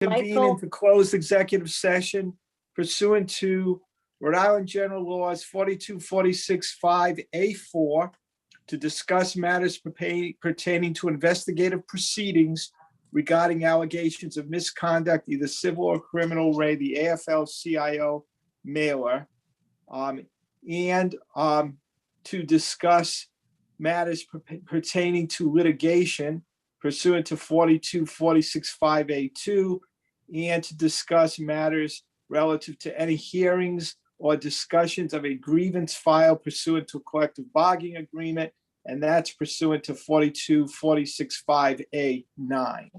convene Michael, into closed executive session pursuant to Rhode Island General Laws 42465A4 to discuss matters pertaining to investigative proceedings regarding allegations of misconduct, either civil or criminal, the AFL-CIO mailer, and to discuss matters pertaining to litigation pursuant to 42465A2, and to discuss matters relative to any hearings or discussions of a grievance filed pursuant to a collective bargaining agreement, and that's pursuant to 42465A9.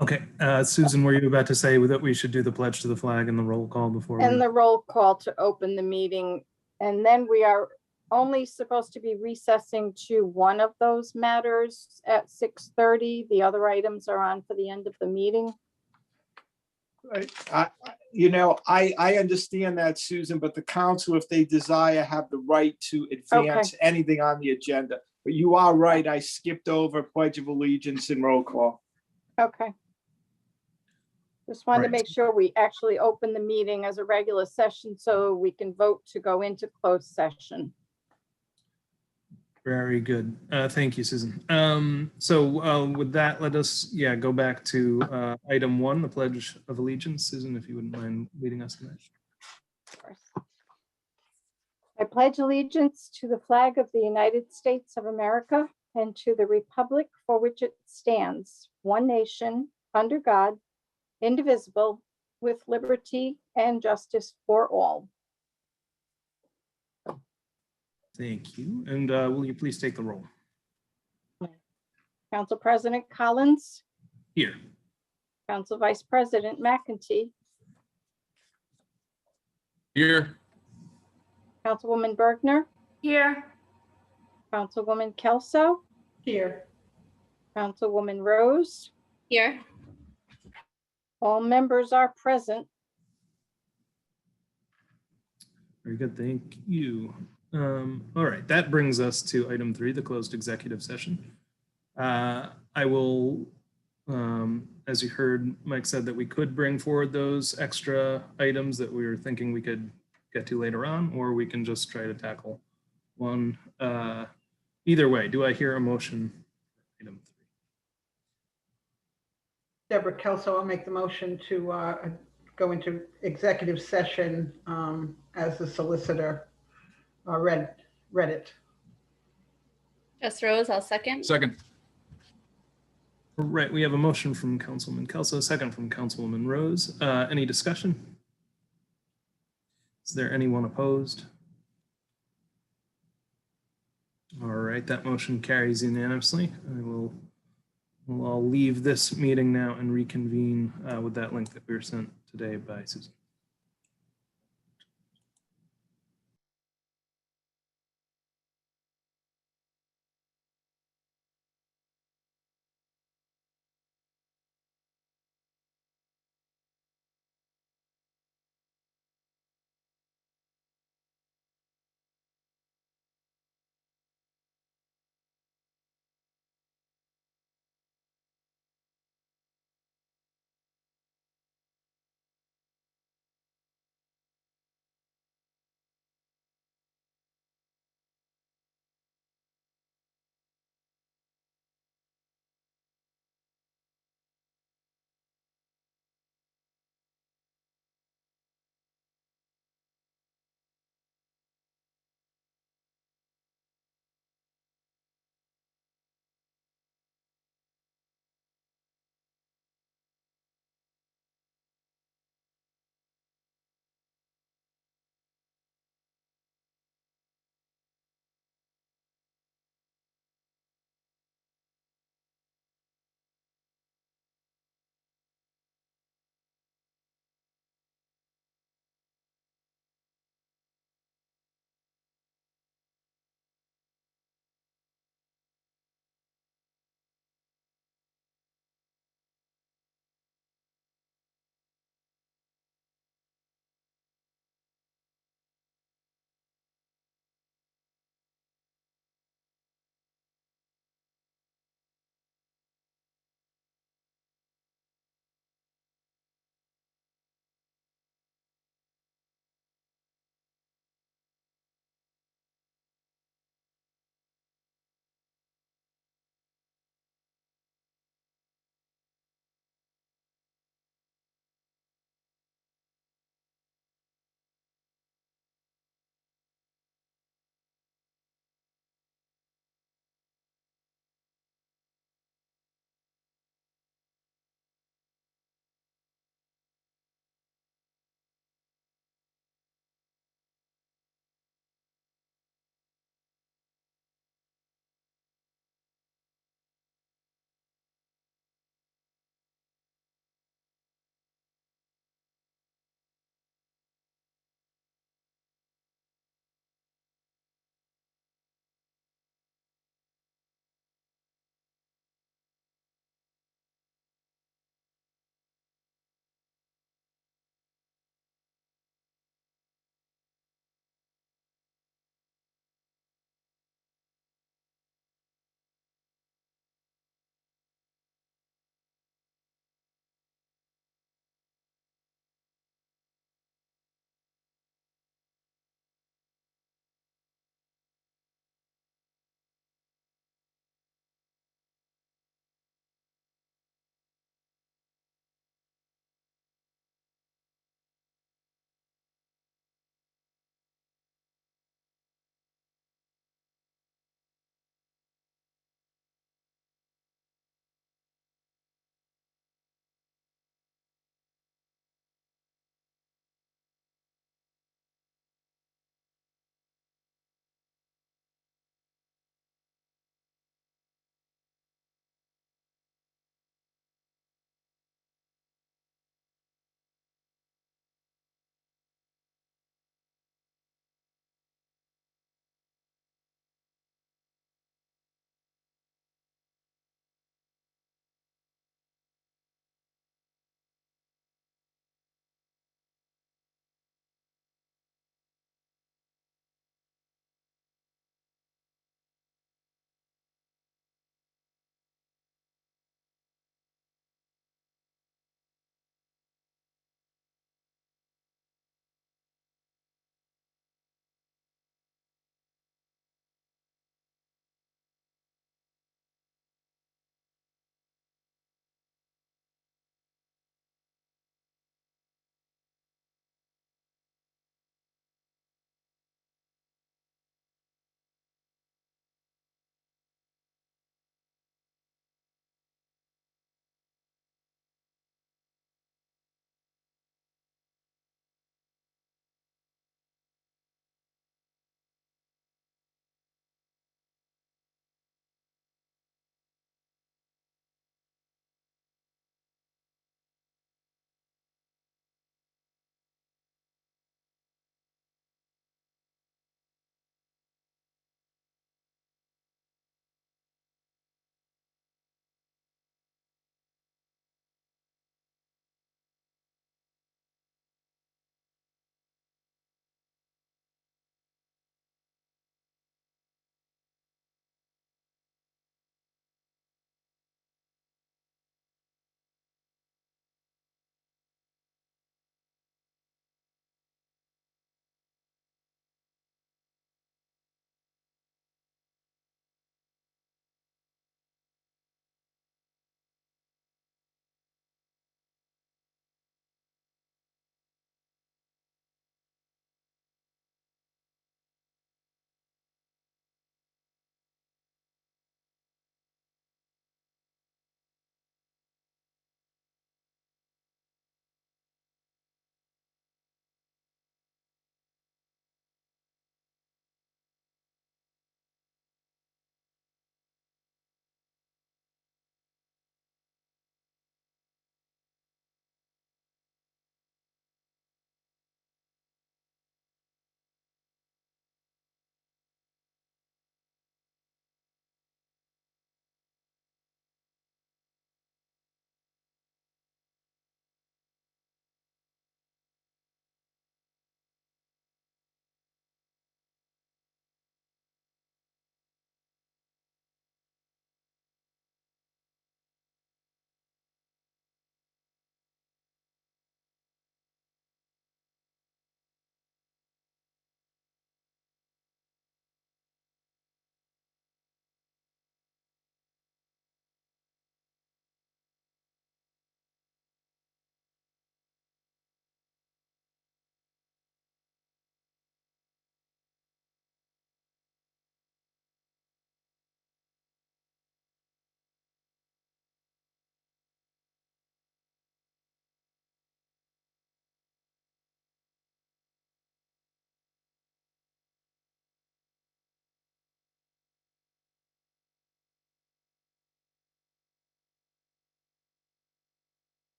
Okay, Susan, were you about to say that we should do the pledge to the flag and the roll call before we? and the roll call to open the meeting. And then we are only supposed to be recessing to one of those matters at 6:30. The other items are on for the end of the meeting. I understand that, Susan, but the council, if they desire, have the right to advance anything on the agenda. But you are right, I skipped over Pledge of Allegiance and roll call. Okay. Just wanted to Right. make sure we actually open the meeting as a regular session so we can vote to go into closed session. Very good. Thank you, Susan. So with that, let us, go back to item 1, the Pledge of Allegiance. Susan, if you wouldn't mind leading us in that. Of course. I pledge allegiance to the flag of the United States of America and to the republic for which it stands, one nation, under God, indivisible, with liberty and justice for all. Thank you. And will you please take the roll? Council President Collins, Here. Council Vice President McEntee, Here. Councilwoman Bergner, Here. Councilwoman Kelso, Here. Councilwoman Rose. Here. All members are present. Very good. Thank you. All right, that brings us to item 3, the closed executive session. I will, as you heard, Mike said that we could bring forward those extra items that we were thinking we could get to later on, or we can just try to tackle one. Either way, do I hear a motion for item 3? Deborah Kelso, I'll make the motion to go into executive session as the solicitor read it. Jess Rose, I'll second. Second. All right, we have a motion from Councilman Kelso, a second from Councilwoman Rose. Any discussion? Is there anyone opposed? All right, that motion carries unanimously. We'll all leave this meeting now and reconvene with that link that we were sent today by Susan.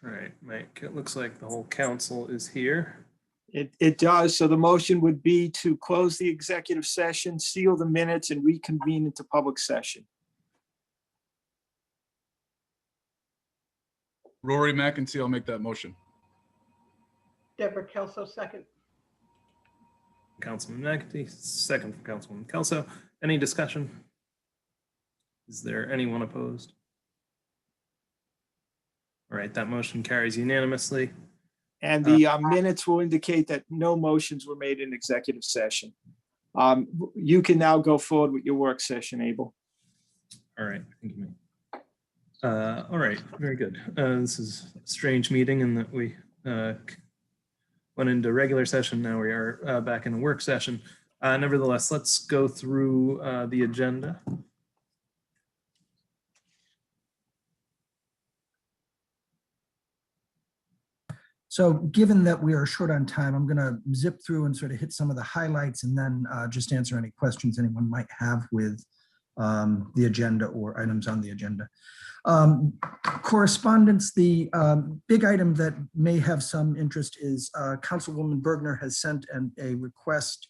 All right, Mike, it looks like the whole council is here. It does. So the motion would be to close the executive session, seal the minutes, and reconvene into public session. Rory McEntee, I'll make that motion. Deborah Kelso, second. Councilman McAtee, second from Councilwoman Kelso. Any discussion? Is there anyone opposed? All right, that motion carries unanimously. And the minutes will indicate that no motions were made in executive session. You can now go forward with your work session, Abel. All right, thank you, Mike. All right, very good. This is a strange meeting in that we went into regular session. Now we are back in a work session. Nevertheless, let's go through the agenda. So given that we are short on time, I'm going to zip through and sort of hit some of the highlights and then just answer any questions anyone might have with the agenda or items on the agenda. Correspondence, the big item that may have some interest is Councilwoman Bergner has sent a request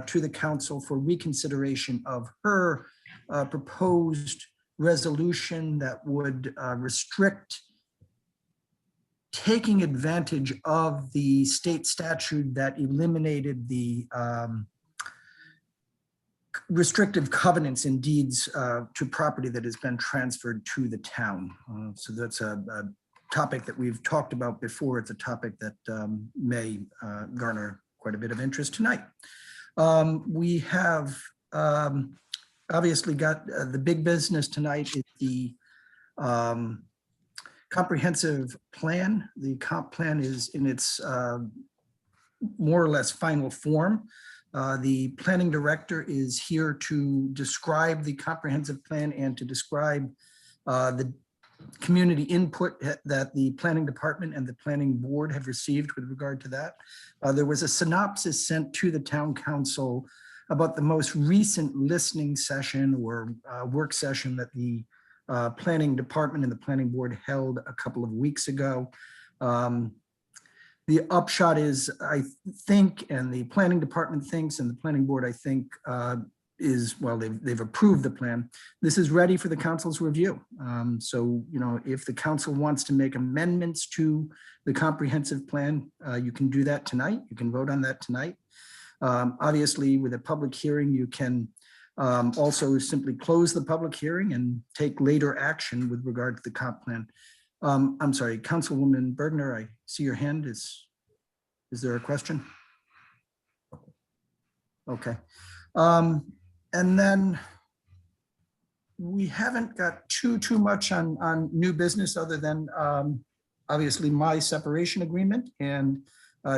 to the council for reconsideration of her proposed resolution that would restrict taking advantage of the state statute that eliminated the restrictive covenants in deeds to property that has been transferred to the town. So that's a topic that we've talked about before. It's a topic that may garner quite a bit of interest tonight. We have obviously got the big business tonight is the comprehensive plan. The comp plan is in its more or less final form. The planning director is here to describe the comprehensive plan and to describe the community input that the planning department and the planning board have received with regard to that. There was a synopsis sent to the town council about the most recent listening session or work session that the planning department and the planning board held a couple of weeks ago. The upshot is, I think, and the planning department thinks, and the planning board, I think, is, well, they've approved the plan. This is ready for the council's review. So, you know, if the council wants to make amendments to the comprehensive plan, you can do that tonight. You can vote on that tonight. Obviously, with a public hearing, you can also simply close the public hearing and take later action with regard to the comp plan. I'm sorry, Councilwoman Bergner, I see your hand. Is there a question? Okay. And then we haven't got too much on new business other than obviously my separation agreement and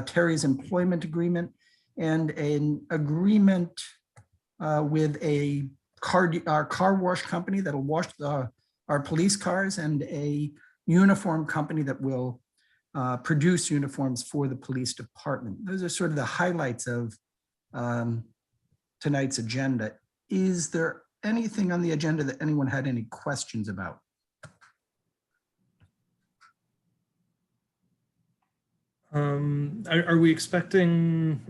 Terry's employment agreement and an agreement with our car wash company that'll wash our police cars and a uniform company that will produce uniforms for the police department. Those are sort of the highlights of tonight's agenda. Is there anything on the agenda that anyone had any questions about? Are we expecting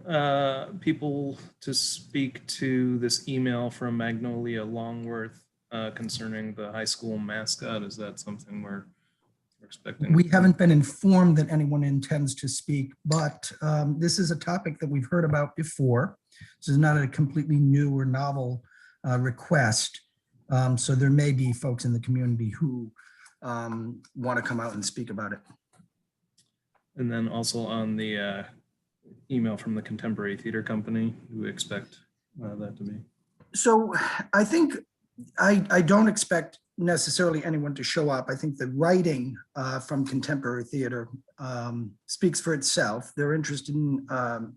people to speak to this email from Magnolia Longworth concerning the high school mascot? Is that something we're expecting? We haven't been informed that anyone intends to speak, but this is a topic that we've heard about before. This is not a completely new or novel request. So there may be folks in the community who want to come out and speak about it. And then also on the email from the Contemporary Theater Company, do we expect that to be? So I think I don't expect necessarily anyone to show up. I think the writing from Contemporary Theater speaks for itself. They're interested in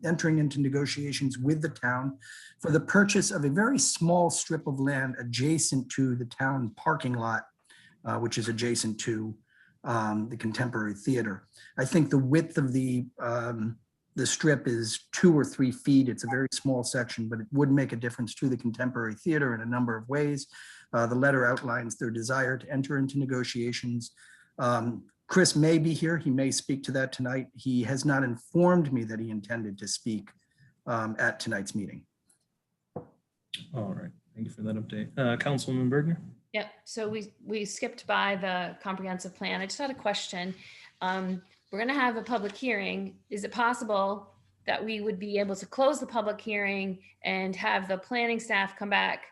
entering into negotiations with the town for the purchase of a very small strip of land adjacent to the town parking lot, which is adjacent to the Contemporary Theater. I think the width of the strip is 2 or 3 feet. It's a very small section, but it would make a difference to the Contemporary Theater in a number of ways. The letter outlines their desire to enter into negotiations Chris may be here. He may speak to that tonight. He has not informed me that he intended to speak at tonight's meeting. All right, thank you for that update. Councilwoman Bergner? Yep, so we skipped by the comprehensive plan. I just had a question. We're gonna have a public hearing. Is it possible that we would be able to close the public hearing and have the planning staff come back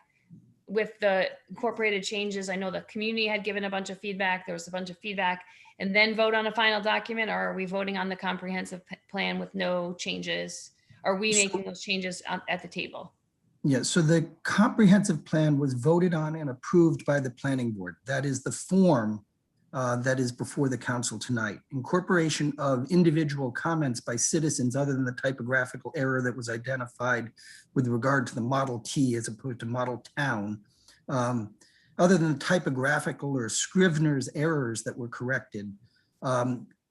with the incorporated changes? I know the community had given a bunch of feedback. There was a bunch of feedback, and then vote on a final document, or are we voting on the comprehensive plan with no changes? Are we making those changes at the table? Yeah, so the comprehensive plan was voted on and approved by the planning board. That is the form that is before the council tonight. Incorporation of individual comments by citizens other than the typographical error that was identified with regard to the Model T as opposed to Model Town. Other than the typographical or Scrivener's errors that were corrected,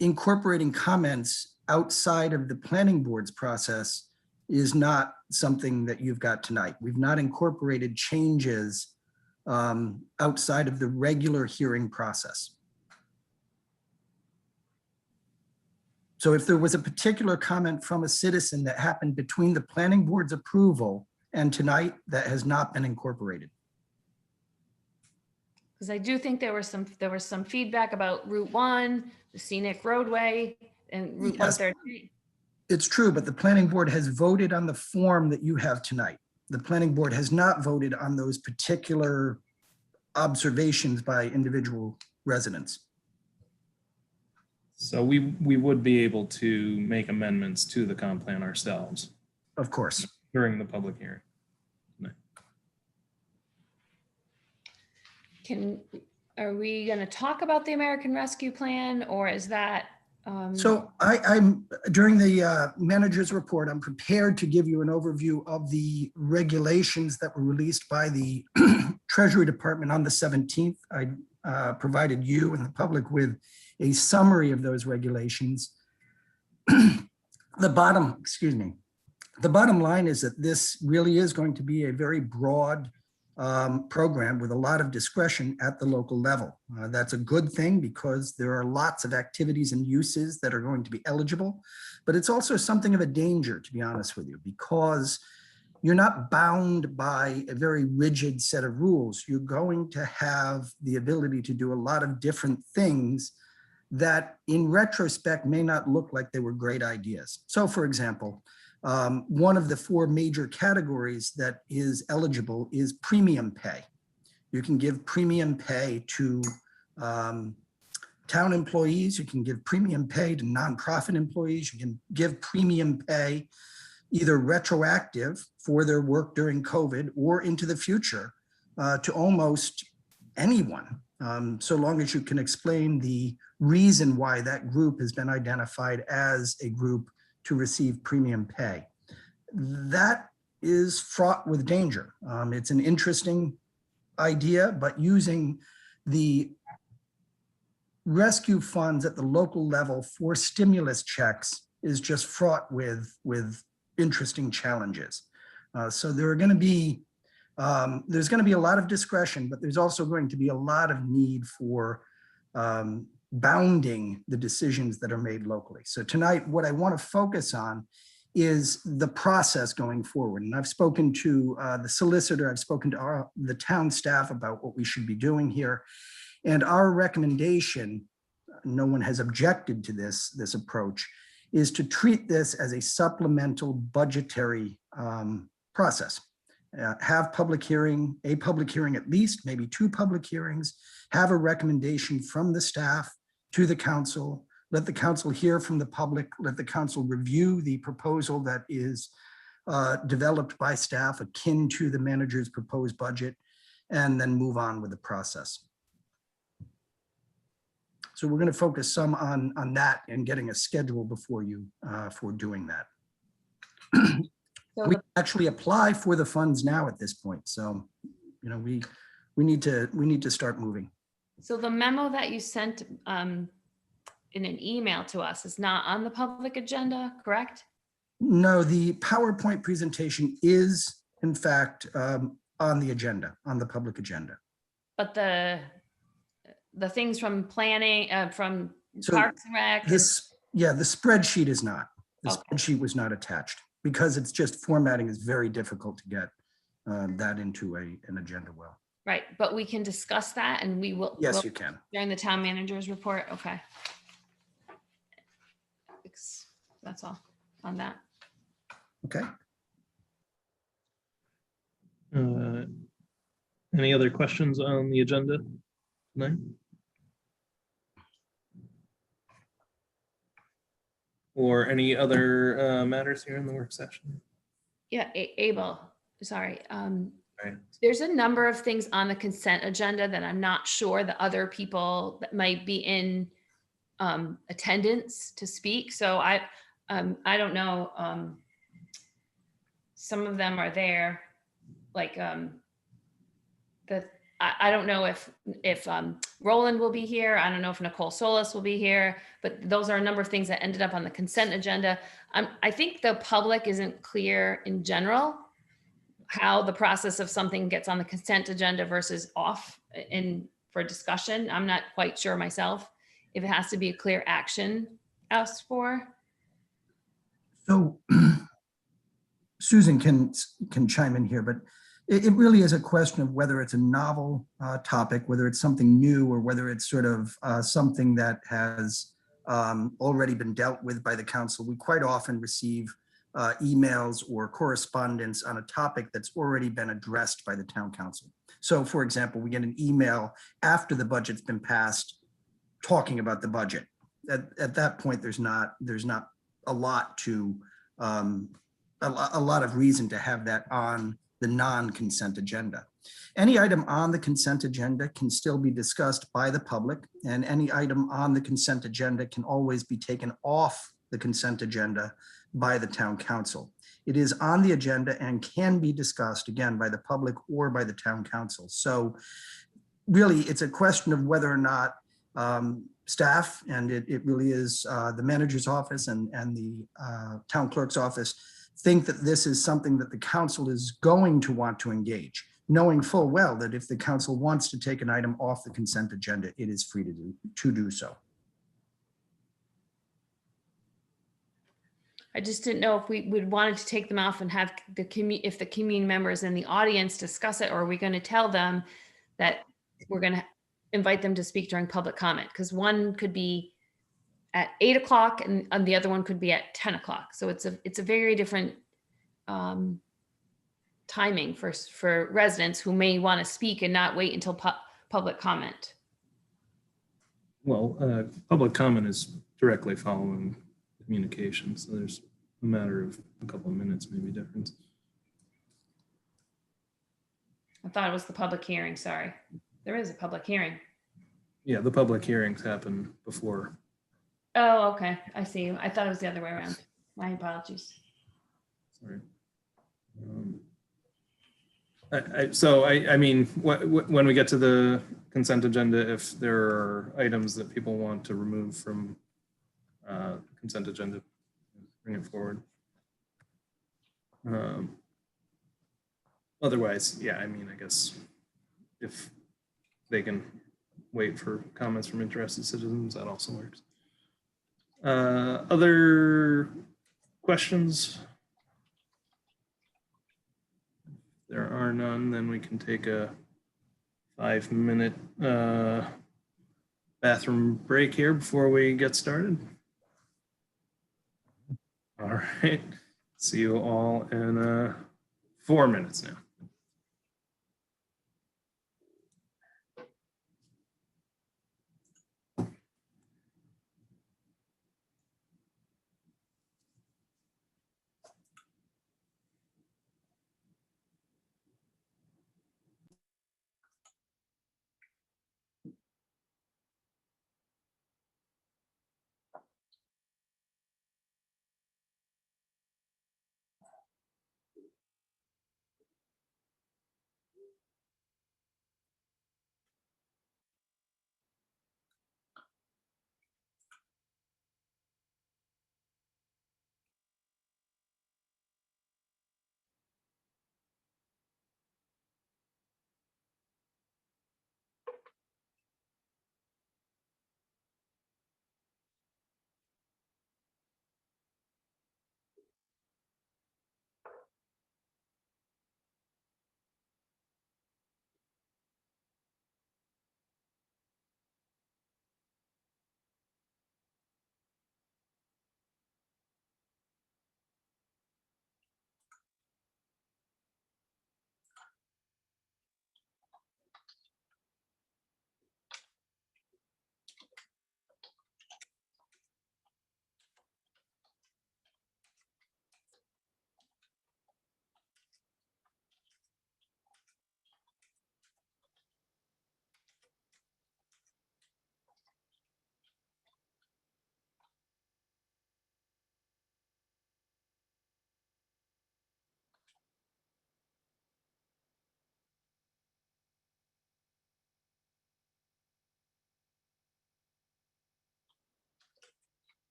incorporating comments outside of the planning board's process is not something that you've got tonight. We've not incorporated changes outside of the regular hearing process. So if there was a particular comment from a citizen that happened between the planning board's approval and tonight, that has not been incorporated. Because I do think there was some feedback about Route 1, the scenic roadway, and Route Yes. 113. It's true, but the planning board has voted on the form that you have tonight. The planning board has not voted on those particular observations by individual residents. So we would be able to make amendments to the comp plan ourselves Of course. during the public hearing. Are we going to talk about the American Rescue Plan, or is that? So I'm during the manager's report, I'm prepared to give you an overview of the regulations that were released by the Treasury Department on the 17th. I provided you and the public with a summary of those regulations. The bottom line is that this really is going to be a very broad program with a lot of discretion at the local level. That's a good thing because there are lots of activities and uses that are going to be eligible, but it's also something of a danger, to be honest with you, because you're not bound by a very rigid set of rules. You're going to have the ability to do a lot of different things that in retrospect may not look like they were great ideas. So for example, one of the four major categories that is eligible is premium pay. You can give premium pay to town employees. You can give premium pay to nonprofit employees. You can give premium pay either retroactive for their work during COVID or into the future to almost anyone, so long as you can explain the reason why that group has been identified as a group to receive premium pay. That is fraught with danger. It's an interesting idea, but using the rescue funds at the local level for stimulus checks is just fraught with interesting challenges. So there are going to be, there's going to be a lot of discretion, but there's also going to be a lot of need for bounding the decisions that are made locally. So tonight, what I want to focus on is the process going forward. And I've spoken to the solicitor, I've spoken to the town staff about what we should be doing here. And our recommendation, no one has objected to this approach, is to treat this as a supplemental budgetary process. Have a public hearing at least, maybe 2 public hearings, have a recommendation from the staff to the council, let the council hear from the public, let the council review the proposal that is developed by staff akin to the manager's proposed budget, and then move on with the process. So we're going to focus some on that and getting a schedule before you for doing that. So We actually apply for the funds now at this point. So, you know, we need to start moving. So the memo that you sent in an email to us is not on the public agenda, correct? No, the PowerPoint presentation is in fact on the agenda, on the public agenda. But the things from planning, from So Parks and Rec. This, yeah, the spreadsheet is not. The Okay. spreadsheet was not attached because it's just formatting is very difficult to get that into an agenda well. Right, but we can discuss that and we will. Yes, we'll- you can. During the town manager's report, okay. That's all on that. Okay. Any other questions on the agenda tonight? Or any other matters here in the work session? Yeah, Abel, sorry. Right. There's a number of things on the consent agenda that I'm not sure the other people that might be in attendance to speak. So I don't know. Some of them are there, like I don't know if Roland will be here. I don't know if Nicole Solis will be here, but those are a number of things that ended up on the consent agenda. I think the public isn't clear in general how the process of something gets on the consent agenda versus off for discussion. I'm not quite sure myself if it has to be a clear action asked for. So Susan can chime in here, but it really is a question of whether it's a novel topic, whether it's something new, or whether it's sort of something that has already been dealt with by the council. We quite often receive emails or correspondence on a topic that's already been addressed by the town council. So for example, we get an email after the budget's been passed talking about the budget. At that point, there's not a lot to a lot of reason to have that on the non-consent agenda. Any item on the consent agenda can still be discussed by the public, and any item on the consent agenda can always be taken off the consent agenda by the town council. It is on the agenda and can be discussed again by the public or by the town council. So really, it's a question of whether or not staff, and it really is the manager's office and the town clerk's office, think that this is something that the council is going to want to engage, knowing full well that if the council wants to take an item off the consent agenda, it is free to do so. I just didn't know if we would wanted to take them off and have if the community members in the audience discuss it, or are we going to tell them that we're going to invite them to speak during public comment? Because one could be at 8 o'clock and the other one could be at 10 o'clock. So it's a very different timing for residents who may want to speak and not wait until public comment. Well, public comment is directly following communication, so there's a matter of a couple of minutes, maybe difference. I thought it was the public hearing. Sorry. There is a public hearing. Yeah, the public hearings happen before. Oh, okay. I see. I thought it was the other way around. My apologies. Sorry. I mean, when we get to the consent agenda, if there are items that people want to remove from consent agenda, bring it forward. Otherwise, yeah, I mean, I guess if they can wait for comments from interested citizens, that also works. Other questions? If there are none, then we can take a 5-minute bathroom break here before we get started. All right, see you all in 4 minutes now.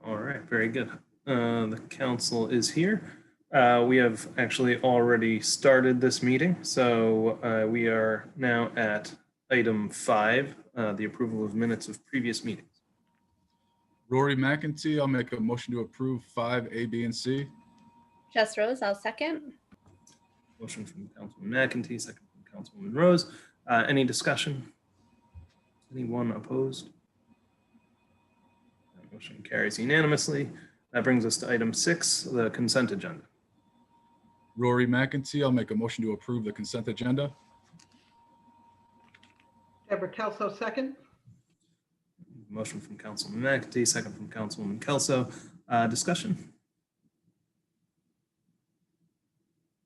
All right, very good. The council is here. We have actually already started this meeting, so we are now at item 5, the approval of minutes of previous meetings. Rory McEntee, I'll make a motion to approve 5A, B, and C. Jess Rose, I'll second. Motion from Councilman McEntee, second from Councilwoman Rose. Any discussion? Anyone opposed? That motion carries unanimously. That brings us to item 6, the consent agenda. Rory McEntee, I'll make a motion to approve the consent agenda. Deborah Kelso, second. Motion from Councilman McEntee, second from Councilwoman Kelso. Discussion?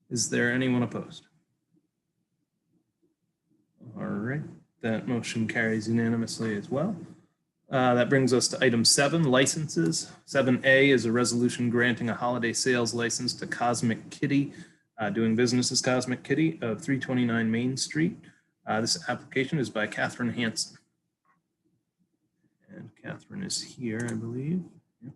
Is there anyone opposed? All right, that motion carries unanimously as well. That brings us to item 7, licenses. 7A is a resolution granting a holiday sales license to Cosmic Kitty, doing business as Cosmic Kitty of 329 Main Street. This application is by Catherine Hanson. And Catherine is here, I believe. Yep.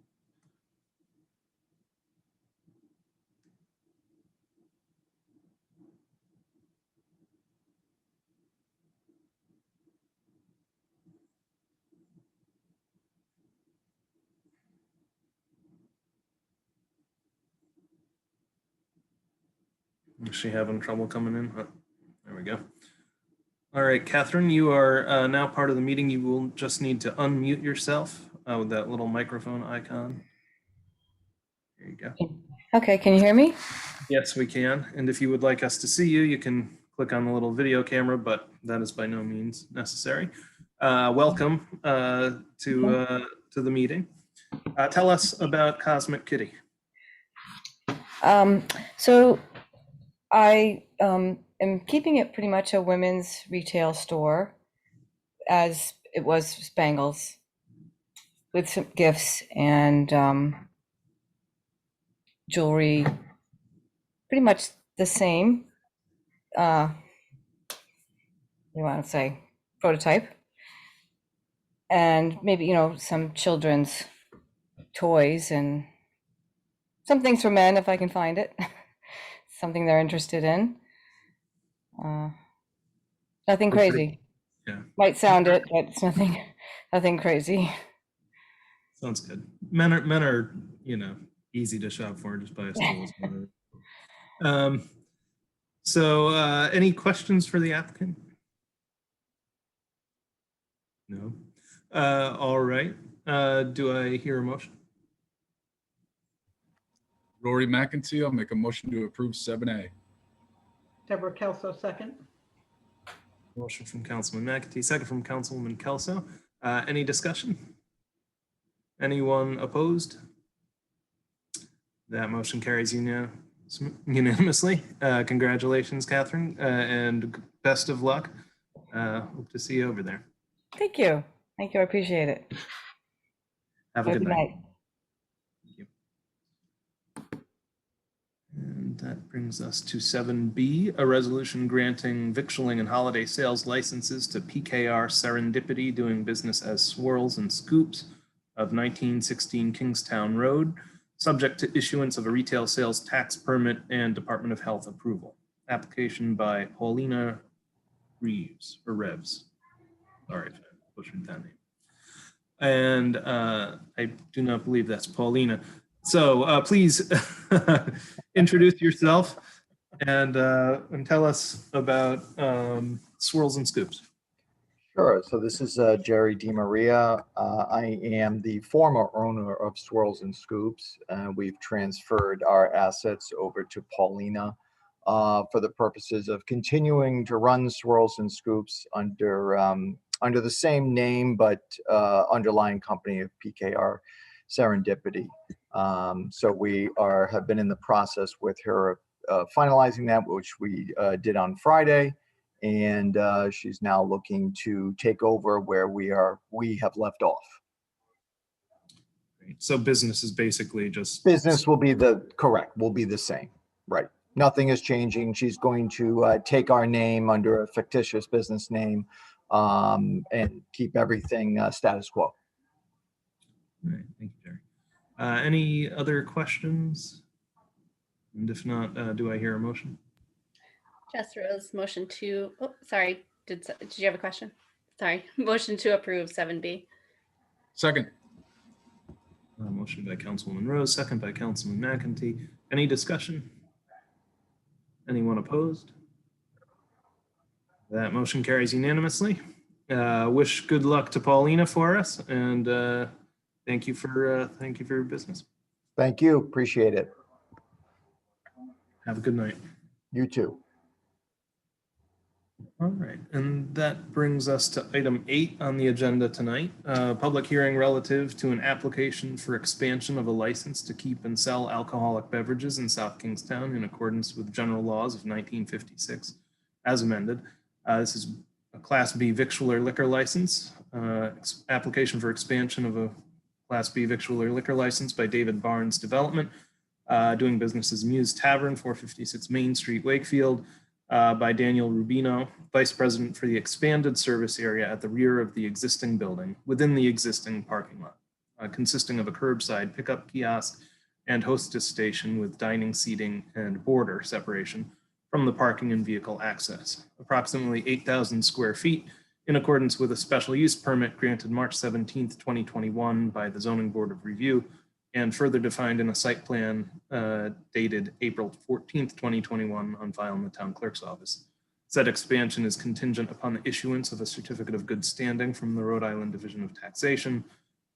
Is she having trouble coming in? Oh, there we go. All right, Catherine, you are now part of the meeting. You will just need to unmute yourself with that little microphone icon. There you go. Okay, can you hear me? Yes, we can. And if you would like us to see you, you can click on the little video camera, but that is by no means necessary. Welcome to the meeting. Tell us about Cosmic Kitty. So I am keeping it pretty much a women's retail store, as it was Spangles, with some gifts and jewelry, pretty much the same. You want to say prototype, and maybe, you know, some children's toys and some things for men if I can find it. Something they're interested in. Nothing crazy. Yeah. Might sound it, but it's nothing Nothing crazy. Sounds good. Men are, easy to shop for. Just buy a stool. So any questions for the applicant? No. All right. Do I hear a motion? Rory McIntee, I'll make a motion to approve 7A. Deborah Kelso, second. Motion from Councilman McAtee, second from Councilwoman Kelso. Any discussion? Anyone opposed? That motion carries unanimously. Congratulations, Catherine, and best of luck. Hope to see you over there. Thank you. Thank you. I appreciate it. Have a good night. Thank you. And that brings us to 7B, a resolution granting victualling and holiday sales licenses to PKR Serendipity, doing business as Swirls and Scoops of 1916 Kingstown Road, subject to issuance of a retail sales tax permit and Department of Health approval. Application by Paulina Reeves, or Revs. Sorry if I butchered that name. And I do not believe that's Paulina. So please introduce yourself and tell us about Swirls and Scoops. Sure. So this is Jerry DiMaria. I am the former owner of Swirls and Scoops. We've transferred our assets over to Paulina for the purposes of continuing to run Swirls and Scoops under the same name, but underlying company of PKR Serendipity. So we have been in the process with her finalizing that, which we did on Friday. And she's now looking to take over where we have left off. So business is basically just... Business will be will be the same, right? Nothing is changing. She's going to take our name under a fictitious business name and keep everything status quo. All right, thank you, Jerry. Any other questions? And if not, do I hear a motion? Jess Rose, motion to, oh, sorry, did you have a question? Sorry, motion to approve 7B. Second. Motion by Councilwoman Rose, second by Councilman McEntee. Any discussion? Anyone opposed? That motion carries unanimously. Wish good luck to Paulina for us, and thank you for your business. Thank you. Appreciate it. Have a good night. You too. All right, and that brings us to item 8 on the agenda tonight. Public hearing relative to an application for expansion of a license to keep and sell alcoholic beverages in South Kingstown in accordance with general laws of 1956, as amended. This is a Class B victualler liquor license. Application for expansion of a Class B victualler liquor license by David Barnes Development, doing business as Muse Tavern, 456 Main Street, Wakefield, by Daniel Rubino, Vice President for the expanded service area at the rear of the existing building within the existing parking lot, consisting of a curbside pickup kiosk and hostess station with dining, seating, and border separation from the parking and vehicle access. Approximately 8,000 square feet in accordance with a special use permit granted March 17th, 2021 by the Zoning Board of Review, and further defined in a site plan dated April 14th, 2021 on file in the town clerk's office. Said expansion is contingent upon the issuance of a certificate of good standing from the Rhode Island Division of Taxation,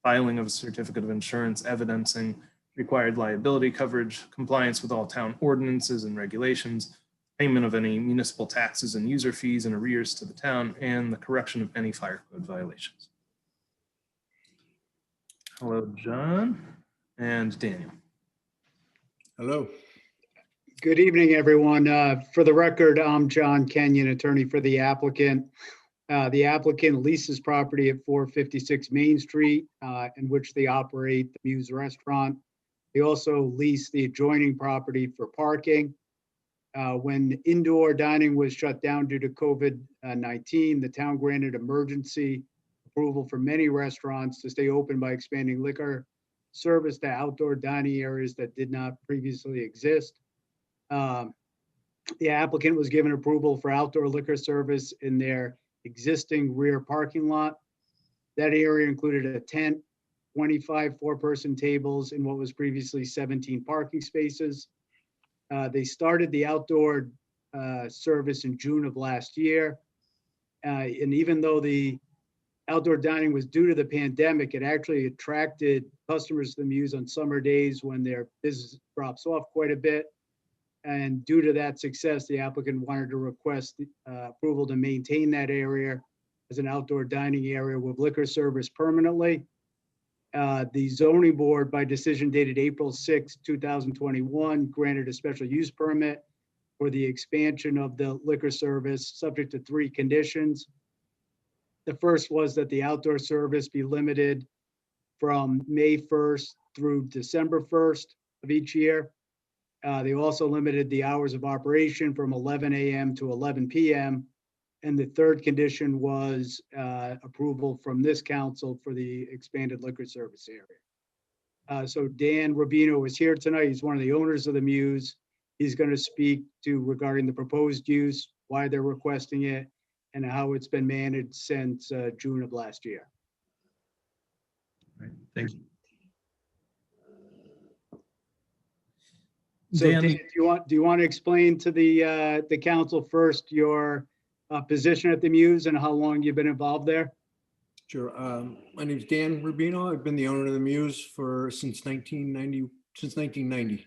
filing of a certificate of insurance evidencing required liability coverage, compliance with all town ordinances and regulations, payment of any municipal taxes and user fees and arrears to the town, and the correction of any fire code violations. Hello, John. And Daniel. Hello. Good evening, everyone. For the record, I'm John Kenyon, attorney for the applicant. The applicant leases property at 456 Main Street, in which they operate the Muse Restaurant. They also lease the adjoining property for parking. When indoor dining was shut down due to COVID-19, the town granted emergency approval for many restaurants to stay open by expanding liquor service to outdoor dining areas that did not previously exist. The applicant was given approval for outdoor liquor service in their existing rear parking lot. That area included a tent, 25 four-person tables in what was previously 17 parking spaces. They started the outdoor service in June of last year. And even though the outdoor dining was due to the pandemic, it actually attracted customers to the Muse on summer days when their business drops off quite a bit. And due to that success, the applicant wanted to request approval to maintain that area as an outdoor dining area with liquor service permanently. The zoning board, by decision dated April 6, 2021, granted a special use permit for the expansion of the liquor service, subject to 3 conditions. The first was that the outdoor service be limited from May 1st through December 1st of each year. They also limited the hours of operation from 11 a.m. to 11 p.m. And the third condition was approval from this council for the expanded liquor service area. So Dan Rubino is here tonight. He's one of the owners of the Muse. He's going to speak to regarding the proposed use, why they're requesting it, and how it's been managed since June of last year. All right, thank you. So Dan- Dan, do you want to explain to the council first your position at the Muse and how long you've been involved there? Sure. My name's Dan Rubino. I've been the owner of the Muse since 1990.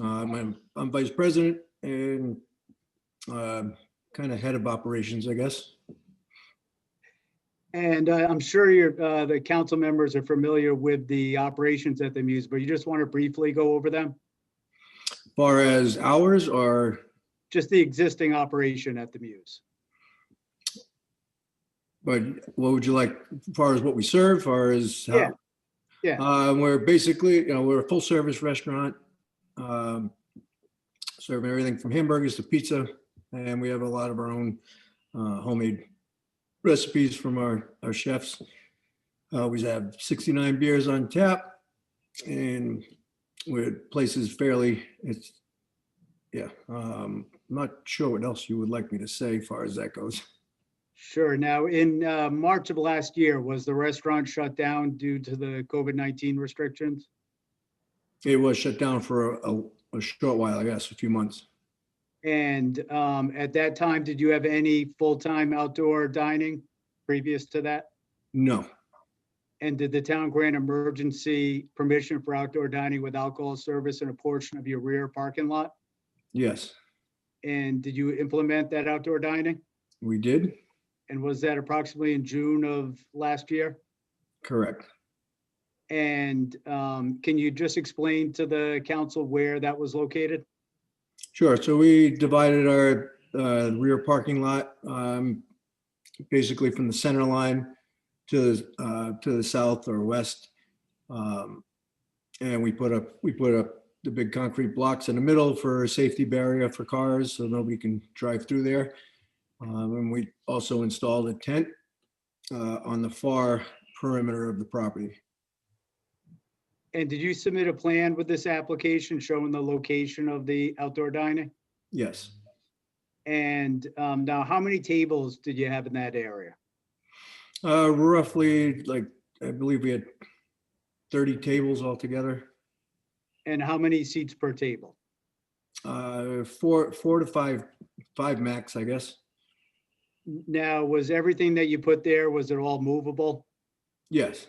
I'm vice president and kind of head of operations, I guess. And I'm sure the council members are familiar with the operations at the Muse, but you just want to briefly go over them? As far as hours or? Just the existing operation at the Muse. But what would you like, as far as what we serve, as far as? Yeah. Yeah. We're basically, we're a full service restaurant. Serving everything from hamburgers to pizza. And we have a lot of our own homemade recipes from our chefs. We have 69 beers on tap, and with places fairly, I'm not sure what else you would like me to say as far as that goes. Sure. Now, in March of last year, was the restaurant shut down due to the COVID-19 restrictions? It was shut down for a short while, I guess, a few months. And at that time, did you have any full-time outdoor dining previous to that? No. And did the town grant emergency permission for outdoor dining with alcohol service in a portion of your rear parking lot? Yes, And did you implement that outdoor dining? we did. And was that approximately in June of last year? Correct. And can you just explain to the council where that was located? Sure. So we divided our rear parking lot basically from the center line to the south or west. And we put up the big concrete blocks in the middle for a safety barrier for cars so nobody can drive through there. And we also installed a tent on the far perimeter of the property. And did you submit a plan with this application showing the location of the outdoor dining? Yes. And now how many tables did you have in that area? Roughly, I believe we had 30 tables altogether. And how many seats per table? 4 to 5 max, I guess. Now, was everything that you put there, was it all movable? Yes.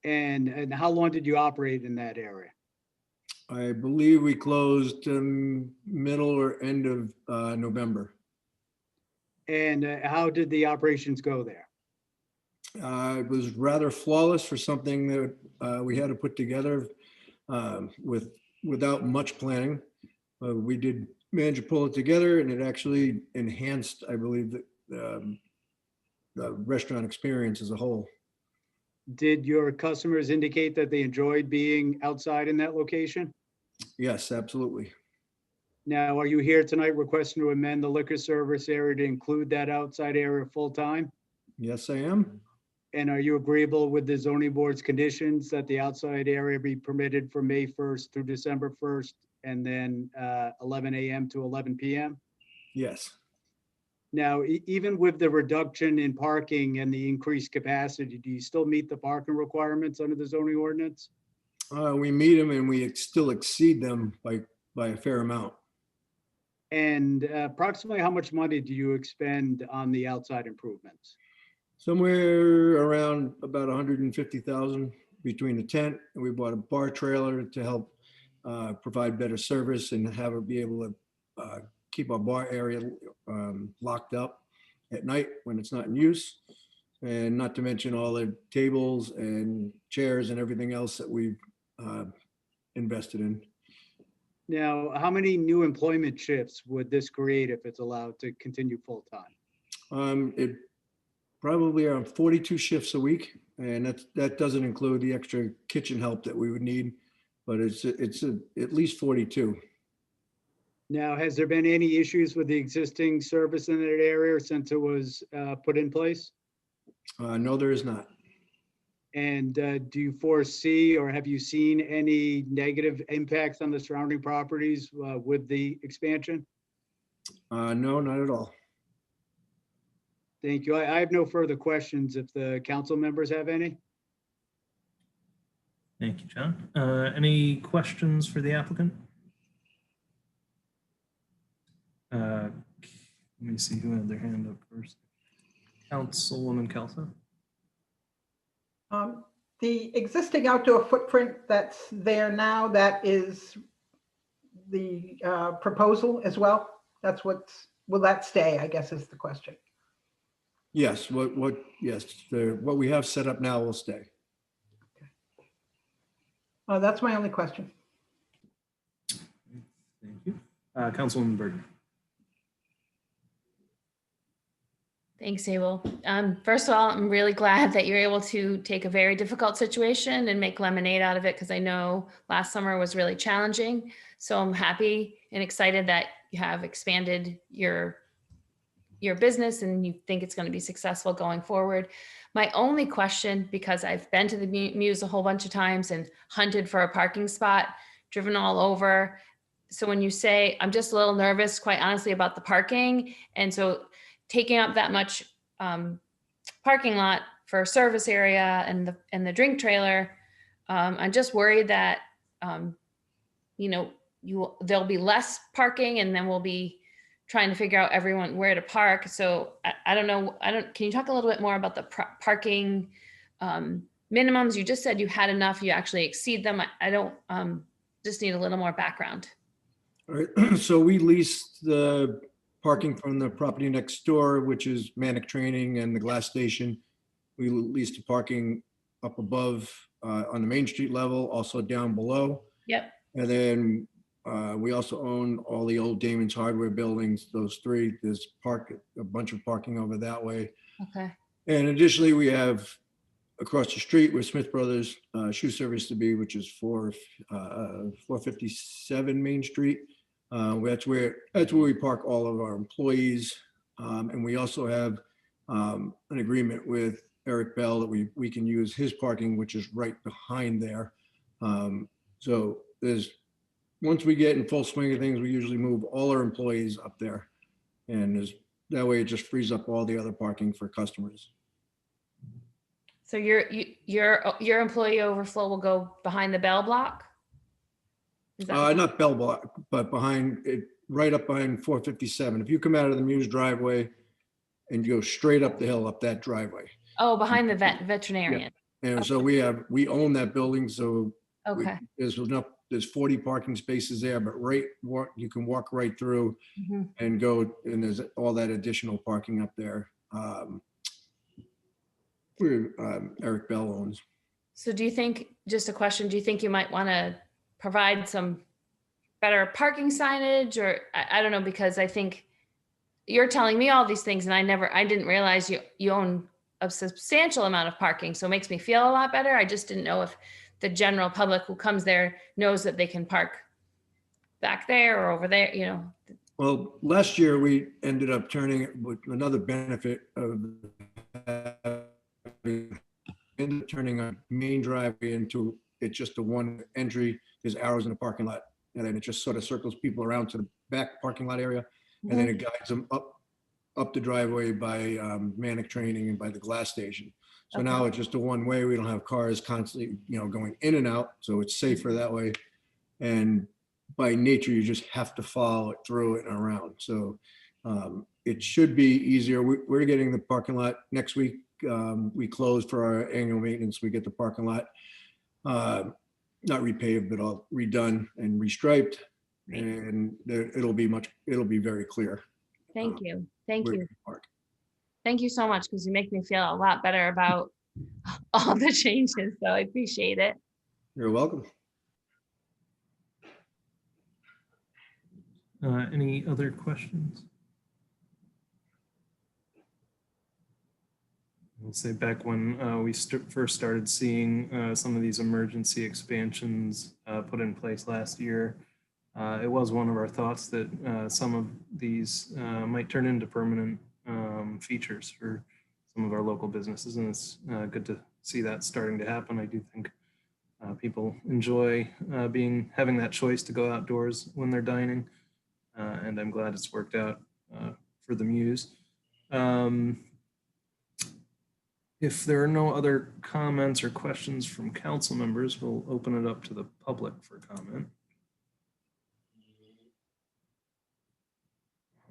And how long did you operate in that area? I believe we closed middle or end of November. And how did the operations go there? It was rather flawless for something that we had to put together without much planning. We did manage to pull it together, and it actually enhanced, I believe, the restaurant experience as a whole. Did your customers indicate that they enjoyed being outside in that location? Yes, absolutely. Now, are you here tonight requesting to amend the liquor service area to include that outside area full-time? Yes, I am. And are you agreeable with the zoning board's conditions that the outside area be permitted from May 1st through December 1st, and then 11 a.m. to 11 p.m.? Yes. Now, even with the reduction in parking and the increased capacity, do you still meet the parking requirements under the zoning ordinance? We meet them and we still exceed them by a fair amount. And approximately how much money do you expend on the outside improvements? Somewhere around about 150,000 between the tent, and we bought a bar trailer to help provide better service and have it be able to keep our bar area locked up at night when it's not in use. And not to mention all the tables and chairs and everything else that we've invested in. Now, how many new employment shifts would this create if it's allowed to continue full-time? It probably around 42 shifts a week, and that doesn't include the extra kitchen help that we would need, but it's at least 42. Now, has there been any issues with the existing service in that area since it was put in place? No, there is not. And do you foresee or have you seen any negative impacts on the surrounding properties with the expansion? No, not at all. Thank you. I have no further questions if the council members have any. Thank you, John. Any questions for the applicant? Let me see who had their hand up first. Councilwoman Kelso. The existing outdoor footprint that's there now, that is the proposal as well? That's will that stay, I guess is the question. Yes, what we have set up now will stay. That's my only question. Thank you. Councilwoman Burton. Thanks, Abel. First of all, I'm really glad that you're able to take a very difficult situation and make lemonade out of it, because I know last summer was really challenging. So I'm happy and excited that you have expanded your business and you think it's going to be successful going forward. My only question, because I've been to the Muse a whole bunch of times and hunted for a parking spot, driven all over. So when you say, I'm just a little nervous, quite honestly, about the parking. And so taking up that much parking lot for a service area and the drink trailer, I'm just worried that, there'll be less parking and then we'll be trying to figure out everyone where to park. So I don't know. Can you talk a little bit more about the parking minimums? You just said you had enough, you actually exceed them. I don't, just need a little more background. All right, so we leased the parking from the property next door, which is Manic Training and the Glass Station. We leased the parking up above on the Main Street level, also down below. Yep. And then we also own all the old Damon's Hardware buildings, those three. There's a bunch of parking over that way. Okay. And additionally, we have across the street where Smith Brothers Shoe Service to be, which is 457 Main Street. That's where we park all of our employees. And we also have an agreement with Eric Bell that we can use his parking, which is right behind there. So once we get in full swing of things, we usually move all our employees up there. And that way it just frees up all the other parking for customers. So your employee overflow will go behind the Bell block? Not Bell block, but behind it, right up behind 457. If you come out of the Muse driveway and you go straight up the hill, up that driveway. Oh, behind the veterinarian. Yeah. And so we own that building. So Okay. There's 40 parking spaces there, but you can walk right through and go, and there's all that additional parking up there. Eric Bell owns. So do you think, just a question, do you think you might want to provide some better parking signage, or I don't know, because I think you're telling me all these things and I didn't realize you own a substantial amount of parking. So it makes me feel a lot better. I just didn't know if the general public who comes there knows that they can park back there or over there, Well, last year we ended up turning with another benefit of turning a main driveway into it's just a one entry. There's arrows in the parking lot, and then it just sort of circles people around to the back parking lot area, and then it guides them up up the driveway by Manic Training and by the glass station. So Okay. now it's just a one-way. We don't have cars constantly, going in and out. So it's safer that way. And by nature, you just have to follow it through it and around. So it should be easier. We're getting the parking lot next week. We close for our annual maintenance. We get the parking lot not repaved, but all redone and restriped. Great. And it'll be very clear. Thank you. Thank where you. to park. Thank you so much, because you make me feel a lot better about all the changes. So I appreciate it. You're welcome. Any other questions? I'll say back when we first started seeing some of these emergency expansions put in place last year, it was one of our thoughts that some of these might turn into permanent features for some of our local businesses, and it's good to see that starting to happen. I do think people enjoy having that choice to go outdoors when they're dining, and I'm glad it's worked out for the Muse. If there are no other comments or questions from council members, we'll open it up to the public for comment.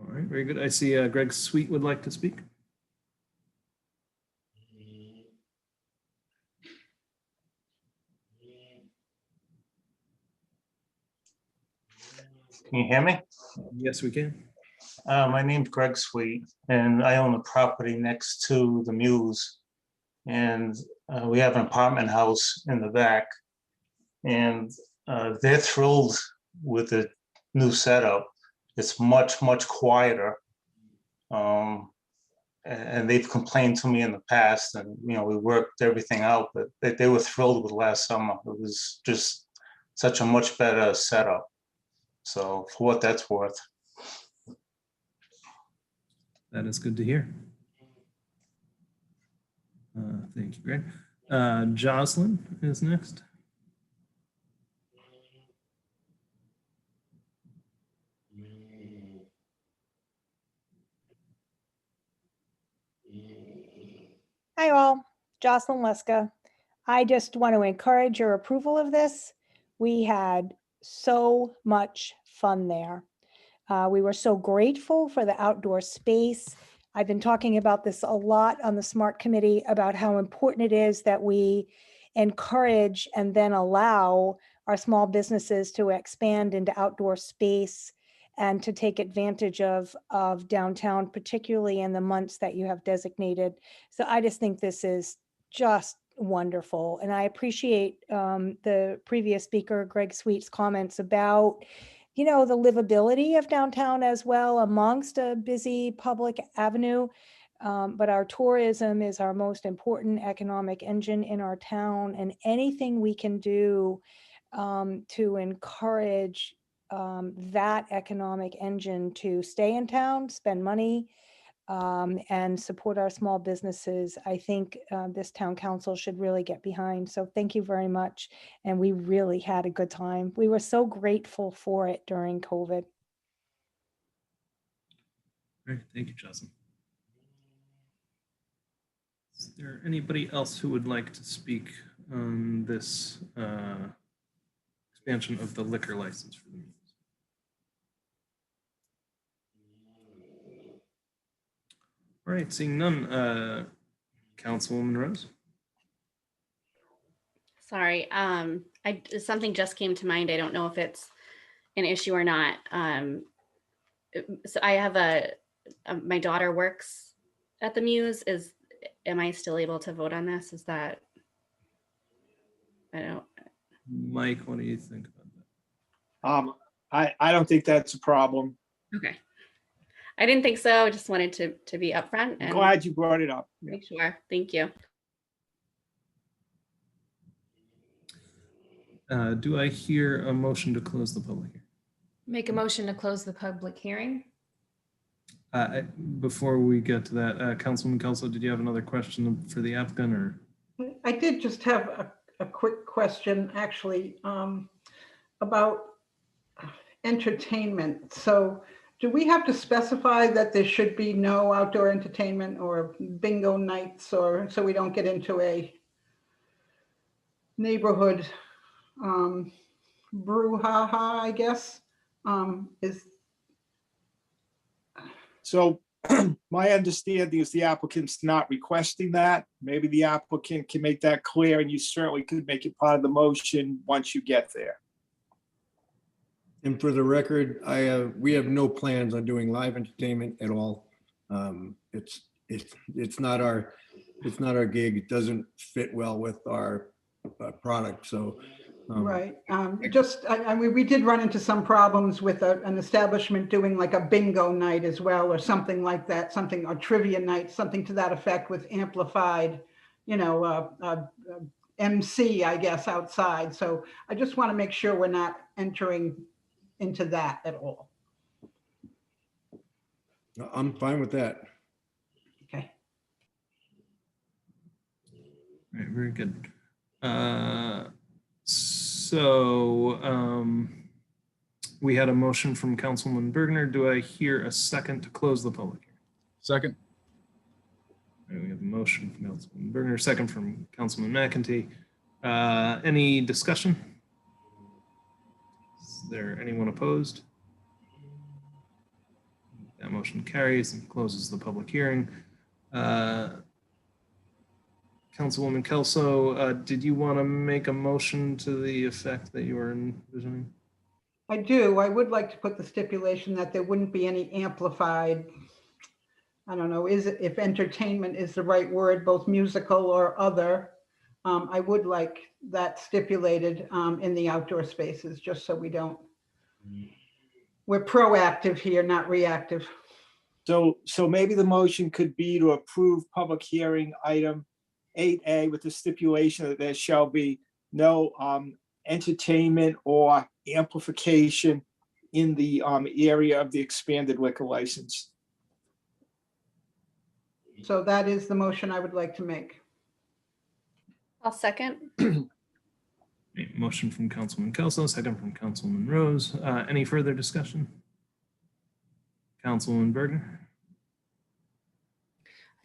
All right, very good. I see Greg Sweet would like to speak. Can you hear me? Yes, we can. My name's Greg Sweet, and I own a property next to the Muse. And we have an apartment house in the back, and they're thrilled with the new setup. It's much, much quieter. And they've complained to me in the past, and we worked everything out, but they were thrilled with last summer. It was just such a much better setup. So for what that's worth. That is good to hear. Thank you, Greg. Jocelyn is next. Hi all, Jocelyn Leska. I just want to encourage your approval of this. We had so much fun there. We were so grateful for the outdoor space. I've been talking about this a lot on the SMART committee about how important it is that we encourage and then allow our small businesses to expand into outdoor space and to take advantage of downtown, particularly in the months that you have designated. So I just think this is just wonderful. And I appreciate the previous speaker, Greg Sweet's comments about, the livability of downtown as well amongst a busy public avenue. But our tourism is our most important economic engine in our town, and anything we can do to encourage that economic engine to stay in town, spend money, and support our small businesses, I think this town council should really get behind. So thank you very much. And we really had a good time. We were so grateful for it during COVID. Great, thank you, Jocelyn. Is there anybody else who would like to speak on this expansion of the liquor license for the Muse? All right, seeing none, Councilwoman Rose. Sorry, something just came to mind. I don't know if it's an issue or not. So I have my daughter works at the Muse. Am I still able to vote on this? Is that, I don't. Mike, what do you think about that? I don't think that's a problem. Okay. I didn't think so. I just wanted to be upfront and Glad you brought it up. Yeah. make sure. Thank you. Do I hear a motion to close the public hearing? Make a motion to close the public hearing. Before we get to that, Councilman Kelso, did you have another question for the applicant, or? I did just have a quick question, actually, about entertainment. So Do we have to specify that there should be no outdoor entertainment or bingo nights, or so we don't get into a neighborhood brouhaha, I guess? Is, So my understanding is the applicant's not requesting that. Maybe the applicant can make that clear, and you certainly could make it part of the motion once you get there. And for the record, we have no plans on doing live entertainment at all. It's not our gig. It doesn't fit well with our product. So right. I mean, we did run into some problems with an establishment doing like a bingo night as well, or something like that, something, or trivia night, something to that effect with amplified, MC, I guess, outside. So I just want to make sure we're not entering into that at all. I'm fine with that. Okay. All right, very good. We had a motion from Councilman Bergner. Do I hear a second to close the public hearing? Second. All right, we have a motion from Councilman Bergner, second from Councilman McEntee. Any discussion? Is there anyone opposed? That motion carries and closes the public hearing. Councilwoman Kelso, did you want to make a motion to the effect that you were envisioning? I do. I would like to put the stipulation that there wouldn't be any amplified, I don't know, if entertainment is the right word, both musical or other. I would like that stipulated in the outdoor spaces, just so we're proactive here, not reactive. So maybe the motion could be to approve public hearing item 8A with the stipulation that there shall be no entertainment or amplification in the area of the expanded liquor license. So that is the motion I would like to make. I'll second. Motion from Councilman Kelso, second from Councilman Rose. Any further discussion? Councilman Bergner?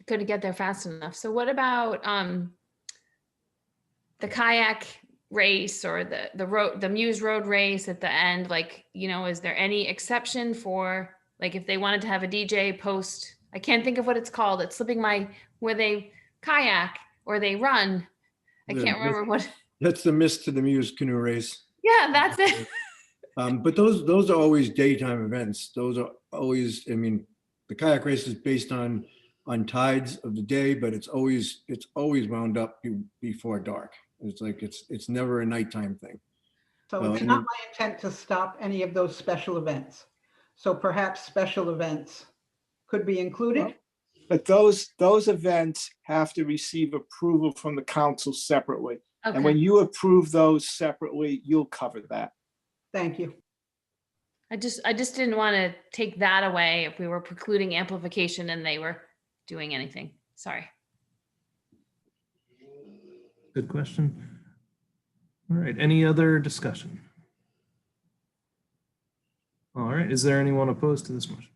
I couldn't get there fast enough. So what about the kayak race or the Muse Road race at the end? Like, is there any exception for, like, if they wanted to have a DJ post? I can't think of what it's called. It's slipping where they kayak or they run. I can't remember what. That's the Mist to the Muse canoe race. Yeah, that's it. But those are always daytime events. Those are always, I mean, the kayak race is based on tides of the day, but it's always wound up before dark. It's like, it's never a nighttime thing. So it's not my intent to stop any of those special events. So perhaps special events could be included. But those events have to receive approval from the council separately. Okay. And when you approve those separately, you'll cover that. Thank you. I just didn't want to take that away if we were precluding amplification and they were doing anything. Sorry. Good question. All right, any other discussion? All right, is there anyone opposed to this motion?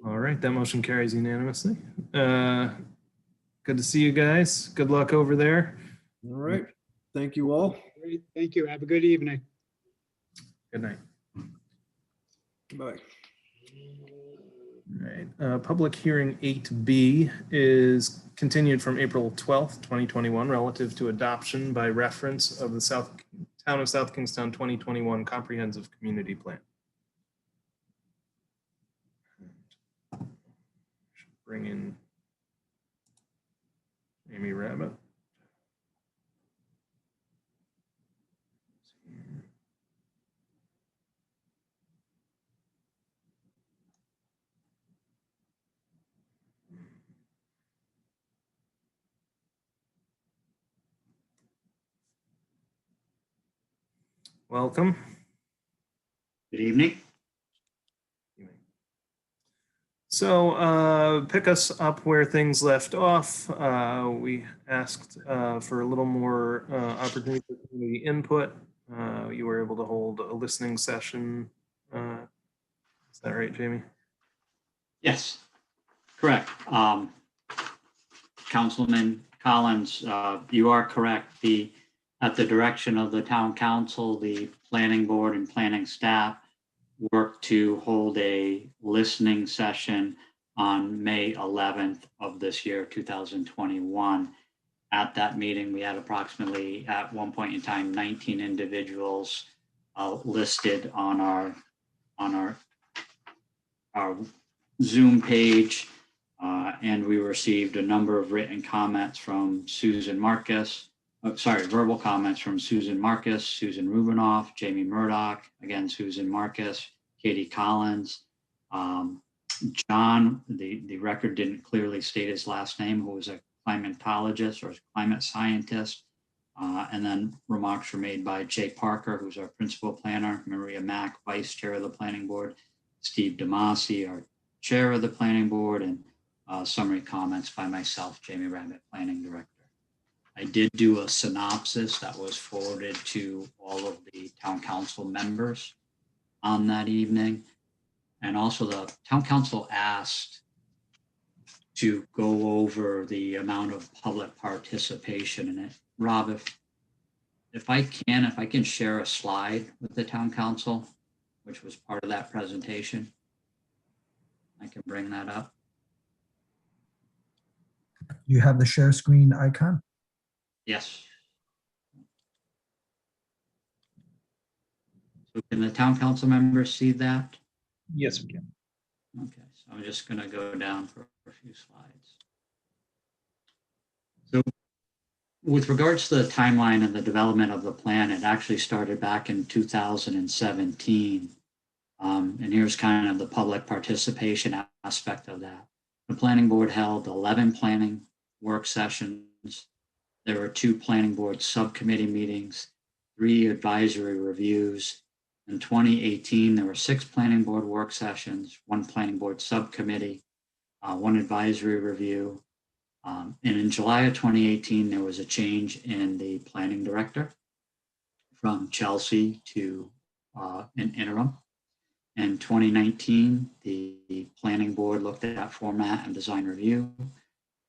All right, that motion carries unanimously. Good to see you guys. Good luck over there. All right, thank you all. Great. Thank you. Have a good evening. Good night. Bye. All right, public hearing 8B is continued from April 12th, 2021, relative to adoption by reference of the Town of South Kingstown 2021 Comprehensive Community Plan. Bring in Amy Rabbit. Welcome. Good evening. So pick us up where things left off. We asked for a little more opportunity for community input. You were able to hold a listening session Is that right, Jamie? Yes, correct. Councilman Collins, you are correct. At the direction of the town council, the planning board and planning staff worked to hold a listening session on May 11th of this year, 2021. At that meeting, we had approximately, at one point in time, 19 individuals listed on our Zoom page. And we received a number of written comments from Susan Marcus, verbal comments from Susan Marcus, Susan Rubinoff, Jamie Murdoch, again, Susan Marcus, Katie Collins, John, the record didn't clearly state his last name, who was a climatologist or climate scientist. And then remarks were made by Jay Parker, who's our principal planner, Maria Mack, vice chair of the planning board, Steve DeMasi, our chair of the planning board, and summary comments by myself, Jamie Rabbit, planning director. I did do a synopsis that was forwarded to all of the town council members on that evening. And also the town council asked to go over the amount of public participation in it. Rob, if I can share a slide with the town council, which was part of that presentation, I can bring that up. You have the share screen icon? Yes. So can the town council members see that? Yes, we can. Okay, so I'm just going to go down for a few slides. So with regards to the timeline and the development of the plan, it actually started back in 2017. And here's kind of the public participation aspect of that. The planning board held 11 planning work sessions. There were 2 planning board subcommittee meetings, 3 advisory reviews. In 2018, there were 6 planning board work sessions, 1 planning board subcommittee, 1 advisory review. And in July of 2018, there was a change in the planning director from Chelsea to an interim. In 2019, the planning board looked at that format and design review.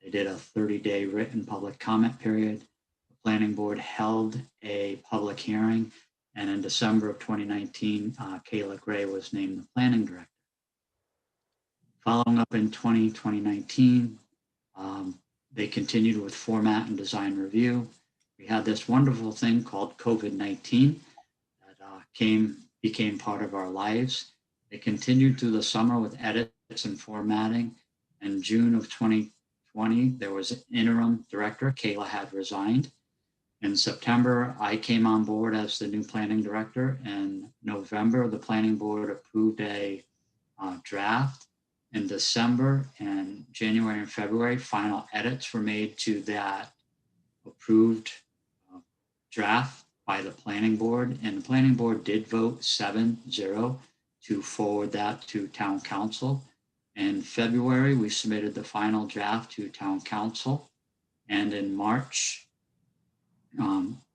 They did a 30-day written public comment period. The planning board held a public hearing. And in December of 2019, Kayla Gray was named the planning director. Following up in 2019, they continued with format and design review. We had this wonderful thing called COVID-19 that became part of our lives. They continued through the summer with edits and formatting. In June of 2020, there was an interim director. Kayla had resigned. In September, I came on board as the new planning director. In November, the planning board approved a draft. In December and January and February, final edits were made to that approved draft by the planning board. And the planning board did vote 7-0 to forward that to town council. In February, we submitted the final draft to town council. And in March,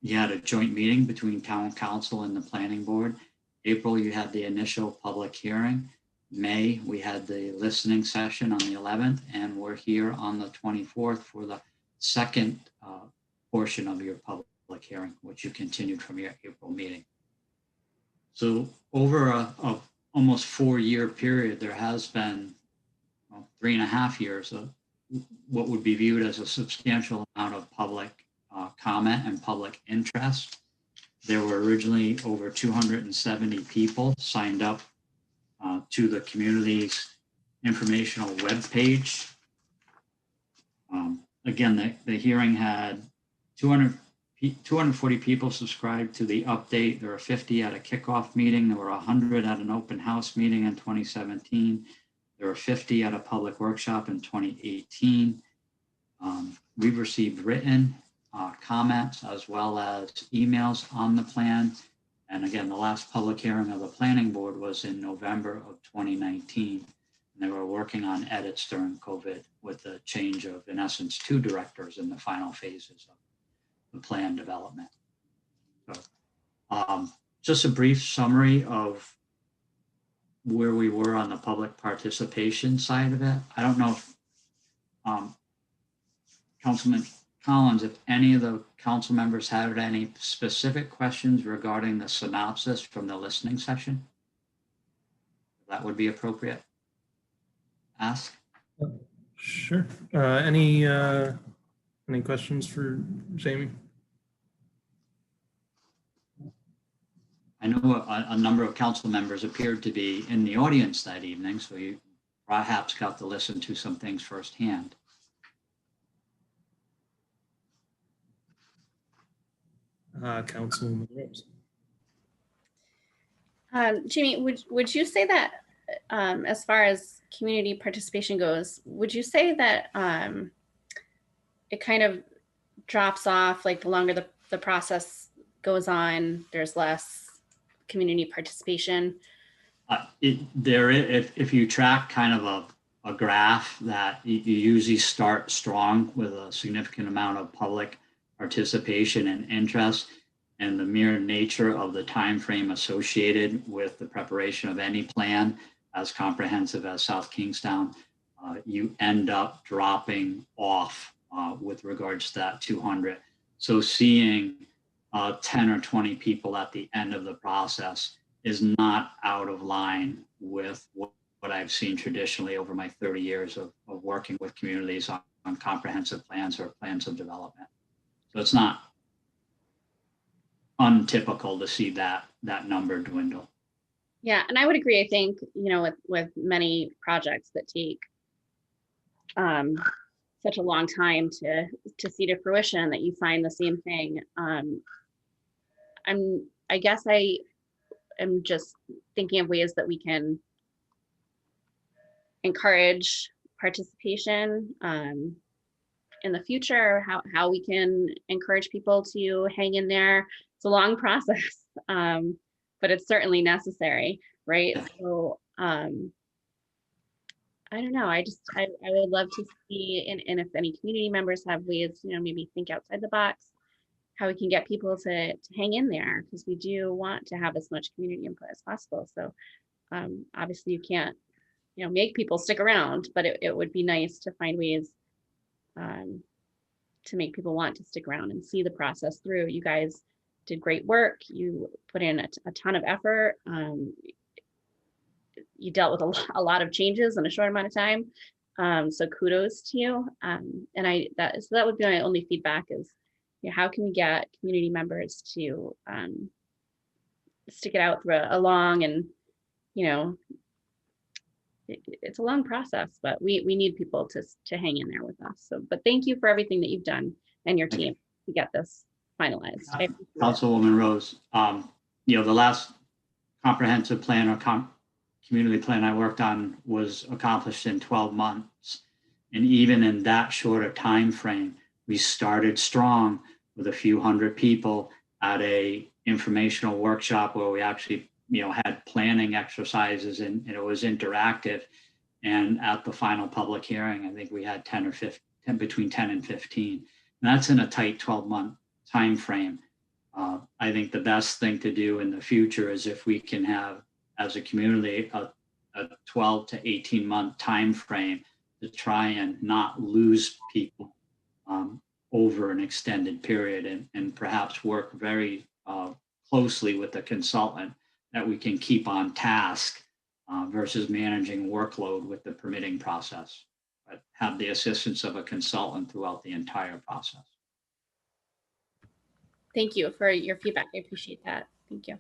you had a joint meeting between town council and the planning board. April, you had the initial public hearing. May, we had the listening session on the 11th, and we're here on the 24th for the second portion of your public hearing, which you continued from your April meeting. So over a almost 4-year period, there has been 3.5 years of what would be viewed as a substantial amount of public comment and public interest. There were originally over 270 people signed up to the community's informational webpage. Again, the hearing had 240 people subscribed to the update. There were 50 at a kickoff meeting. There were 100 at an open house meeting in 2017. There were 50 at a public workshop in 2018. We've received written comments as well as emails on the plan. And again, the last public hearing of the planning board was in November of 2019. And they were working on edits during COVID with the change of, in essence, 2 directors in the final phases of the plan development. So, just a brief summary of where we were on the public participation side of it. I don't know if Councilman Collins, if any of the council members had any specific questions regarding the synopsis from the listening session, that would be appropriate. Ask. Sure. Any questions for Jamie? I know a number of council members appeared to be in the audience that evening, so you perhaps got to listen to some things firsthand. Councilwoman Rose. Jamie, would you say that as far as community participation goes, would you say that it kind of drops off, like the longer the process goes on, there's less community participation? If you track kind of a graph, that you usually start strong with a significant amount of public participation and interest, and the mere nature of the time frame associated with the preparation of any plan as comprehensive as South Kingstown, you end up dropping off with regards to that 200. So seeing 10 or 20 people at the end of the process is not out of line with what I've seen traditionally over my 30 years of working with communities on comprehensive plans or plans of development. So it's not untypical to see that number dwindle. Yeah, and I would agree. I think, with many projects that take such a long time to see to fruition, that you find the same thing. I guess I am just thinking of ways that we can encourage participation in the future, how we can encourage people to hang in there. It's a long process, but it's certainly necessary, right? So I don't know. I would love to see, and if any community members have ways, maybe think outside the box, how we can get people to hang in there, because we do want to have as much community input as possible. So obviously you can't, make people stick around, but it would be nice to find ways to make people want to stick around and see the process through. You guys did great work. You put in a ton of effort. You dealt with a lot of changes in a short amount of time. So kudos to you. And that would be my only feedback is, how can we get community members to stick it out through a long and, it's a long process, but we need people to hang in there with us. So, but thank you for everything that you've done and your team to get this finalized. Councilwoman Rose, the last comprehensive plan or community plan I worked on was accomplished in 12 months. And even in that shorter time frame, we started strong with a few hundred people at a informational workshop where we actually had planning exercises and it was interactive. And at the final public hearing, I think we had 10 or 15, between 10 and 15. And that's in a tight 12-month time frame. I think the best thing to do in the future is if we can have, as a community, a 12 to 18-month time frame to try and not lose people over an extended period, and perhaps work very closely with the consultant that we can keep on task versus managing workload with the permitting process, but have the assistance of a consultant throughout the entire process. Thank you for your feedback. I appreciate that. Thank you.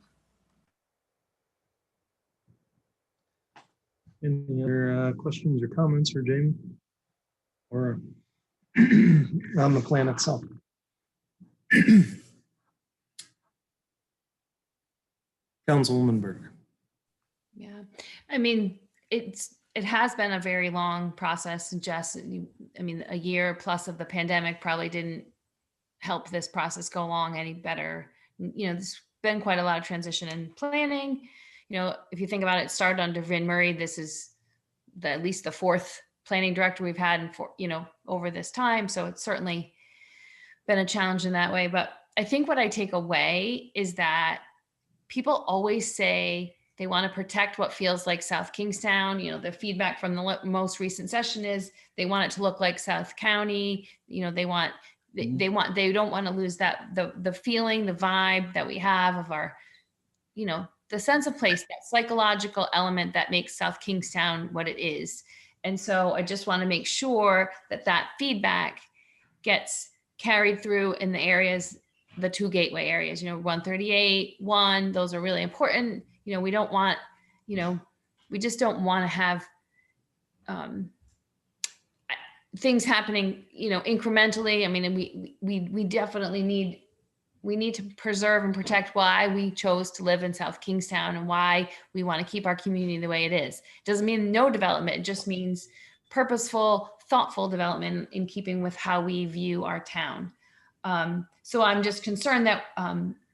Any other questions or comments for Jamie or on the plan itself? Councilwoman Berger. Yeah, I mean, it has been a very long process. Jess, a year plus of the pandemic probably didn't help this process go along any better. There's been quite a lot of transition in planning. If you think about it, started under Vin Murray. This is at least the fourth planning director we've had over this time. So it's certainly been a challenge in that way. But I think what I take away is that people always say They want to protect what feels like South Kingstown. You know, the feedback from the most recent session is they want it to look like South County. You know, they don't want to lose that, the feeling, the vibe that we have of our, you know, the sense of place, that psychological element that makes South Kingstown what it is. And so I just want to make sure that that feedback gets carried through in the areas, the 2 gateway areas, you know, 138, 1, those are really important. You know, we don't want, you know, we just don't want to have things happening, you know, incrementally. I mean, and we definitely need to preserve and protect why we chose to live in South Kingstown and why we want to keep our community the way it is. It doesn't mean no development. It just means purposeful, thoughtful development in keeping with how we view our town. So I'm just concerned that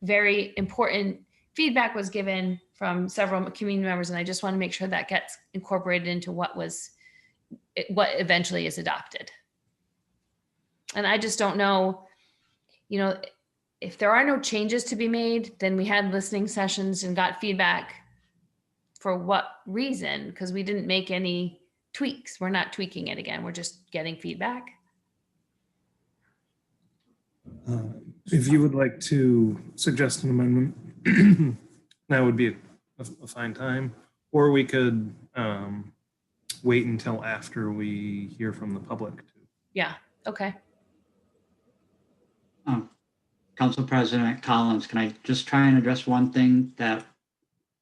very important feedback was given from several community members, and I just want to make sure that gets incorporated into what eventually is adopted. And I just don't know, you know, if there are no changes to be made, then we had listening sessions and got feedback for what reason? Because we didn't make any tweaks. We're not tweaking it again. We're just getting feedback. If you would like to suggest an amendment, that would be a fine time. Or we could wait until after we hear from the public. Yeah, okay. Council President Collins, can I just try and address one thing that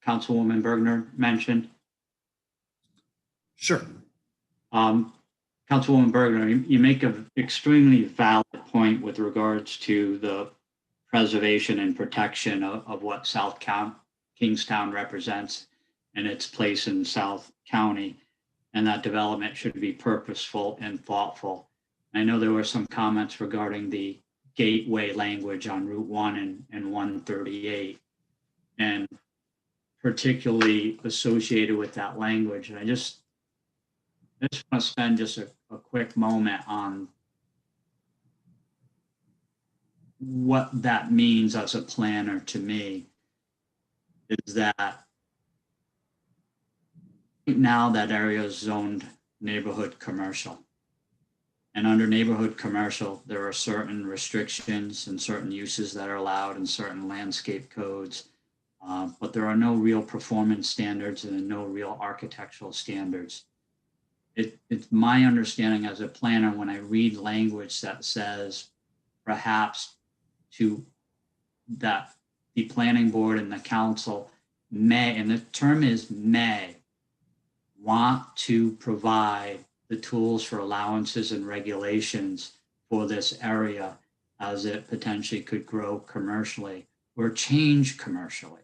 Councilwoman Bergner mentioned? Sure. Councilwoman Bergner, you make an extremely valid point with regards to the preservation and protection of what South Kingstown represents and its place in South County, and that development should be purposeful and thoughtful. I know there were some comments regarding the gateway language on Route 1 and 138, and particularly associated with that language. And I just want to spend just a quick moment on what that means as a planner to me. Is that right now that area is zoned neighborhood commercial. And under neighborhood commercial, there are certain restrictions and certain uses that are allowed in certain landscape codes, but there are no real performance standards and no real architectural standards. It's my understanding as a planner when I read language that says perhaps that the planning board and the council may, and the term is may, want to provide the tools for allowances and regulations for this area as it potentially could grow commercially or change commercially,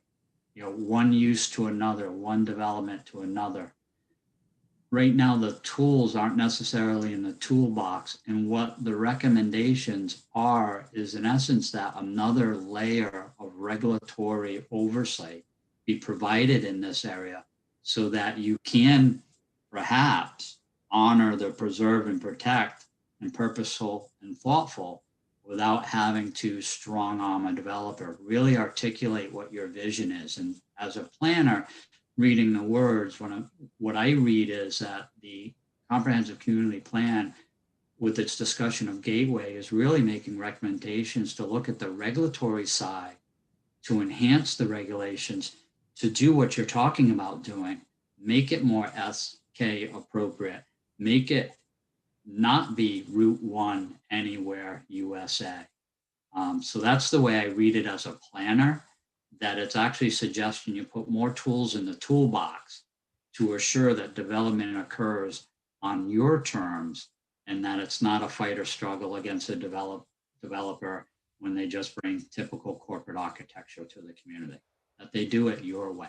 you know, one use to another, one development to another. Right now, the tools aren't necessarily in the toolbox, and what the recommendations are is in essence that another layer of regulatory oversight be provided in this area so that you can perhaps honor the preserve and protect and purposeful and thoughtful without having to strong arm a developer. Really articulate what your vision is. And as a planner, reading the words, what I read is that the comprehensive community plan with its discussion of gateway is really making recommendations to look at the regulatory side, to enhance the regulations, to do what you're talking about doing, make it more SK appropriate, make it not be Route 1 anywhere USA. So that's the way I read it as a planner, that it's actually suggesting you put more tools in the toolbox to assure that development occurs on your terms and that it's not a fight or struggle against a developer when they just bring typical corporate architecture to the community, that they do it your way.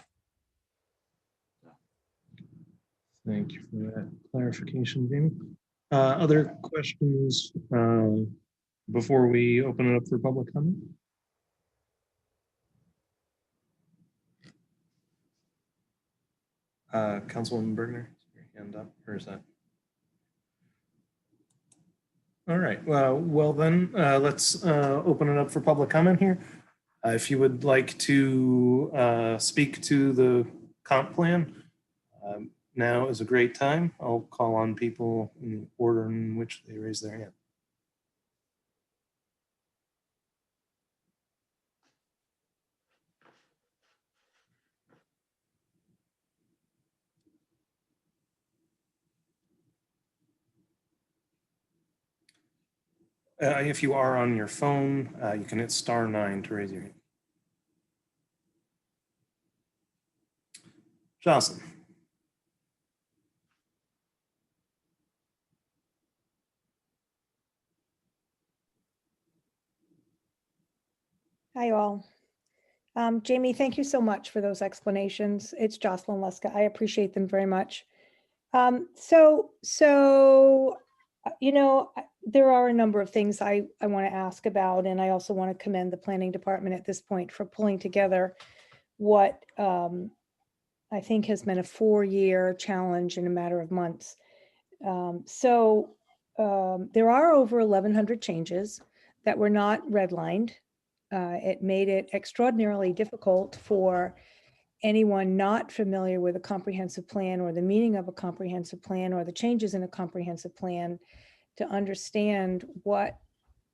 Thank you for that clarification, Jamie. Other questions before we open it up for public comment? Councilwoman Bergner, is your hand up, or is that? All right, well then, let's open it up for public comment here. If you would like to speak to the comp plan. Now is a great time. I'll call on people in the order in which they raise their hand. If you are on your phone, you can hit *9 to raise your hand. Jocelyn. Hi, all. Jamie, thank you so much for those explanations. It's Jocelyn Leska. I appreciate them very much. There are a number of things I want to ask about, and I also want to commend the planning department at this point for pulling together what I think has been a 4-year challenge in a matter of months. There are over 1,100 changes that were not redlined. It made it extraordinarily difficult for anyone not familiar with a comprehensive plan or the meaning of a comprehensive plan or the changes in a comprehensive plan to understand what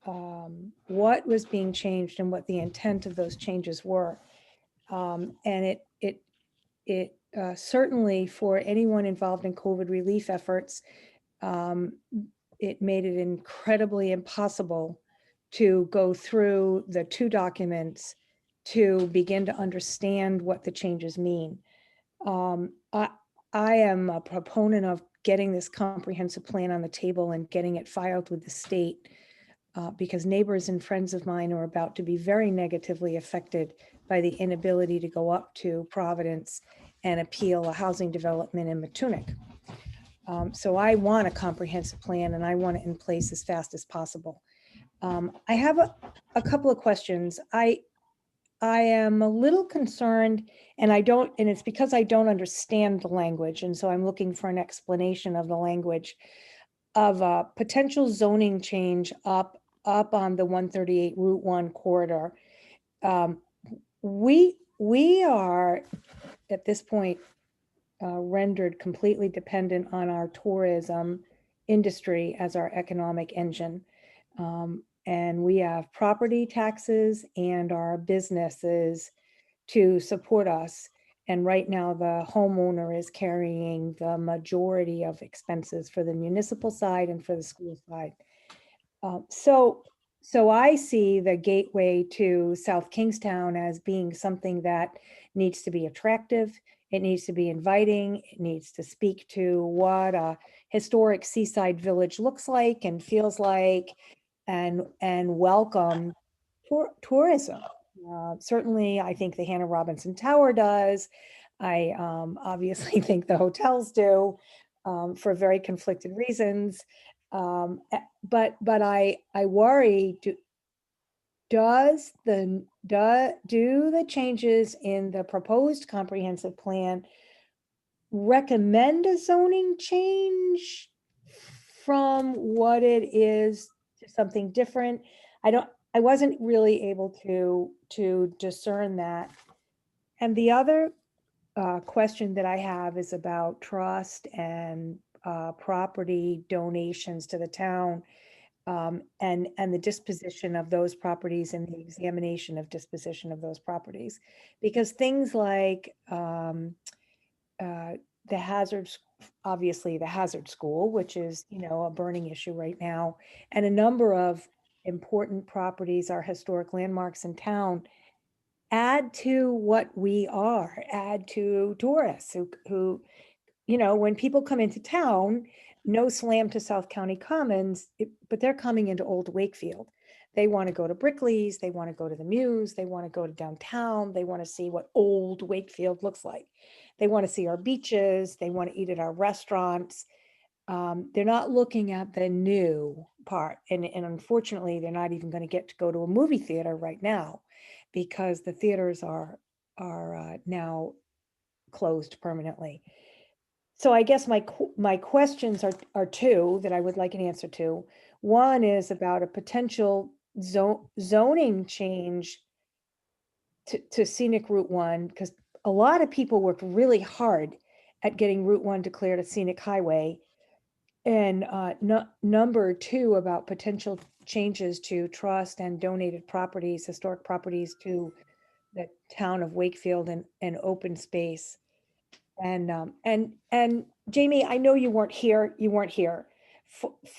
was being changed and what the intent of those changes were. And it certainly, for anyone involved in COVID relief efforts, it made it incredibly impossible to go through the 2 documents to begin to understand what the changes mean. I am a proponent of getting this comprehensive plan on the table and getting it filed with the state because neighbors and friends of mine are about to be very negatively affected by the inability to go up to Providence and appeal a housing development in Mattoonic. So I want a comprehensive plan and I want it in place as fast as possible. I have a couple of questions. I am a little concerned, and it's because I don't understand the language, and so I'm looking for an explanation of the language of a potential zoning change up on the 138 Route 1 corridor. We are at this point rendered completely dependent on our tourism industry as our economic engine. And we have property taxes and our businesses to support us. And right now the homeowner is carrying the majority of expenses for the municipal side and for the school side. So I see the gateway to South Kingstown as being something that needs to be attractive. It needs to be inviting. It needs to speak to what a historic seaside village looks like and feels like, and welcome tourism. Certainly, I think the Hannah Robinson Tower does. I obviously think the hotels do for very conflicted reasons. But I worry, do the changes in the proposed comprehensive plan recommend a zoning change from what it is to something different? I wasn't really able to discern that. And the other question that I have is about trust and property donations to the town, and the disposition of those properties and the examination of disposition of those properties. Because things like obviously the Hazard School, which is, a burning issue right now, and a number of important properties, our historic landmarks in town, add to what we are, add to tourists who when people come into town, no slam to South County Commons, but they're coming into Old Wakefield. They want to go to Brickley's, they want to go to the Muse, they want to go to downtown, they want to see what Old Wakefield looks like. They want to see our beaches, they want to eat at our restaurants. They're not looking at the new part. And unfortunately, they're not even going to get to go to a movie theater right now because the theaters are now closed permanently. So I guess my questions are 2 that I would like an answer to. One is about a potential zoning change to Scenic Route 1, because a lot of people worked really hard at getting Route 1 declared a scenic highway. And number two, about potential changes to trust and donated properties, historic properties to the town of Wakefield and open space. And Jamie, I know you weren't here.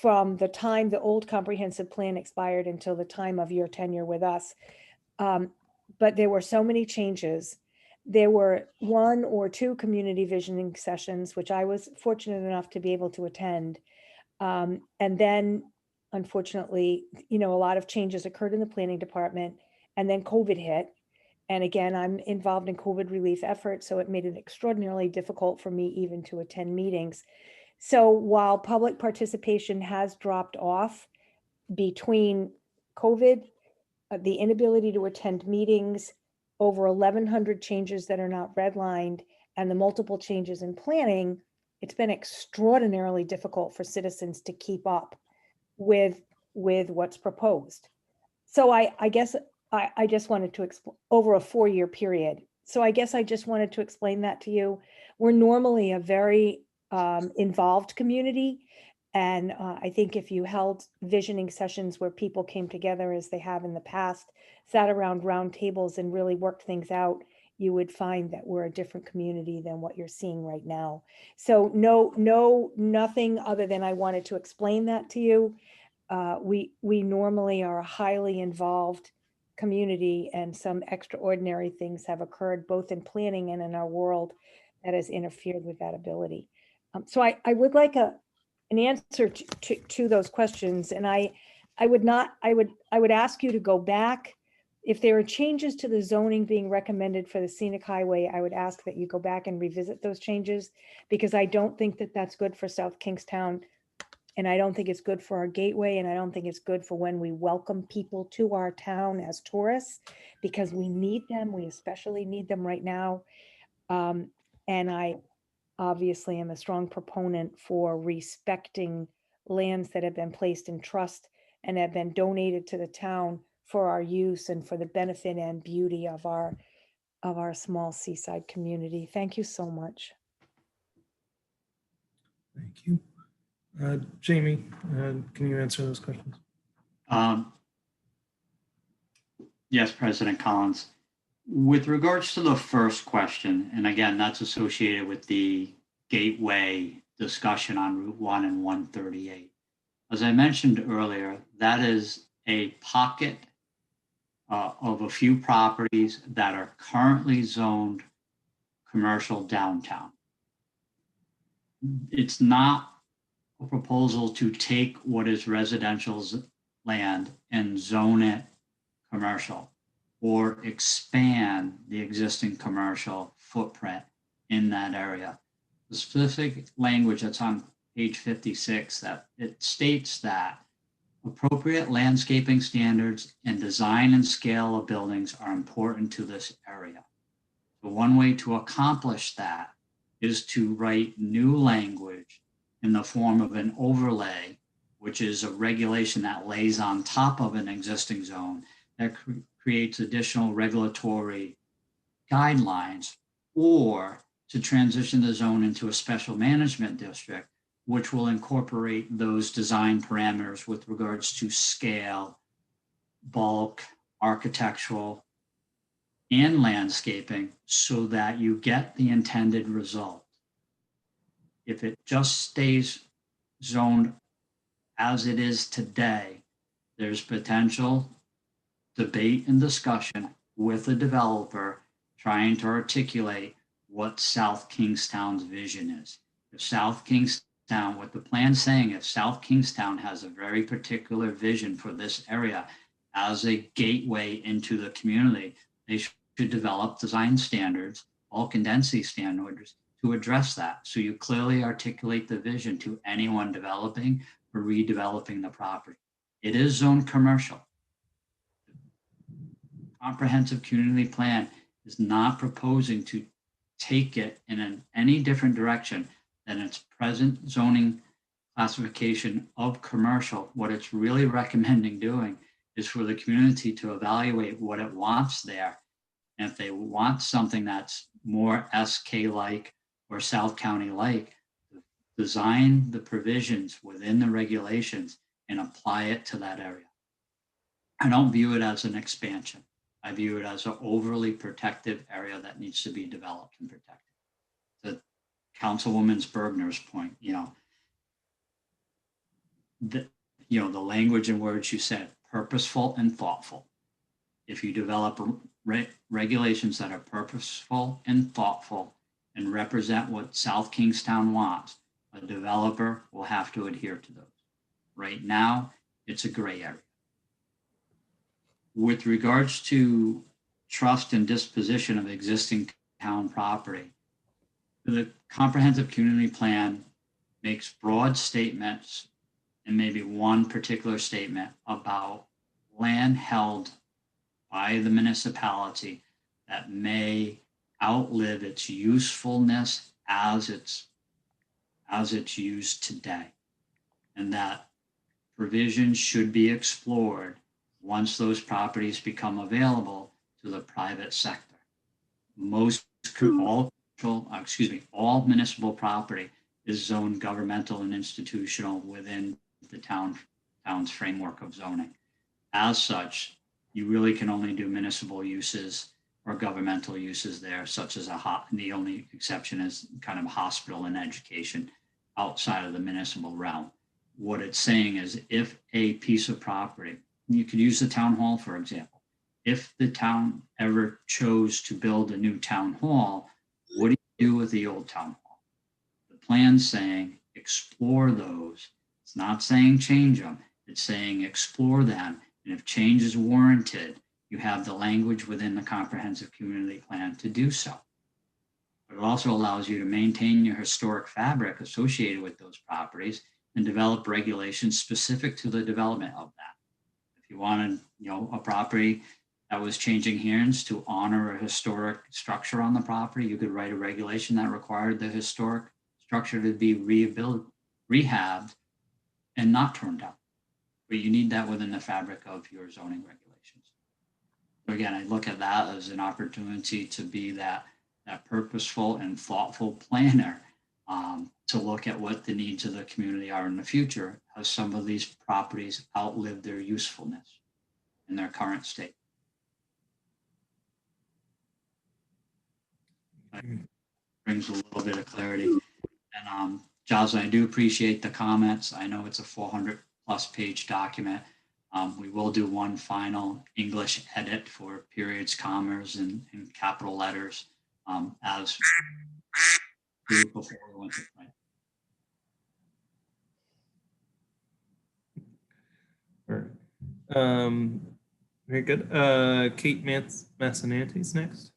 From the time the old comprehensive plan expired until the time of your tenure with us. But there were so many changes. There were 1 or 2 community visioning sessions, which I was fortunate enough to be able to attend. And then, unfortunately, a lot of changes occurred in the planning department, and then COVID hit. And again, I'm involved in COVID relief efforts, so it made it extraordinarily difficult for me even to attend meetings. So while public participation has dropped off between COVID, the inability to attend meetings, over 1,100 changes that are not redlined, and the multiple changes in planning, it's been extraordinarily difficult for citizens to keep up with what's proposed. So I guess I just wanted to explain over a 4-year period. So I guess I just wanted to explain that to you. We're normally a very involved community. And I think if you held visioning sessions where people came together as they have in the past, sat around round tables and really worked things out, you would find that we're a different community than what you're seeing right now. So nothing other than I wanted to explain that to you. We normally are a highly involved community, and some extraordinary things have occurred both in planning and in our world that has interfered with that ability. So I would like an answer to those questions, and I would ask you to go back. If there are changes to the zoning being recommended for the scenic highway, I would ask that you go back and revisit those changes, because I don't think that that's good for South Kingstown. And I don't think it's good for our gateway. And I don't think it's good for when we welcome people to our town as tourists, because we need them. We especially need them right now. And I obviously am a strong proponent for respecting lands that have been placed in trust and have been donated to the town for our use and for the benefit and beauty of our small seaside community. Thank you so much. Thank you. Jamie, can you answer those questions? Yes, President Collins. With regards to the first question, and again, that's associated with the gateway discussion on Route 1 and 138. As I mentioned earlier, that is a pocket of a few properties that are currently zoned commercial downtown. It's not a proposal to take what is residential land and zone it commercial or expand the existing commercial footprint in that area. The specific language that's on page 56, that it states that appropriate landscaping standards and design and scale of buildings are important to this area. So one way to accomplish that is to write new language in the form of an overlay, which is a regulation that lays on top of an existing zone that creates additional regulatory guidelines, or to transition the zone into a special management district, which will incorporate those design parameters with regards to scale, bulk, architectural, and landscaping, so that you get the intended result. If it just stays zoned as it is today, there's potential debate and discussion with the developer trying to articulate what South Kingstown's vision is. If South Kingstown, what the plan's saying, if South Kingstown has a very particular vision for this area as a gateway into the community, they should develop design standards, bulk and density standards, to address that. So you clearly articulate the vision to anyone developing or redeveloping the property. It is zoned commercial. Comprehensive community plan is not proposing to take it in any different direction than its present zoning classification of commercial. What it's really recommending doing is for the community to evaluate what it wants there And if they want something that's more SK-like or South County-like, design the provisions within the regulations and apply it to that area. I don't view it as an expansion. I view it as an overly protective area that needs to be developed and protected. To Councilwoman Bergner's point, the language and words you said, purposeful and thoughtful. If you develop regulations that are purposeful and thoughtful and represent what South Kingstown wants, a developer will have to adhere to those. Right now, it's a gray area. With regards to trust and disposition of existing town property, the comprehensive community plan makes broad statements and maybe one particular statement about land held by the municipality that may outlive its usefulness as it's used today. And that provisions should be explored once those properties become available to the private sector. All municipal property is zoned governmental and institutional within the town's framework of zoning. As such, you really can only do municipal uses or governmental uses there, such as the only exception is kind of hospital and education outside of the municipal realm. What it's saying is if a piece of property, you could use the town hall, for example. If the town ever chose to build a new town hall, what do you do with the old town hall? The plan's saying explore those. It's not saying change them. It's saying explore them. And if change is warranted, you have the language within the comprehensive community plan to do so. But it also allows you to maintain your historic fabric associated with those properties and develop regulations specific to the development of that. If you wanted, a property that was changing hands to honor a historic structure on the property, you could write a regulation that required the historic structure to be rehabbed and not torn down. But you need that within the fabric of your zoning regulations. So again, I look at that as an opportunity to be that purposeful and thoughtful planner to look at what the needs of the community are in the future as some of these properties outlive their usefulness in their current state. Brings a little bit of clarity. And Jocelyn, I do appreciate the comments. I know it's a 400+ page document. We will do one final English edit for periods, commas, and capital letters as before we went to print. All right. Very good. Kate Massananti's next.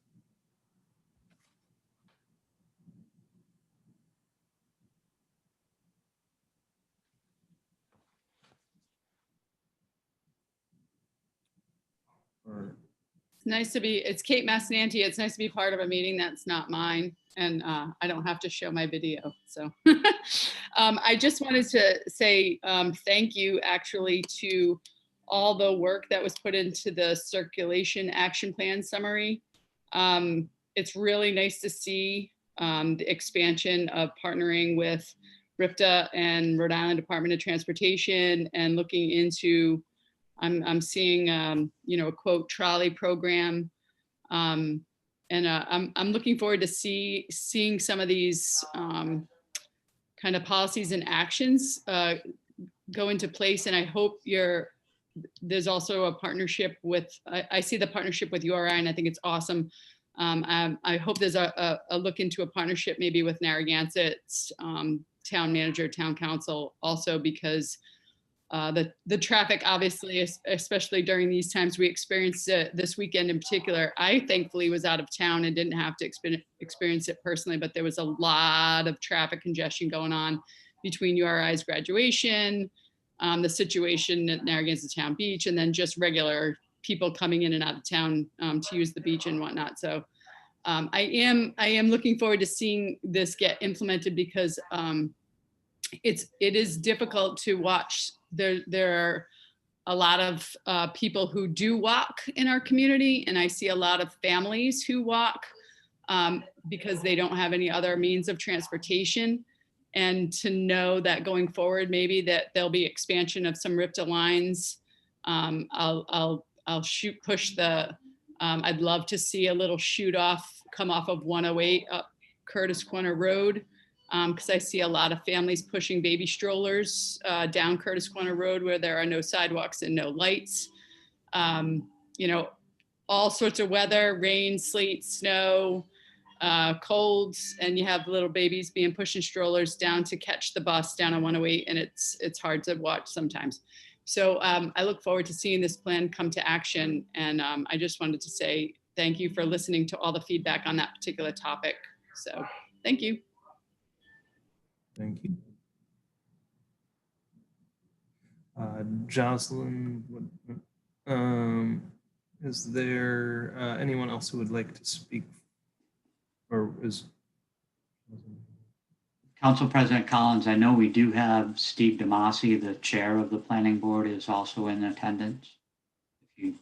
It's Kate Massananti. It's nice to be part of a meeting that's not mine, and I don't have to show my video. So I just wanted to say thank you actually to all the work that was put into the circulation action plan summary. It's really nice to see the expansion of partnering with RIPTA and Rhode Island Department of Transportation and looking into I'm seeing, a quote trolley program, and I'm looking forward to seeing some of these kind of policies and actions go into place. And I hope there's also a partnership with. I see the partnership with URI, and I think it's awesome. I hope there's a look into a partnership maybe with Narragansett's town manager, town council, also because. The traffic, obviously, especially during these times we experienced this weekend in particular. I thankfully was out of town and didn't have to experience it personally, but there was a lot of traffic congestion going on between URI's graduation, the situation at Narragansett Town Beach, and then just regular people coming in and out of town to use the beach and whatnot. So I am looking forward to seeing this get implemented because it is difficult to watch. There are a lot of people who do walk in our community, and I see a lot of families who walk because they don't have any other means of transportation. And to know that going forward, maybe that there'll be expansion of some RIPTA lines. I'll push the, I'd love to see a little come off of 108 up Curtis Corner Road. Because I see a lot of families pushing baby strollers down Curtis Corner Road where there are no sidewalks and no lights. You know, all sorts of weather, rain, sleet, snow, colds, and you have little babies being pushed in strollers down to catch the bus down on 108, and it's hard to watch sometimes. So I look forward to seeing this plan come to action, and I just wanted to say thank you for listening to all the feedback on that particular topic. So thank you. Thank you. Jocelyn, is there anyone else who would like to speak? Or is Council President Collins, I know we do have Steve DeMasi, the chair of the planning board, is also in attendance. If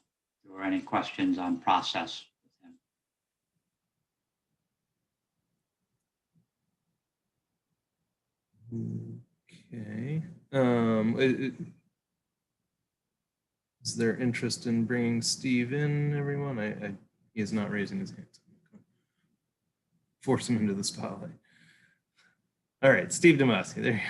there were any questions on process with him. okay. Is there interest in bringing Steve in, everyone? He is not raising his hand. Force him into the spotlight. All right, Steve DeMasi, there you go.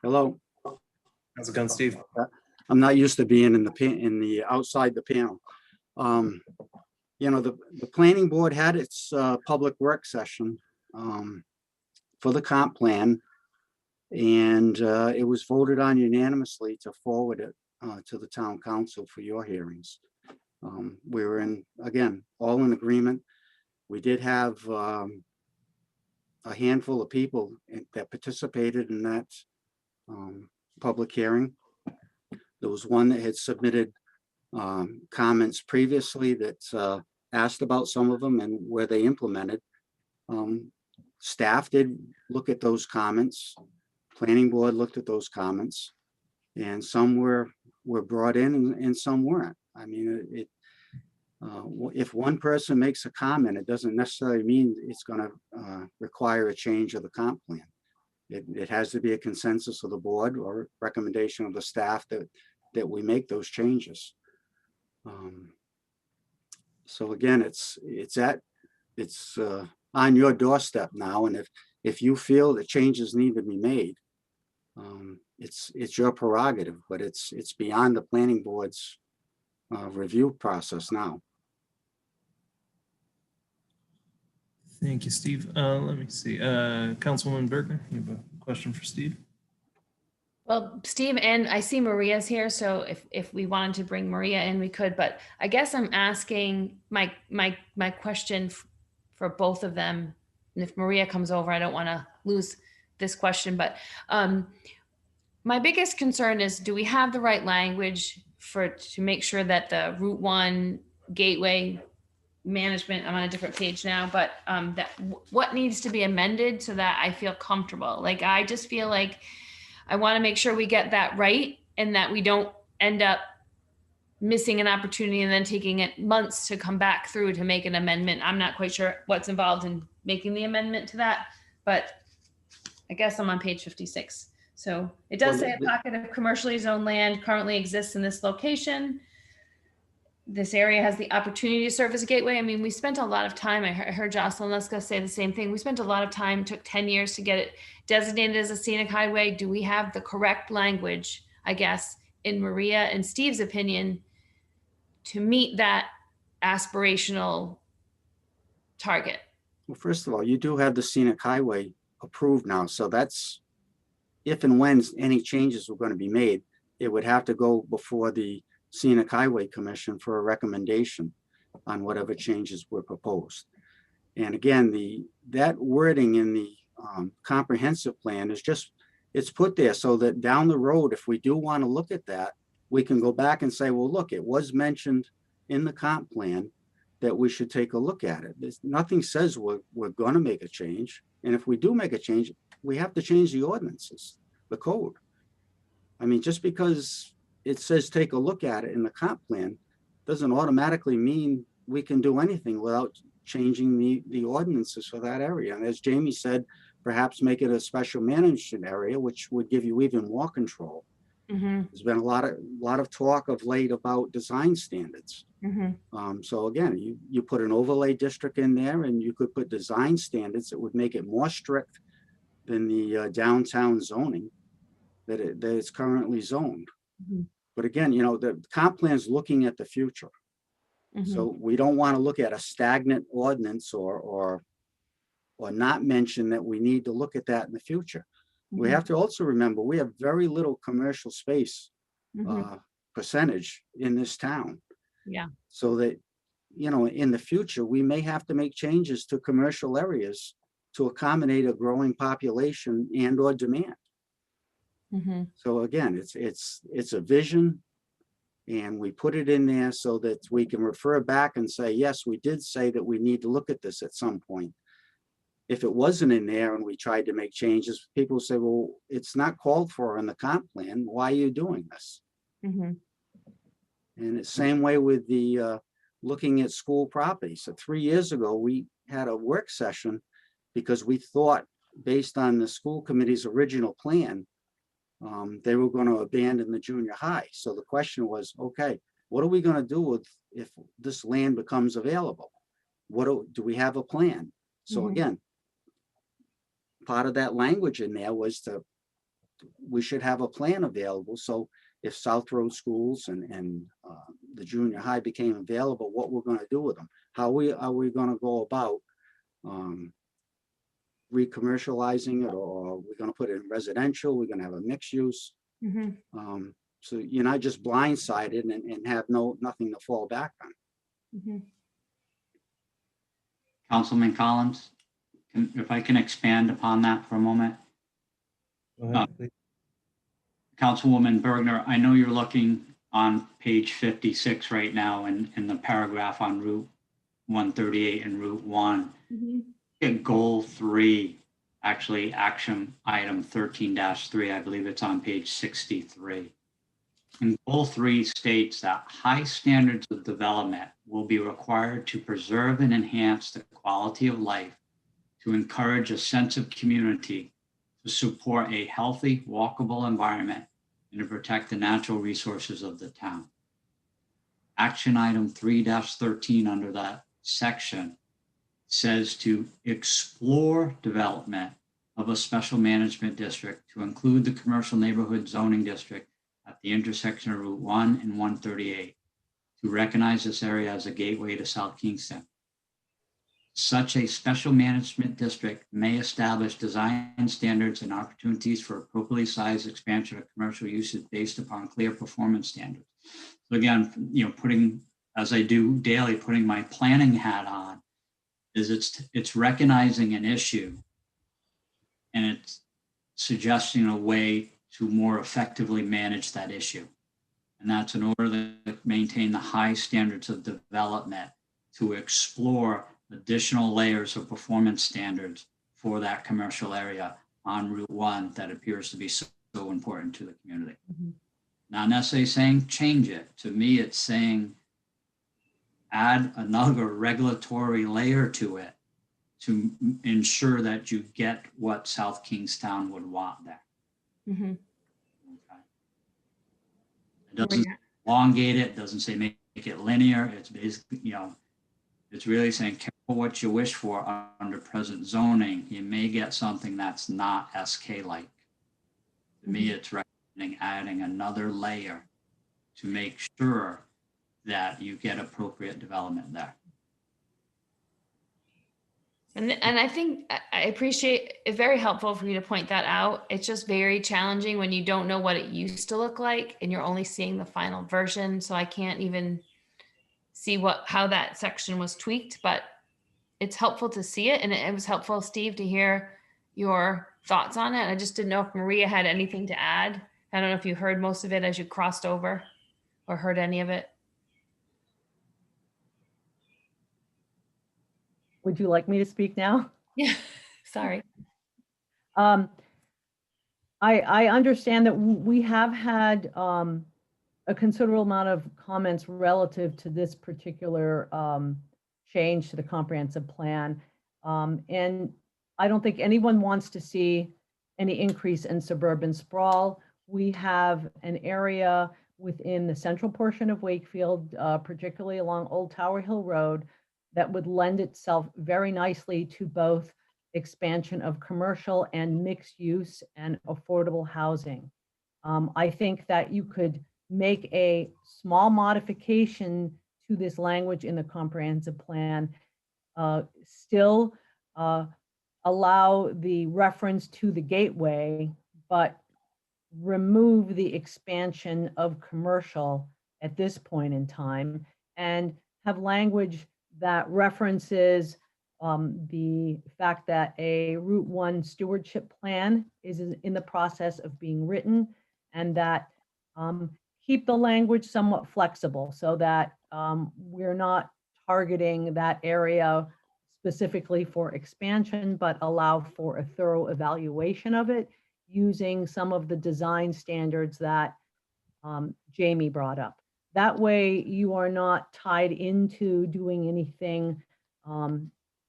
Hello. How's it going, Steve? I'm not used to being in the outside the panel. You know, the planning board had its public work session for the comp plan, and it was voted on unanimously to forward it to the town council for your hearings. We were again, all in agreement. We did have a handful of people that participated in that public hearing. There was one that had submitted comments previously that asked about some of them and where they implemented. Staff did look at those comments. Planning board looked at those comments, and some were brought in and some weren't. I mean, if one person makes a comment, it doesn't necessarily mean it's going to require a change of the comp plan. It has to be a consensus of the board or recommendation of the staff that we make those changes. So again, it's on your doorstep now, and if you feel that changes need to be made, it's your prerogative, but it's beyond the planning board's review process now. Thank you, Steve. Let me see. Councilwoman Bergner, you have a question for Steve? Well, Steve, and I see Maria's here, so if we wanted to bring Maria in, we could, but I guess I'm asking my question for both of them. And if Maria comes over, I don't want to lose this question, but my biggest concern is, do we have the right language to make sure that the Route 1 gateway management, I'm on a different page now, but what needs to be amended so that I feel comfortable? Like, I just feel like I want to make sure we get that right and that we don't end up missing an opportunity and then taking it months to come back through to make an amendment. I'm not quite sure what's involved in making the amendment to that, but I guess I'm on page 56. So it does say a pocket of commercially zoned land currently exists in this location. This area has the opportunity to serve as a gateway. I mean, we spent a lot of time. I heard Jocelyn Leska say the same thing. We spent a lot of time, took 10 years to get it designated as a scenic highway. Do we have the correct language, I guess, in Maria and Steve's opinion, to meet that aspirational target? Well, first of all, you do have the scenic highway approved now. So that's, if and when any changes were going to be made, it would have to go before the Scenic Highway Commission for a recommendation on whatever changes were proposed. And again, that wording in the comprehensive plan is just, it's put there so that down the road, if we do want to look at that, we can go back and say, well, look, it was mentioned in the comp plan that we should take a look at it. There's nothing says we're going to make a change. And if we do make a change, we have to change the ordinances, the code. I mean, just because it says take a look at it in the comp plan doesn't automatically mean we can do anything without changing the ordinances for that area. And as Jamie said, perhaps make it a special management area, which would give you even more control. There's been a lot of talk of late about design standards. So again, you put an overlay district in there, and you could put design standards that would make it more strict than the downtown zoning that it's currently zoned. But again, you know, the comp plan is looking at the future. So we don't want to look at a stagnant ordinance or not mention that we need to look at that in the future. We have to also remember we have very little commercial space percentage in this town. Yeah. So that, you know, in the future, we may have to make changes to commercial areas to accommodate a growing population and or demand. So again, it's a vision, and we put it in there so that we can refer back and say, yes, we did say that we need to look at this at some point. If it wasn't in there and we tried to make changes, people say, well, it's not called for in the comp plan. Why are you doing this? And the same way with the looking at school property. So 3 years ago, we had a work session because we thought, based on the school committee's original plan, they were going to abandon the junior high. So the question was, okay, what are we going to do with if this land becomes available? Do we have a plan? So again, part of that language in there was we should have a plan available. So if South Road schools and the junior high became available, what we're going to do with them? How are we going to go about re-commercializing it, or we're going to put it in residential? We're going to have a mixed use. So you're not just blindsided and have nothing to fall back on. Councilman Collins, if I can expand upon that for a moment. Councilwoman Bergner, I know you're looking on page 56 right now in the paragraph on Route 138 and Route 1. At goal 3, actually action item 13-3, I believe it's on page 63. And goal 3 states that high standards of development will be required to preserve and enhance the quality of life, to encourage a sense of community, to support a healthy, walkable environment, and to protect the natural resources of the town. Action item 3-13 under that section says to explore development of a special management district to include the commercial neighborhood zoning district at the intersection of Route 1 and 138, to recognize this area as a gateway to South Kingston. Such a special management district may establish design standards and opportunities for appropriately sized expansion of commercial uses based upon clear performance standards. So again, you know, putting, as I do daily, putting my planning hat on, is it's recognizing an issue and it's suggesting a way to more effectively manage that issue. And that's in order to maintain the high standards of development, to explore additional layers of performance standards for that commercial area on Route 1 that appears to be so important to the community. Not necessarily saying change it. To me, it's saying add another regulatory layer to it to ensure that you get what South Kingstown would want there. Okay. It doesn't elongate it, doesn't say make it linear. It's basically, you know, it's really saying careful what you wish for under present zoning. You may get something that's not SK-like. To me, it's recommending adding another layer to make sure that you get appropriate development there. And I think I appreciate it, very helpful for you to point that out. It's just very challenging when you don't know what it used to look like and you're only seeing the final version. So I can't even see how that section was tweaked, but it's helpful to see it. And it was helpful, Steve, to hear your thoughts on it. I just didn't know if Maria had anything to add. I don't know if you heard most of it as you crossed over or heard any of it. Would you like me to speak now? Yeah, sorry. I understand that we have had a considerable amount of comments relative to this particular change to the comprehensive plan. And I don't think anyone wants to see any increase in suburban sprawl. We have an area within the central portion of Wakefield, particularly along Old Tower Hill Road, that would lend itself very nicely to both expansion of commercial and mixed use and affordable housing. I think that you could make a small modification to this language in the comprehensive plan, still allow the reference to the gateway, but remove the expansion of commercial at this point in time and have language that references the fact that a Route 1 stewardship plan is in the process of being written, and that keep the language somewhat flexible so that we're not targeting that area specifically for expansion, but allow for a thorough evaluation of it using some of the design standards that Jamie brought up. That way you are not tied into doing anything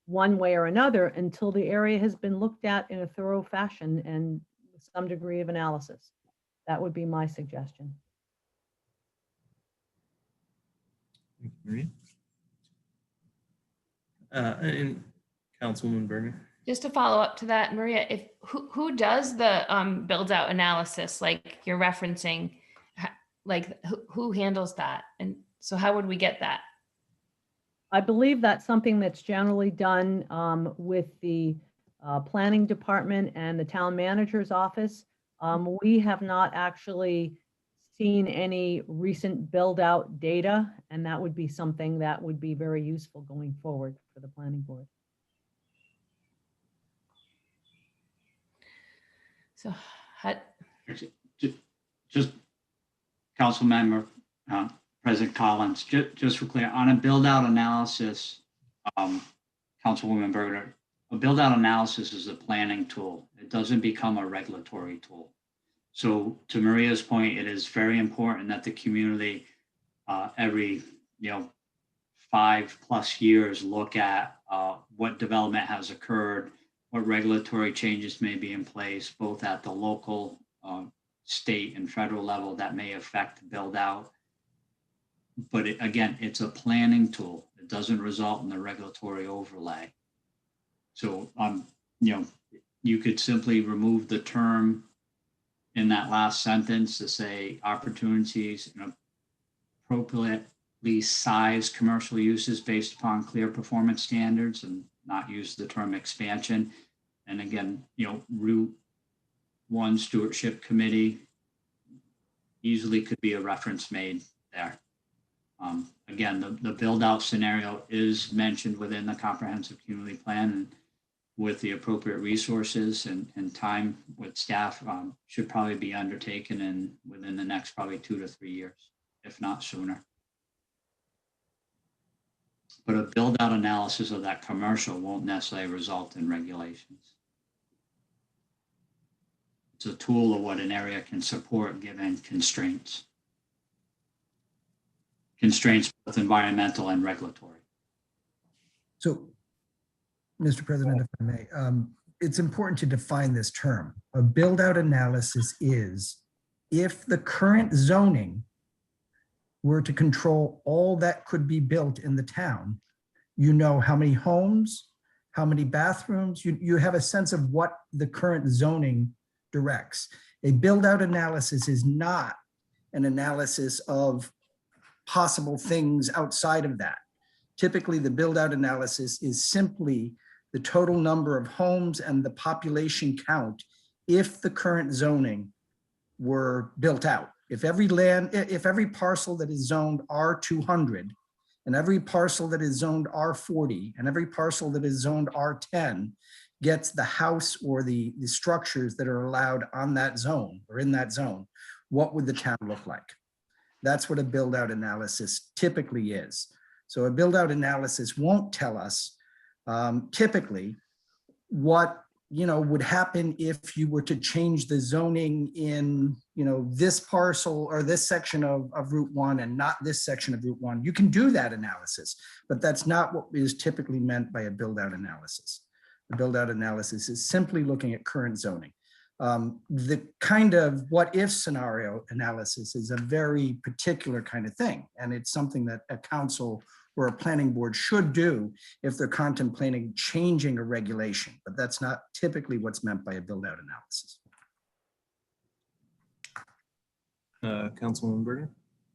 one way or another until the area has been looked at in a thorough fashion and with some degree of analysis. That would be my suggestion. Thank you, Maria. And Councilwoman Berger. Just to follow up to that, Maria, if who does the build out analysis like you're referencing, like who handles that? And so how would we get that? I believe that's something that's generally done with the planning department and the town manager's office. We have not actually seen any recent build out data, and that would be something that would be very useful going forward for the planning board. So, just Council Member President Collins, just for clear, on a build-out analysis, Councilwoman Berger, a build-out analysis is a planning tool. It doesn't become a regulatory tool. So to Maria's point, it is very important that the community every 5+ years look at what development has occurred, what regulatory changes may be in place, both at the local, state and federal level that may affect build out. But again, it's a planning tool. It doesn't result in the regulatory overlay. So, you could simply remove the term in that last sentence to say opportunities and appropriately sized commercial uses based upon clear performance standards and not use the term expansion. And again, Route 1 Stewardship Committee easily could be a reference made there. Again, the build out scenario is mentioned within the comprehensive community plan, and with the appropriate resources and time with staff should probably be undertaken within the next probably 2 to 3 years, if not sooner. But a build out analysis of that commercial won't necessarily result in regulations. It's a tool of what an area can support given constraints. Constraints both environmental and regulatory. So, Mr. President, if I may, it's important to define this term. A build-out analysis is if the current zoning were to control all that could be built in the town, you know how many homes, how many bathrooms, you have a sense of what the current zoning directs. A build-out analysis is not an analysis of possible things outside of that. Typically, the build-out analysis is simply the total number of homes and the population count if the current zoning were built out. If every parcel that is zoned R200 and every parcel that is zoned R40 and every parcel that is zoned R10 gets the house or the structures that are allowed on that zone or in that zone, what would the town look like? That's what a build out analysis typically is. So a build out analysis won't tell us typically what would happen if you were to change the zoning in this parcel or this section of Route 1 and not this section of Route 1. You can do that analysis, but that's not what is typically meant by a build out analysis. The build out analysis is simply looking at current zoning. The kind of what if scenario analysis is a very particular kind of thing. And it's something that a council or a planning board should do if they're contemplating changing a regulation, but that's not typically what's meant by a build out analysis. Councilwoman Berger?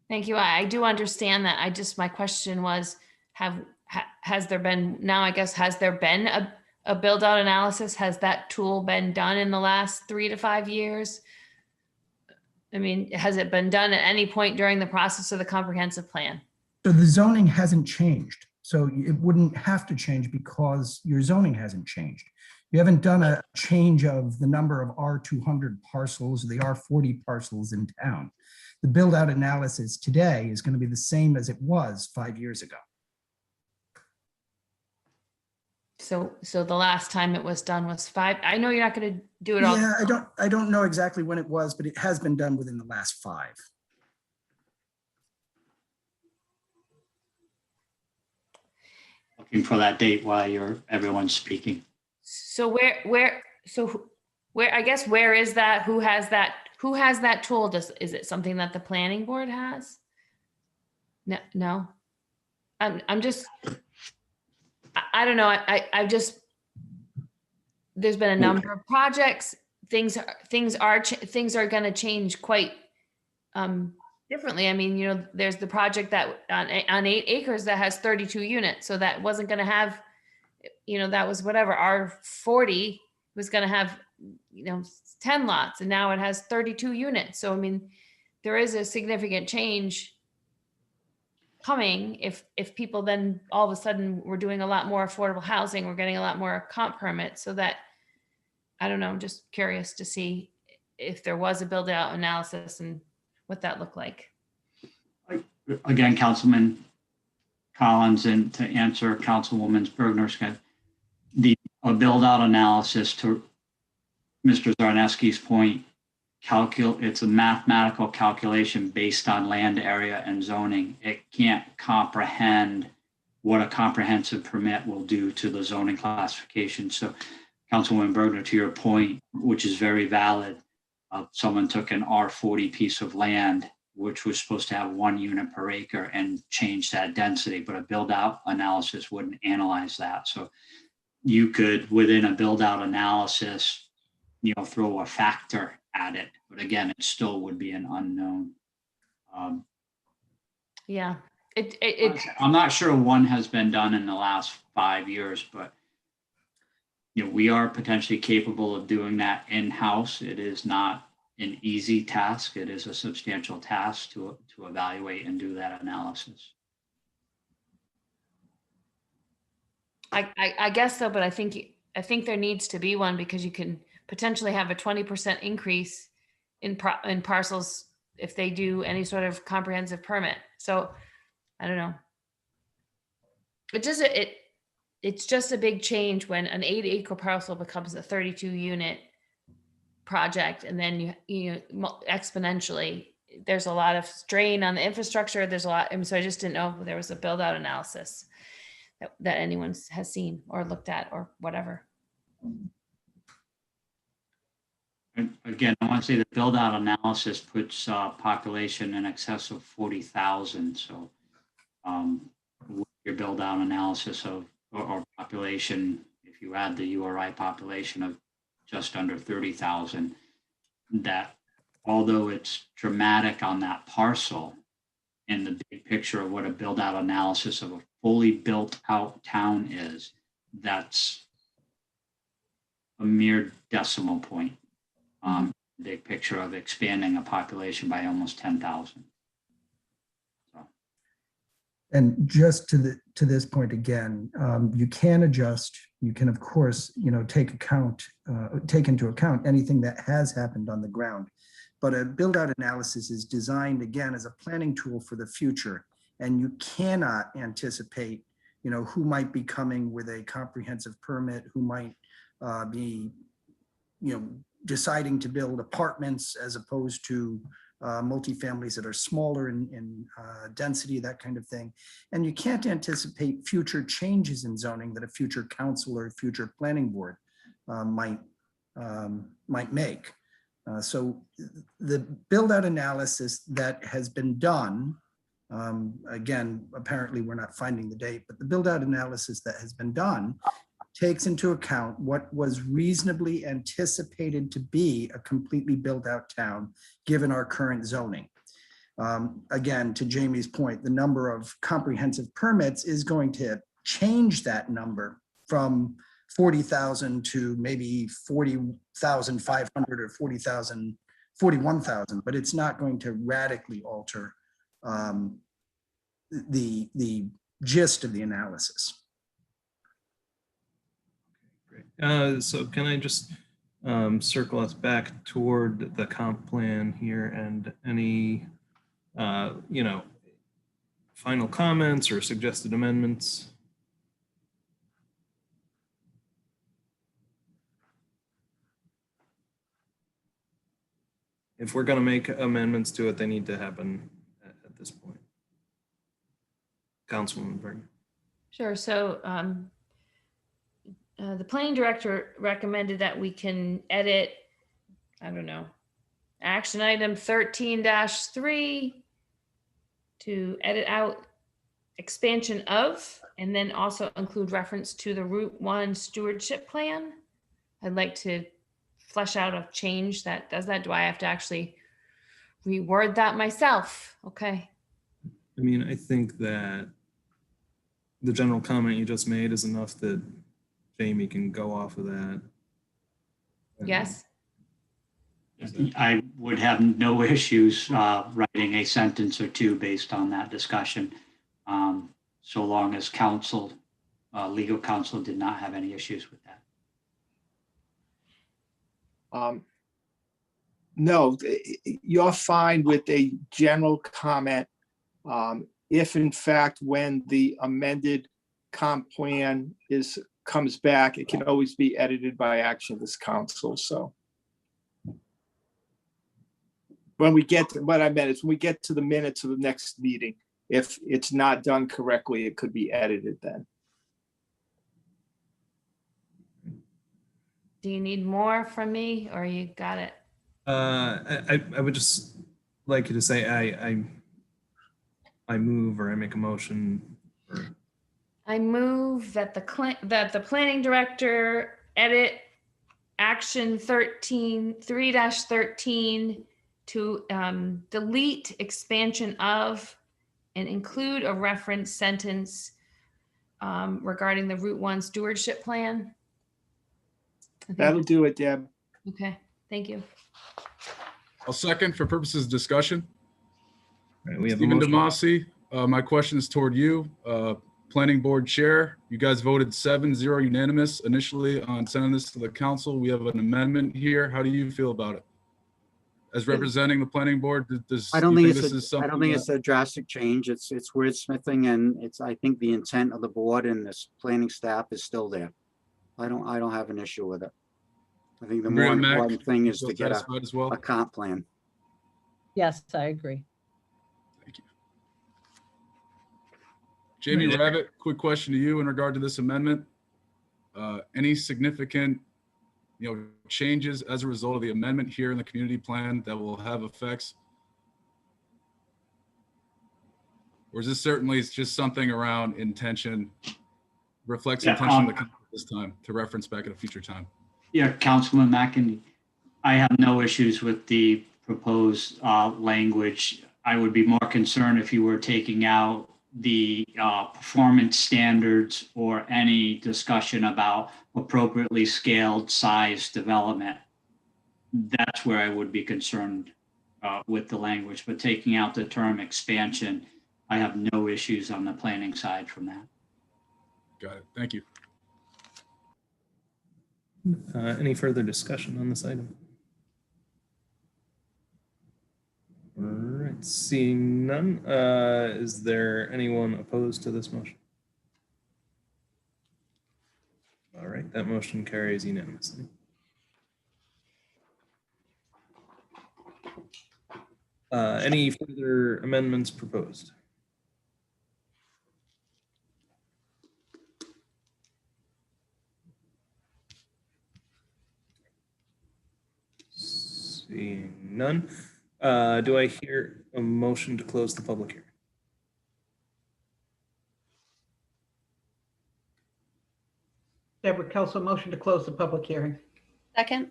Thank you. I do understand that. My question was, has there been, now I guess, has there been a build out analysis? Has that tool been done in the last 3 to 5 years? I mean, has it been done at any point during the process of the comprehensive plan? So the zoning hasn't changed. So it wouldn't have to change because your zoning hasn't changed. You haven't done a change of the number of R200 parcels or the R40 parcels in town. The build out analysis today is going to be the same as it was 5 years ago. So the last time it was done was 5. I know you're not going to do it all. Yeah, I don't know exactly when it was, but it has been done within the last 5. Looking for that date while everyone's speaking. So where I guess, where is that? Who has that tool? Is it something that the planning board has? No. I'm just, I don't know. I just, there's been a number of projects. Things are going to change quite differently. I mean, there's the project that on 8 acres that has 32 units. So that wasn't going to have, that was whatever, R40 was going to have, 10 lots, and now it has 32 units. So, I mean, there is a significant change coming if people then all of a sudden we're doing a lot more affordable housing, we're getting a lot more comp permits. So that, I don't know, I'm just curious to see if there was a build out analysis and what that looked like. Again, Councilman Collins, and to answer Councilwoman Bergner's, a build out analysis, to Mr. Zarneski's point, it's a mathematical calculation based on land area and zoning. It can't comprehend what a comprehensive permit will do to the zoning classification. So Councilwoman Bergner, to your point, which is very valid, someone took an R40 piece of land, which was supposed to have 1 unit per acre, and changed that density, but a build out analysis wouldn't analyze that. So you could, within a build out analysis, throw a factor at it, but again, it still would be an unknown. Yeah, I'm not sure one has been done in the last 5 years, but we are potentially capable of doing that in-house. It is not an easy task. It is a substantial task to evaluate and do that analysis. I guess so, but I think there needs to be one, because you can potentially have a 20% increase in parcels if they do any sort of comprehensive permit. So I don't know. It's just a big change when an 8 acre parcel becomes a 32 unit project, and then you exponentially there's a lot of strain on the infrastructure. There's a lot, and so I just didn't know if there was a build out analysis that anyone has seen or looked at or whatever. And again, I want to say the build out analysis puts population in excess of 40,000. So your build out analysis of or population, if you add the URI population of just under 30,000, that although it's dramatic on that parcel, in the big picture of what a build out analysis of a fully built out town is, that's a mere decimal point. Big picture of expanding a population by almost 10,000. And just to this point again, you can adjust. You can, of course, take into account anything that has happened on the ground. But a build-out analysis is designed again as a planning tool for the future, and you cannot anticipate, who might be coming with a comprehensive permit, who might be, deciding to build apartments as opposed to multifamilies that are smaller in density, that kind of thing. And you can't anticipate future changes in zoning that a future council or future planning board might make. So the build-out analysis that has been done, again, apparently we're not finding the date, but the build-out analysis that has been done takes into account what was reasonably anticipated to be a completely built-out town, given our current zoning. Again, to Jamie's point, the number of comprehensive permits is going to change that number from 40,000 to maybe 40,500 or 40,000, 41,000, but it's not going to radically alter the gist of the analysis. So can I just circle us back toward the comp plan here and any, final comments or suggested amendments? If we're going to make amendments to it, they need to happen at this point. Councilwoman Bergen. Sure. So the planning director recommended that we can edit, action item 13-3 to edit out expansion of, and then also include reference to the Route 1 stewardship plan. I'd like to flesh out a change that does that. Do I have to actually reword that myself? Okay. I mean, I think that the general comment you just made is enough that Jamie can go off of that. Yes. I would have no issues writing a sentence or two based on that discussion, so long as legal counsel did not have any issues with that. No, you're fine with a general comment. If in fact, when the amended comp plan comes back, it can always be edited by action of this council. So when we get to what I meant is when we get to the minutes of the next meeting, if it's not done correctly, it could be edited then. Do you need more from me or you got it? I would just like you to say I move or I make a motion. I move that the planning director edit action 3-13 to delete expansion of and include a reference sentence regarding the Route 1 stewardship plan. That'll do it, Deb. Okay, thank you. I'll second for purposes of discussion. Right, we have Stephen DeMasi, my question is toward you. Planning board chair, you guys voted 7-0 unanimous initially on sending this to the council. We have an amendment here. How do you feel about it? As representing the planning board, I don't think it's a drastic change. It's wordsmithing, and I think the intent of the board and this planning staff is still there. I don't have an issue with it. I think the more important thing is to get a comp plan. Yes, I agree. Thank you. Jamie Rabbit, quick question to you in regard to this amendment. Any significant changes as a result of the amendment here in the community plan that will have effects? Or is this certainly just something around intention, reflects intention of the council this time to reference back at a future time? Yeah, Councilman McEnany, I have no issues with the proposed language. I would be more concerned if you were taking out the performance standards or any discussion about appropriately scaled size development. That's where I would be concerned with the language, but taking out the term expansion, I have no issues on the planning side from that. Got it. Thank you. Any further discussion on this item? All right, seeing none, is there anyone opposed to this motion? All right, that motion carries unanimously. Any further amendments proposed? Seeing none, do I hear a motion to close the public hearing? Deborah Kelso, motion to close the public hearing. Second.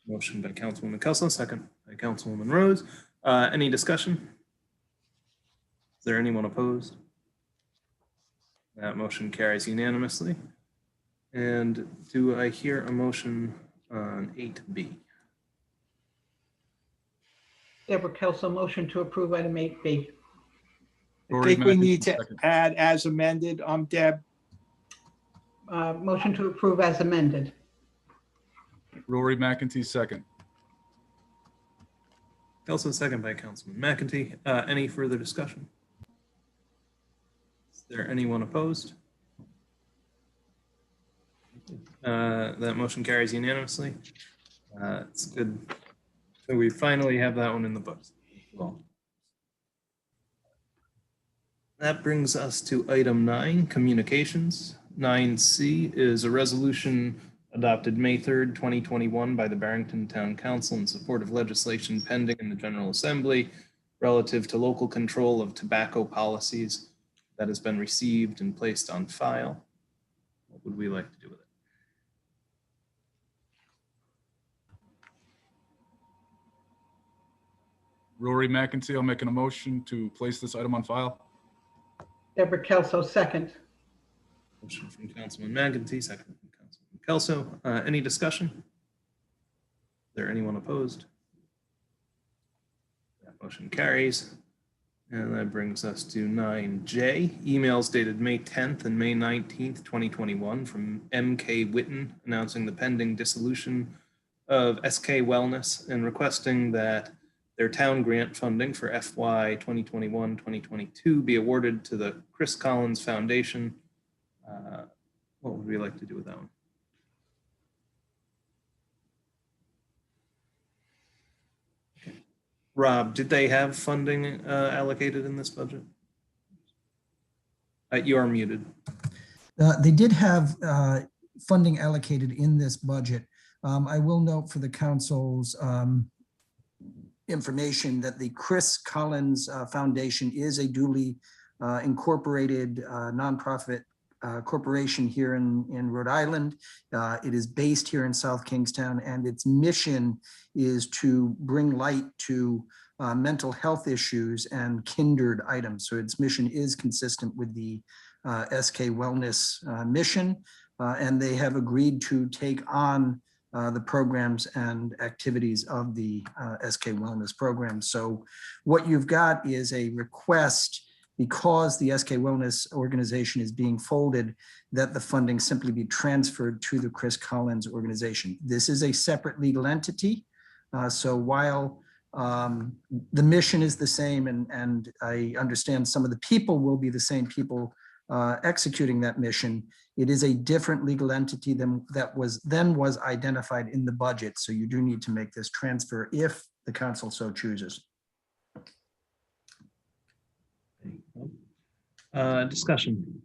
Motion by Councilwoman Kelso, second by Councilwoman Rose. Any discussion? Is there anyone opposed? That motion carries unanimously. And do I hear a motion on 8B? Deborah Kelso, motion to approve item 8B. I think we need to add as amended, Deb. Motion to approve as amended. Rory McEntee, second. Also second by Councilman McEntee. Any further discussion? Is there anyone opposed? That motion carries unanimously. It's good. So we finally have that one in the books. Well, that brings us to item 9, communications. 9C is a resolution adopted May 3rd, 2021 by the Barrington Town Council in support of legislation pending in the General Assembly relative to local control of tobacco policies that has been received and placed on file. What would we like to do with it? Rory McEntee, I'm making a motion to place this item on file. Deborah Kelso, second. Motion from Councilman McEntee, second from Councilman Kelso. Any discussion? Is there anyone opposed? That motion carries. And that brings us to 9J, emails dated May 10th and May 19th, 2021 from MK Witten announcing the pending dissolution of SK Wellness and requesting that their town grant funding for FY 2021-2022 be awarded to the Chris Collins Foundation. What would we like to do with that one? Okay. Rob, did they have funding allocated in this budget? You are muted. They did have funding allocated in this budget. I will note for the council's information that the Chris Collins Foundation is a duly incorporated nonprofit corporation here in Rhode Island. It is based here in South Kingstown, and its mission is to bring light to mental health issues and kindred items. So its mission is consistent with the SK Wellness mission, and they have agreed to take on the programs and activities of the SK Wellness program. So what you've got is a request, because the SK Wellness organization is being folded, that the funding simply be transferred to the Chris Collins organization. This is a separate legal entity. So while the mission is the same, and I understand some of the people will be the same people executing that mission, it is a different legal entity than was identified in the budget. So you do need to make this transfer if the council so chooses. Discussion.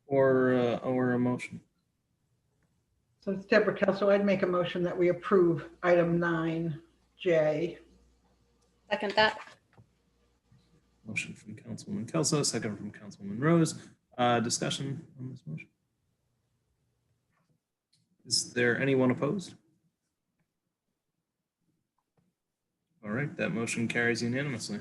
Or a motion. So it's Deborah Kelso. I'd make a motion that we approve item 9J. Second that. Motion from Councilwoman Kelso, second from Councilwoman Rose. Discussion on this motion. Is there anyone opposed? All right, that motion carries unanimously.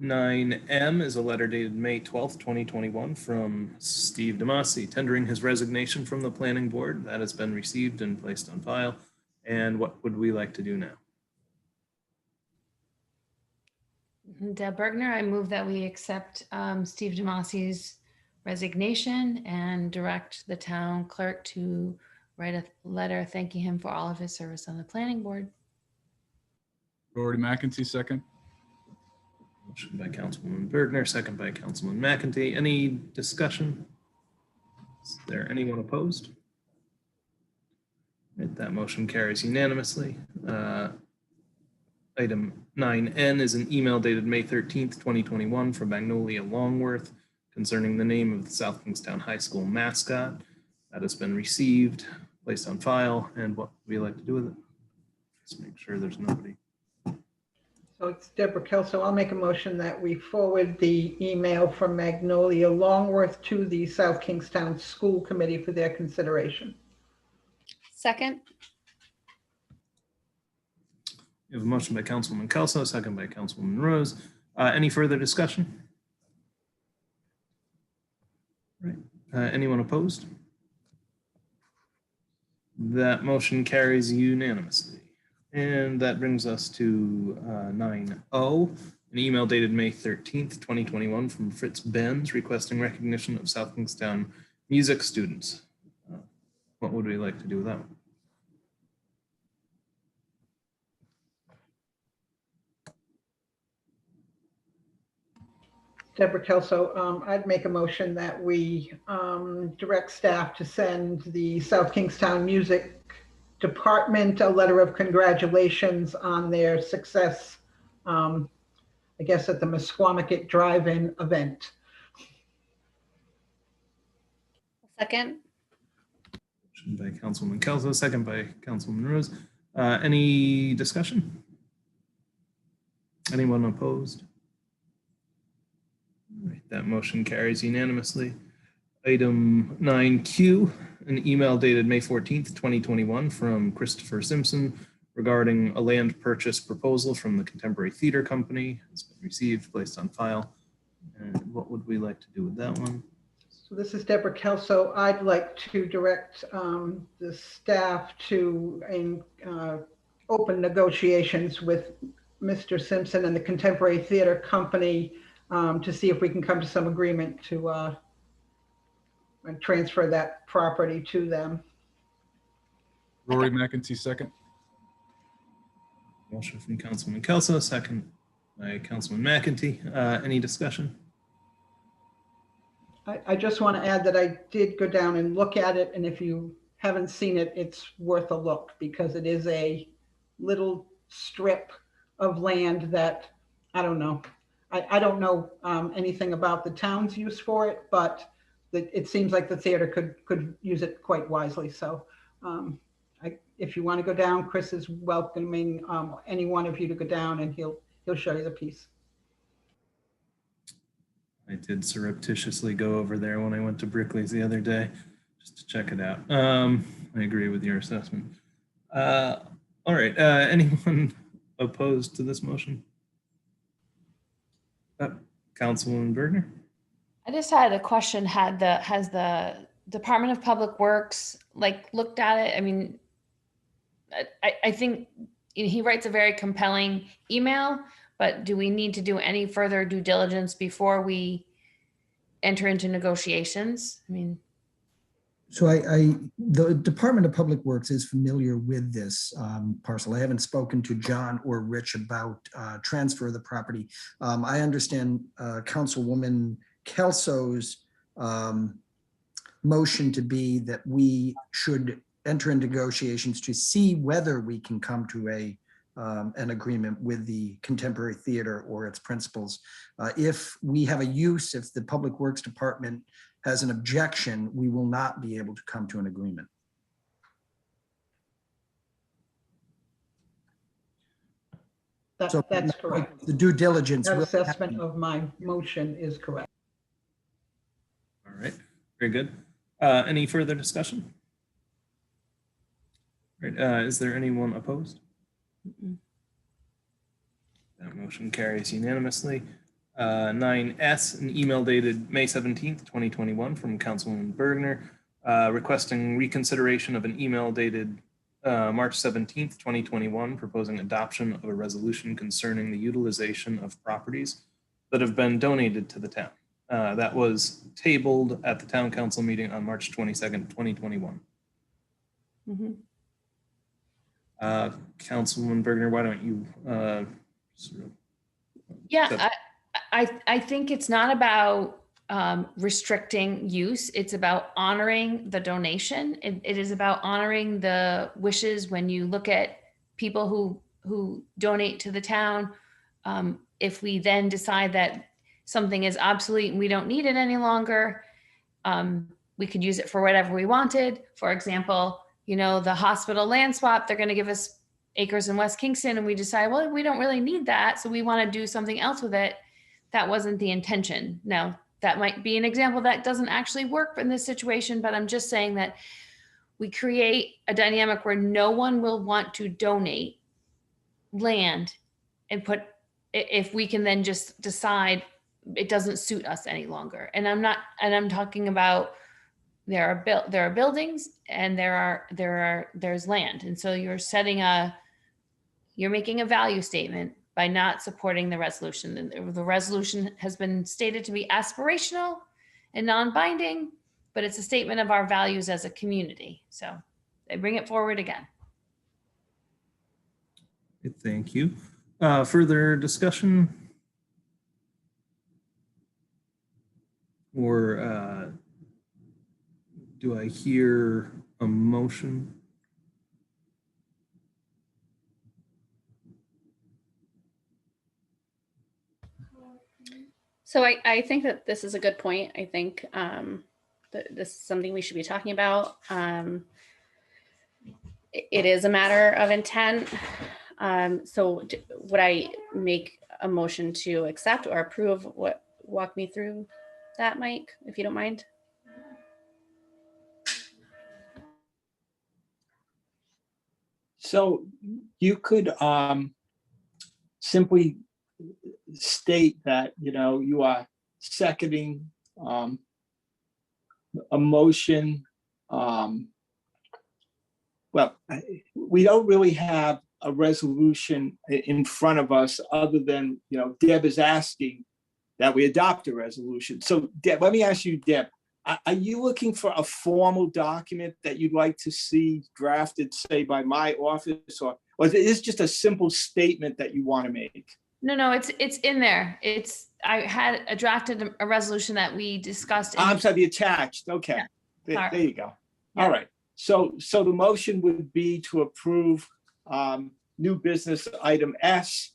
9M is a letter dated May 12th, 2021 from Steve Damasi, tendering his resignation from the planning board. That has been received and placed on file. And what would we like to do now? Deb Bergner, I move that we accept Steve Damasi's resignation and direct the town clerk to write a letter thanking him for all of his service on the planning board. Rory McEntee, second. Motion by Councilwoman Bergner, second by Councilman McEntee. Any discussion? Is there anyone opposed? Right, that motion carries unanimously. Item 9N is an email dated May 13th, 2021 from Magnolia Longworth concerning the name of the South Kingstown High School mascot. That has been received, placed on file, and what would we like to do with it? Just make sure there's nobody. So it's Deborah Kelso. I'll make a motion that we forward the email from Magnolia Longworth to the South Kingstown School Committee for their consideration. Second. We have a motion by Councilwoman Kelso, second by Councilwoman Rose. Any further discussion? Right. Anyone opposed? That motion carries unanimously. And that brings us to 9O, an email dated May 13th, 2021 from Fritz Benz requesting recognition of South Kingstown music students. What would we like to do with that one? Deborah Kelso, I'd make a motion that we direct staff to send the South Kingstown Music Department a letter of congratulations on their success, I guess, at the Mesquamaket Drive-In event. Second. Motion by Councilwoman Kelso, second by Councilwoman Rose. Any discussion? Anyone opposed? All right, that motion carries unanimously. Item 9Q, an email dated May 14th, 2021 from Christopher Simpson regarding a land purchase proposal from the Contemporary Theater Company. It's been received, placed on file. And what would we like to do with that one? So this is Deborah Kelso. I'd like to direct the staff to open negotiations with Mr. Simpson and the Contemporary Theater Company to see if we can come to some agreement to and transfer that property to them. Rory McEntee, second. Motion from Councilwoman Kelso, second by Councilman McEntee. Any discussion? I just want to add that I did go down and look at it, and if you haven't seen it, it's worth a look because it is a little strip of land that, I don't know. I don't know anything about the town's use for it, but it seems like the theater could use it quite wisely. So if you want to go down, Chris is welcoming any one of you to go down, and he'll show you the piece. I did surreptitiously go over there when I went to Brickley's the other day just to check it out. I agree with your assessment. All right, anyone opposed to this motion? Councilwoman Bergner? I just had a question. Has the Department of Public Works looked at it? I mean, I think he writes a very compelling email, but do we need to do any further due diligence before we enter into negotiations? I mean, So the Department of Public Works is familiar with this parcel. I haven't spoken to John or Rich about transfer of the property. I understand Councilwoman Kelso's motion to be that we should enter into negotiations to see whether we can come to an agreement with the Contemporary Theater or its principals. If we have a use, if the Public Works Department has an objection, we will not be able to come to an agreement. That's correct. The due diligence. That assessment of my motion is correct. All right, very good. Any further discussion? Right, is there anyone opposed? Motion carries unanimously. 9S, an email dated May 17th, 2021 from Councilwoman Bergner requesting reconsideration of an email dated March 17th, 2021, proposing adoption of a resolution concerning the utilization of properties that have been donated to the town. That was tabled at the town council meeting on March 22nd, 2021. Councilwoman Bergner, why don't you sort of Yeah, I think it's not about restricting use. It's about honoring the donation. It is about honoring the wishes when you look at people who donate to the town. If we then decide that something is obsolete and we don't need it any longer, we could use it for whatever we wanted. For example, you know, the hospital land swap, they're going to give us acres in West Kingston and we decide, well, we don't really need that, so we want to do something else with it. That wasn't the intention. Now, that might be an example that doesn't actually work in this situation, but I'm just saying that we create a dynamic where no one will want to donate land and put, if we can then just decide it doesn't suit us any longer. And I'm talking about there are buildings and there's land. And so you're making a value statement by not supporting the resolution. And the resolution has been stated to be aspirational and non-binding, but it's a statement of our values as a community. So I bring it forward again. Thank you. Further discussion? Or do I hear a motion? So I think that this is a good point. I think that this is something we should be talking about. It is a matter of intent. So would I make a motion to accept or approve? Walk me through that, Mike, if you don't mind. So you could simply state that, you know, you are seconding a motion. Well, we don't really have a resolution in front of us other than, you know, Deb is asking that we adopt a resolution. So Deb, let me ask you, Deb, are you looking for a formal document that you'd like to see drafted, say, by my office, or is it just a simple statement that you want to make? No, it's in there. I had drafted a resolution that we discussed. I'm sorry, the attached. Okay, Yeah. there you go. All right. So the motion would be to approve new business item S.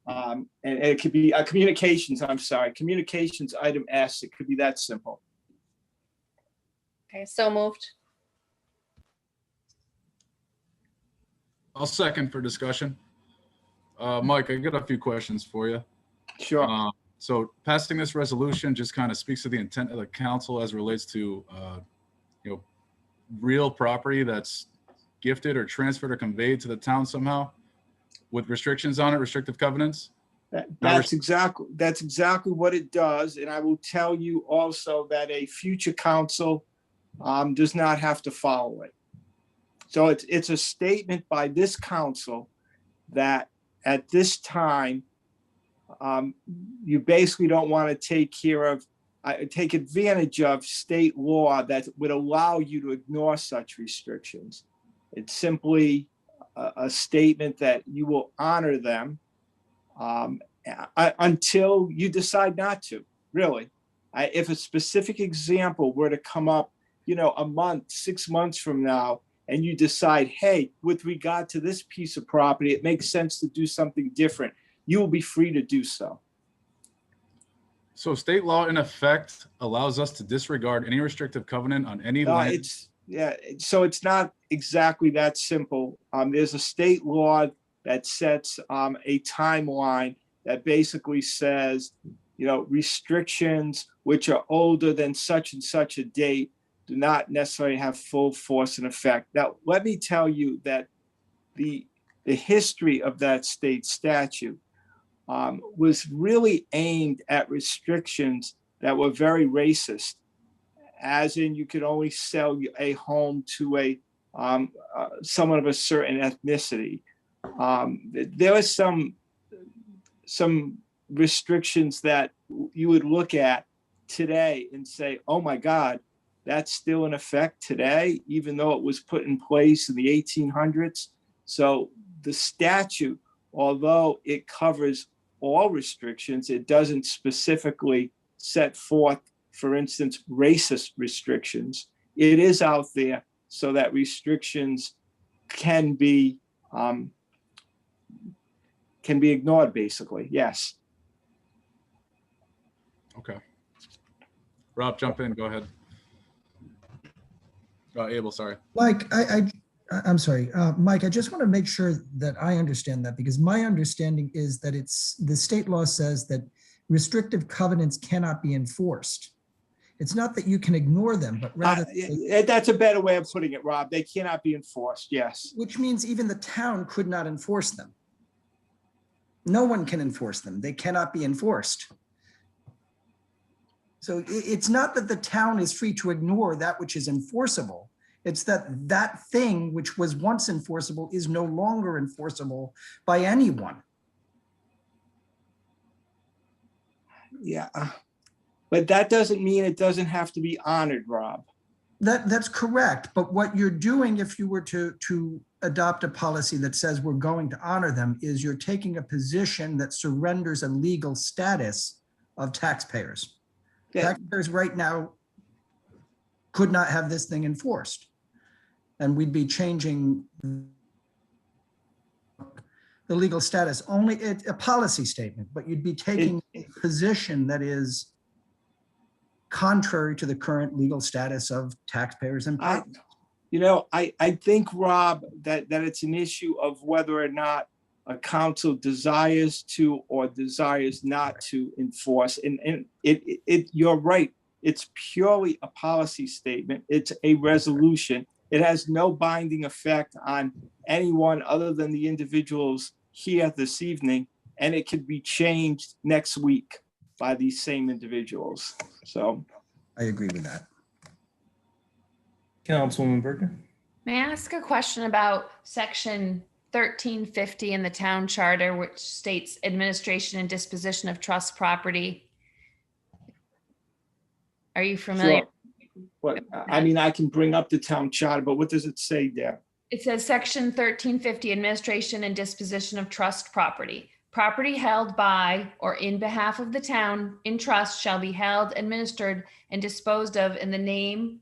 And it could be communications. I'm sorry, communications item S. It could be that simple. Okay, so moved. I'll second for discussion. Mike, I got a few questions for you. Sure. So passing this resolution just kind of speaks to the intent of the council as it relates to, you know, real property that's gifted or transferred or conveyed to the town somehow with restrictions on it, restrictive covenants. That's exactly what it does. And I will tell you also that a future council does not have to follow it. So it's a statement by this council that at this time, you basically don't want to take advantage of state law that would allow you to ignore such restrictions. It's simply a statement that you will honor them until you decide not to, really. If a specific example were to come up, you know, a month, 6 months from now, and you decide, hey, with regard to this piece of property, it makes sense to do something different, you will be free to do so. So state law in effect allows us to disregard any restrictive covenant on any land? So it's not exactly that simple. There's a state law that sets a timeline that basically says, you know, restrictions which are older than such and such a date do not necessarily have full force and effect. Now, let me tell you that the history of that state statute was really aimed at restrictions that were very racist, as in you could only sell a home to someone of a certain ethnicity. There was some restrictions that you would look at today and say, oh my God, that's still in effect today, even though it was put in place in the 1800s. So the statute, although it covers all restrictions, it doesn't specifically set forth, for instance, racist restrictions. It is out there so that restrictions can be ignored, basically. Yes. Okay. Rob, jump in. Go ahead. Abel, sorry. Mike, I'm sorry, Mike, I just want to make sure that I understand that, because my understanding is that the state law says that restrictive covenants cannot be enforced. It's not that you can ignore them, but rather. That's a better way of putting it, Rob. They cannot be enforced, yes. Which means even the town could not enforce them. No one can enforce them. They cannot be enforced. So it's not that the town is free to ignore that which is enforceable. It's that that thing which was once enforceable is no longer enforceable by anyone. Yeah, but that doesn't mean it doesn't have to be honored, Rob. That's correct. But what you're doing, if you were to adopt a policy that says we're going to honor them, is you're taking a position that surrenders a legal status of taxpayers. Yeah. Taxpayers right now could not have this thing enforced. And we'd be changing the legal status, only a policy statement, but you'd be taking a position that is contrary to the current legal status of taxpayers and property. I think, Rob, that it's an issue of whether or not a council desires to or desires not to enforce. And you're right. It's purely a policy statement. It's a resolution. It has no binding effect on anyone other than the individuals here this evening, and it could be changed next week by these same individuals. So I agree with that. Councilwoman Berger. May I ask a question about section 1350 in the town charter, which states administration and disposition of trust property? Are you familiar? Sure. But I mean, I can bring up the town charter, but what does it say there? It says section 1350, administration and disposition of trust property. Property held by or in behalf of the town in trust shall be held, administered, and disposed of in the name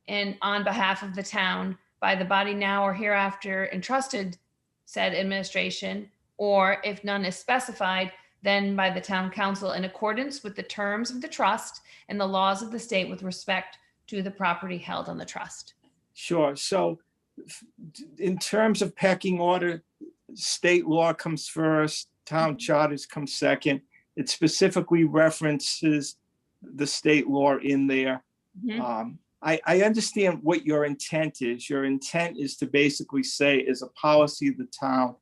and on behalf of the town by the body now or hereafter entrusted said administration, or if none is specified, then by the town council in accordance with the terms of the trust and the laws of the state with respect to the property held on the trust. Sure. So in terms of pecking order, state law comes first, town charters come second. It specifically references the state law in there. Mhm. I understand what your intent is. Your intent is to basically say, as a policy of the town,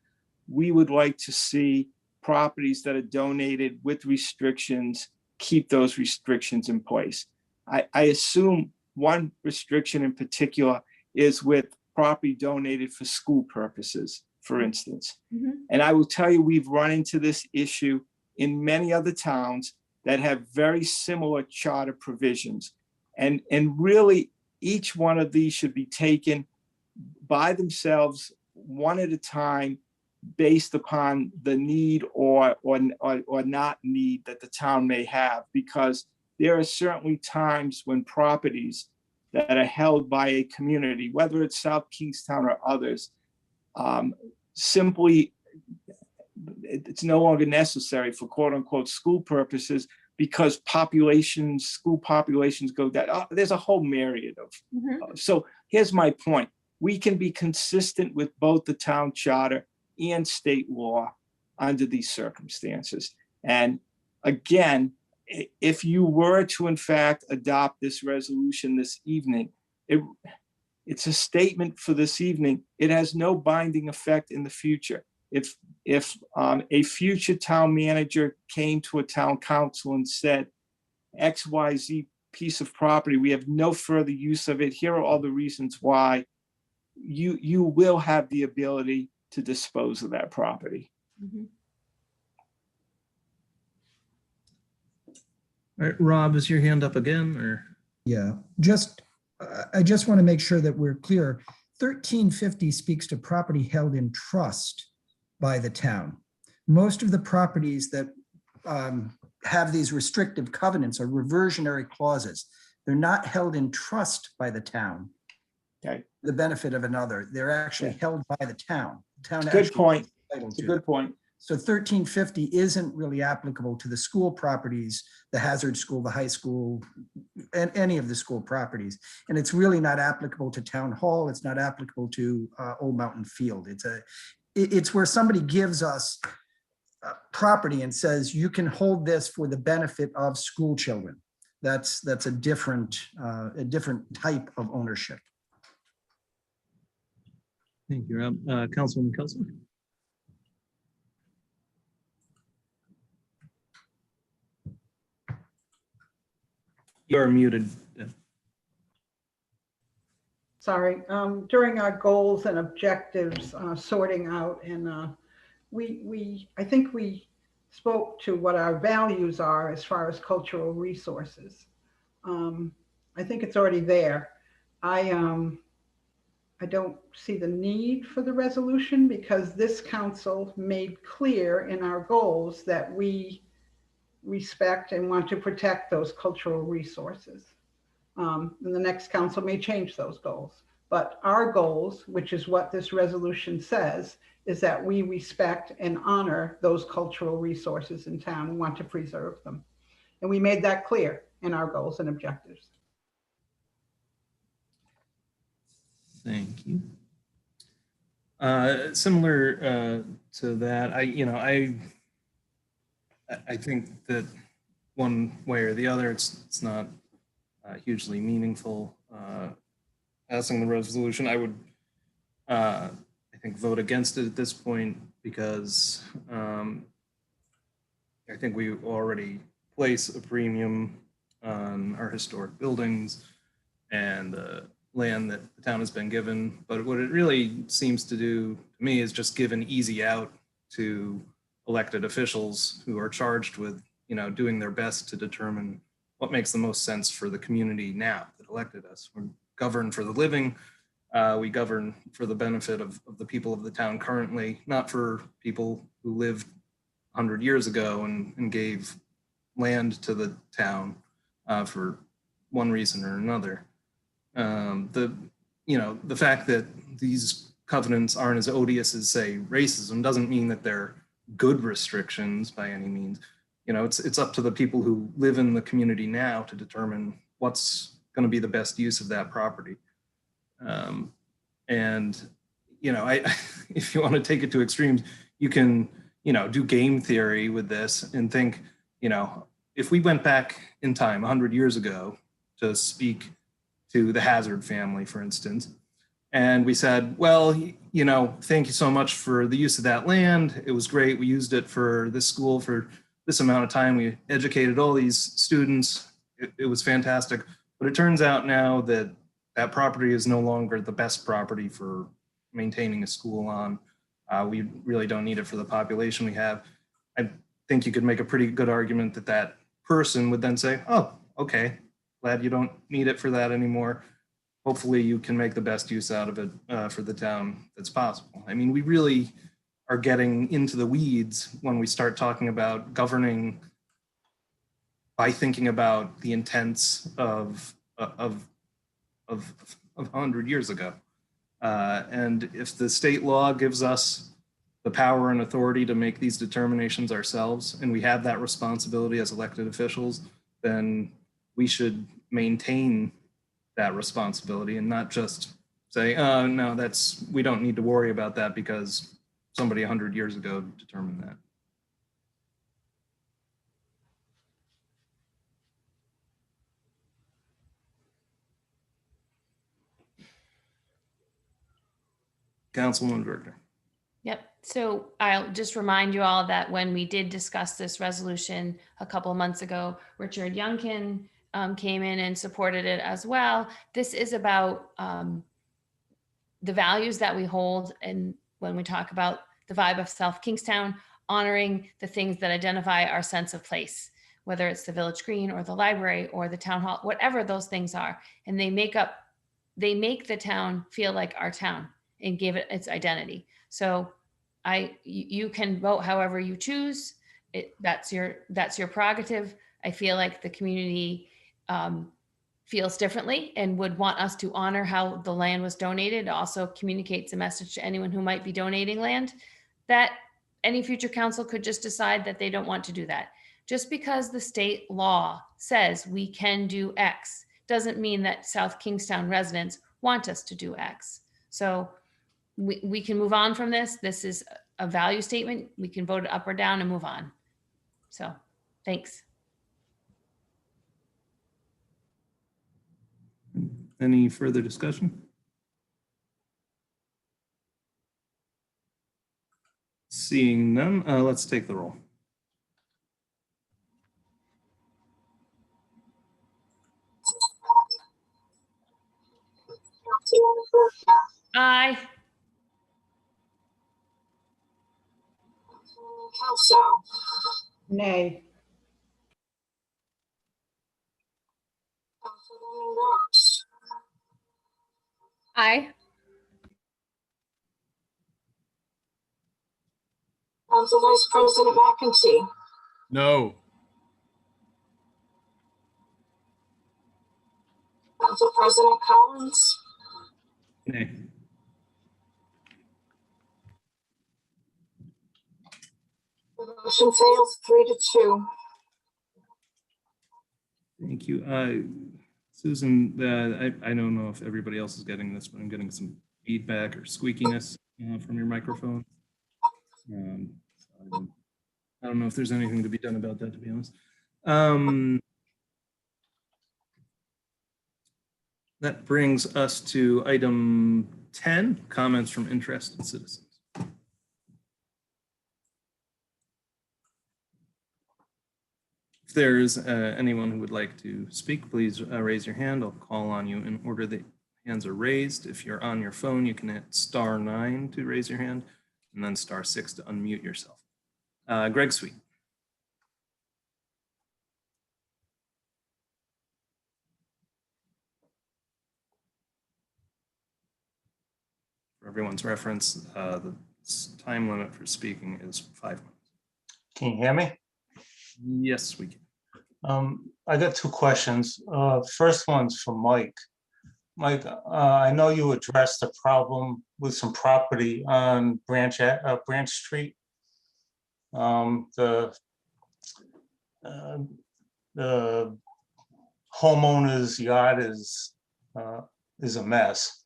we would like to see properties that are donated with restrictions, keep those restrictions in place. I assume one restriction in particular is with property donated for school purposes, for instance. Mhm. And I will tell you, we've run into this issue in many other towns that have very similar charter provisions. And really, each one of these should be taken by themselves, one at a time, based upon the need or not need that the town may have. Because there are certainly times when properties that are held by a community, whether it's South Kingstown or others, simply, it's no longer necessary for quote unquote school purposes because school populations go down. There's a whole myriad of. So here's my point. We can be consistent with both the town charter and state law under these circumstances. And again, if you were to in fact adopt this resolution this evening, it's a statement for this evening. It has no binding effect in the future. If if a future town manager came to a town council and said, XYZ piece of property, we have no further use of it, here are all the reasons why, you will have the ability to dispose of that property. All right, Rob, is your hand up again, or? Yeah, I just want to make sure that we're clear. 1350 speaks to property held in trust by the town. Most of the properties that have these restrictive covenants are reversionary clauses. They're not held in trust by the town. Okay. The benefit of another. They're actually held by the town. The town It's a good actually point. is entitled It's a to good them. point. So 1350 isn't really applicable to the school properties, the Hazard School, the high school, and any of the school properties. And it's really not applicable to Town Hall. It's not applicable to Old Mountain Field. It's where somebody gives us property and says, you can hold this for the benefit of school children. That's a different type of ownership. Thank you, Rob. Councilwoman Kelso. You're muted. Sorry, during our goals and objectives sorting out, and I think we spoke to what our values are as far as cultural resources. I think it's already there. I don't see the need for the resolution because this council made clear in our goals that we respect and want to protect those cultural resources. And the next council may change those goals. But our goals, which is what this resolution says, is that we respect and honor those cultural resources in town and want to preserve them. And we made that clear in our goals and objectives. Thank you. Similar to that, I think that one way or the other, it's not hugely meaningful. Passing the resolution, I would, I think, vote against it at this point because I think we already place a premium on our historic buildings and the land that the town has been given. But what it really seems to do to me is just give an easy out to elected officials who are charged with, doing their best to determine what makes the most sense for the community now that elected us. We're governed for the living. We govern for the benefit of the people of the town currently, not for people who lived 100 years ago and gave land to the town for one reason or another. The fact that these covenants aren't as odious as, say, racism doesn't mean that they're good restrictions by any means. It's up to the people who live in the community now to determine what's going to be the best use of that property. If you want to take it to extremes, you can, do game theory with this and think, if we went back in time 100 years ago to speak to the Hazard family, for instance, and we said, well, thank you so much for the use of that land. It was great. We used it for this school for this amount of time. We educated all these students. It was fantastic. But it turns out now that that property is no longer the best property for maintaining a school on. We really don't need it for the population we have. I think you could make a pretty good argument that that person would then say, oh, okay, glad you don't need it for that anymore. Hopefully you can make the best use out of it for the town that's possible. I mean, we really are getting into the weeds when we start talking about governing by thinking about the intents of 100 years ago. And if the state law gives us the power and authority to make these determinations ourselves, and we have that responsibility as elected officials, then we should maintain that responsibility and not just say, no, we don't need to worry about that because somebody 100 years ago determined that. Councilwoman Berger. Yep, So I'll just remind you all that when we did discuss this resolution a couple of months ago, Richard Youngkin came in and supported it as well. This is about the values that we hold, and when we talk about the vibe of South Kingstown, honoring the things that identify our sense of place, whether it's the Village Green or the library or the town hall, whatever those things are. And they make the town feel like our town and give it its identity. So you can vote however you choose. That's your prerogative. I feel like the community feels differently and would want us to honor how the land was donated. It also communicates a message to anyone who might be donating land that any future council could just decide that they don't want to do that. Just because the state law says we can do X doesn't mean that South Kingstown residents want us to do X. So we can move on from this. This is a value statement. We can vote it up or down and move on. So thanks. Any further discussion? Seeing none, let's take the roll. Aye. Nay. Aye. Council Vice President McEntee. No. Council President Collins. Nay. The motion fails 3-2. Thank you. Susan, I don't know if everybody else is getting this, but I'm getting some feedback or squeakiness from your microphone. So I don't know if there's anything to be done about that, to be honest. That brings us to item 10, comments from interested citizens. If there's anyone who would like to speak, please raise your hand. I'll call on you in order that hands are raised. If you're on your phone, you can hit *9 to raise your hand and then *6 to unmute yourself. Greg Sweet. For everyone's reference, the time limit for speaking is 5 minutes. Can you hear me? Yes, we can. I got two questions. First one's for Mike. Mike, I know you addressed the problem with some property on Branch Street. The homeowner's yard is a mess,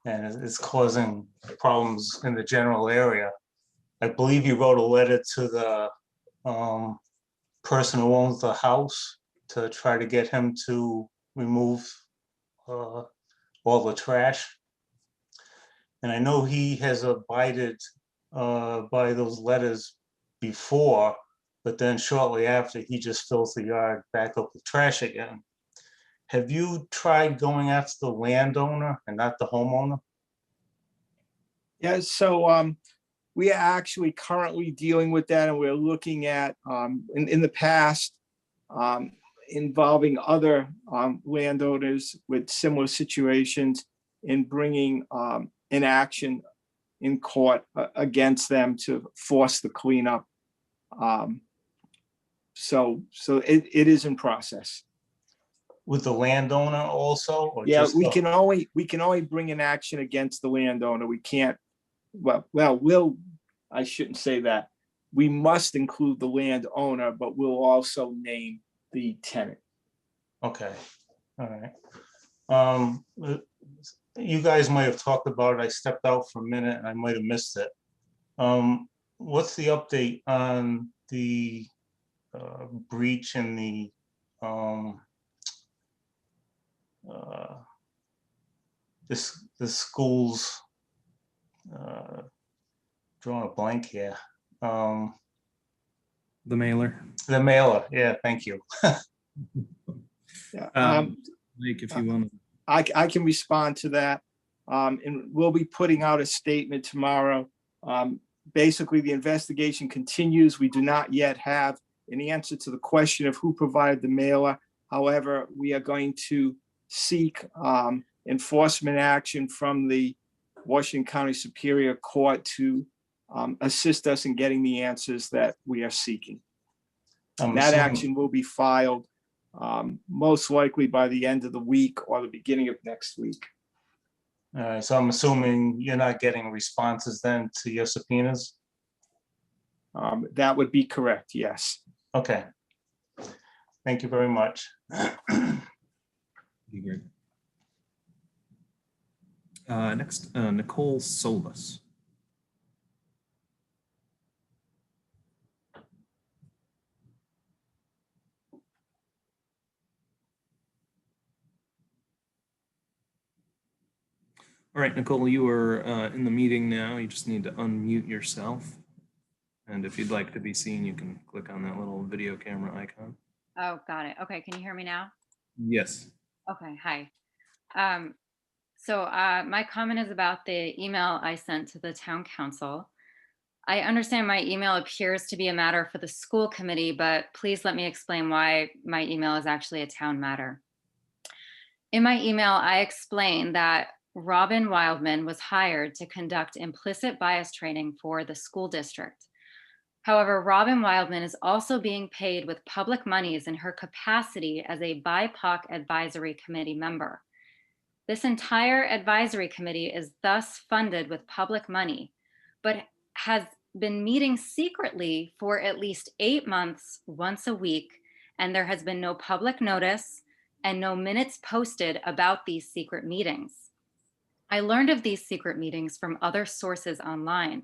and it's causing problems in the general area. I believe you wrote a letter to the person who owns the house to try to get him to remove all the trash. And I know he has abided by those letters before, but then shortly after, he just fills the yard back up with trash again. Have you tried going after the landowner and not the homeowner? Yeah, so we are actually currently dealing with that, and we're looking at in the past involving other landowners with similar situations in bringing an action in court against them to force the cleanup. So it is in process. With the landowner also? Or Yeah, just we the- can only bring an action against the landowner. We can't. I shouldn't say that. We must include the landowner, but we'll also name the tenant. Okay, all right. You guys might have talked about it. I stepped out for a minute and I might have missed it. What's the update on the breach in the the school's drawing a blank here. The mailer. The mailer, yeah, thank you. Yeah, Mike, if you want to. I can respond to that. And we'll be putting out a statement tomorrow. Basically, the investigation continues. We do not yet have an answer to the question of who provided the mailer. However, we are going to seek enforcement action from the Washington County Superior Court to assist us in getting the answers that we are seeking. That action will be filed most likely by the end of the week or the beginning of next week. All right, so I'm assuming you're not getting responses then to your subpoenas? That would be correct, yes. Okay. Thank you very much. Great. Next, Nicole Solis. All right, Nicole, you are in the meeting now. You just need to unmute yourself. And if you'd like to be seen, you can click on that little video camera icon. Oh, got it. Okay, can you hear me now? Yes. Okay, hi. So my comment is about the email I sent to the town council. I understand my email appears to be a matter for the school committee, but please let me explain why my email is actually a town matter. In my email, I explained that Robin Wildman was hired to conduct implicit bias training for the school district. However, Robin Wildman is also being paid with public monies in her capacity as a BIPOC advisory committee member. This entire advisory committee is thus funded with public money, but has been meeting secretly for at least 8 months, once a week, and there has been no public notice and no minutes posted about these secret meetings. I learned of these secret meetings from other sources online.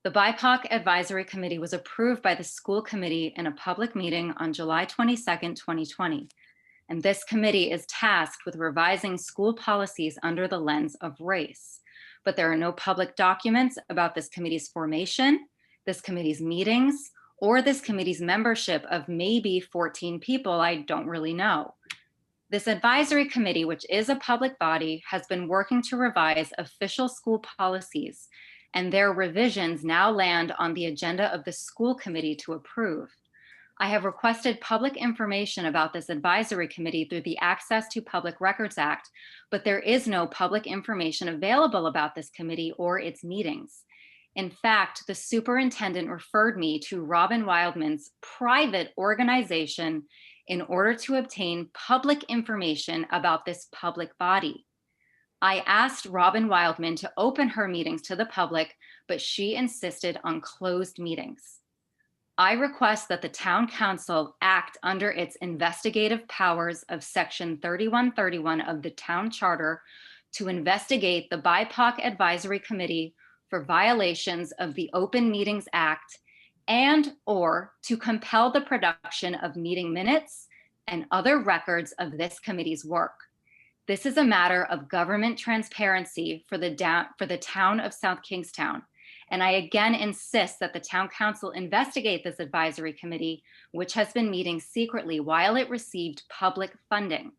The BIPOC Advisory Committee was approved by the school committee in a public meeting on July 22nd, 2020. And this committee is tasked with revising school policies under the lens of race. But there are no public documents about this committee's formation, this committee's meetings, or this committee's membership of maybe 14 people. I don't really know. This advisory committee, which is a public body, has been working to revise official school policies, and their revisions now land on the agenda of the school committee to approve. I have requested public information about this advisory committee through the Access to Public Records Act, but there is no public information available about this committee or its meetings. In fact, the superintendent referred me to Robin Wildman's private organization in order to obtain public information about this public body. I asked Robin Wildman to open her meetings to the public, but she insisted on closed meetings. I request that the town council act under its investigative powers of section 3131 of the town charter to investigate the BIPOC Advisory Committee for violations of the Open Meetings Act and/or to compel the production of meeting minutes and other records of this committee's work. This is a matter of government transparency for the town of South Kingstown. And I again insist that the town council investigate this advisory committee, which has been meeting secretly while it received public funding.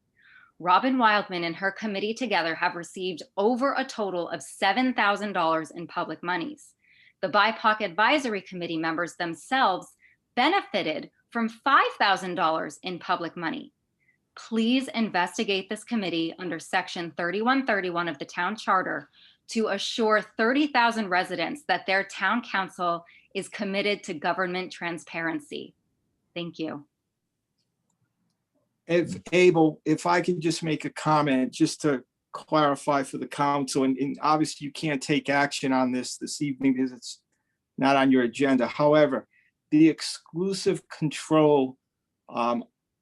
Robin Wildman and her committee together have received over a total of $7,000 in public monies. The BIPOC Advisory Committee members themselves benefited from $5,000 in public money. Please investigate this committee under section 3131 of the town charter to assure 30,000 residents that their town council is committed to government transparency. Thank you. If able, if I can just make a comment, just to clarify for the council, and obviously you can't take action on this evening because it's not on your agenda. However, the exclusive control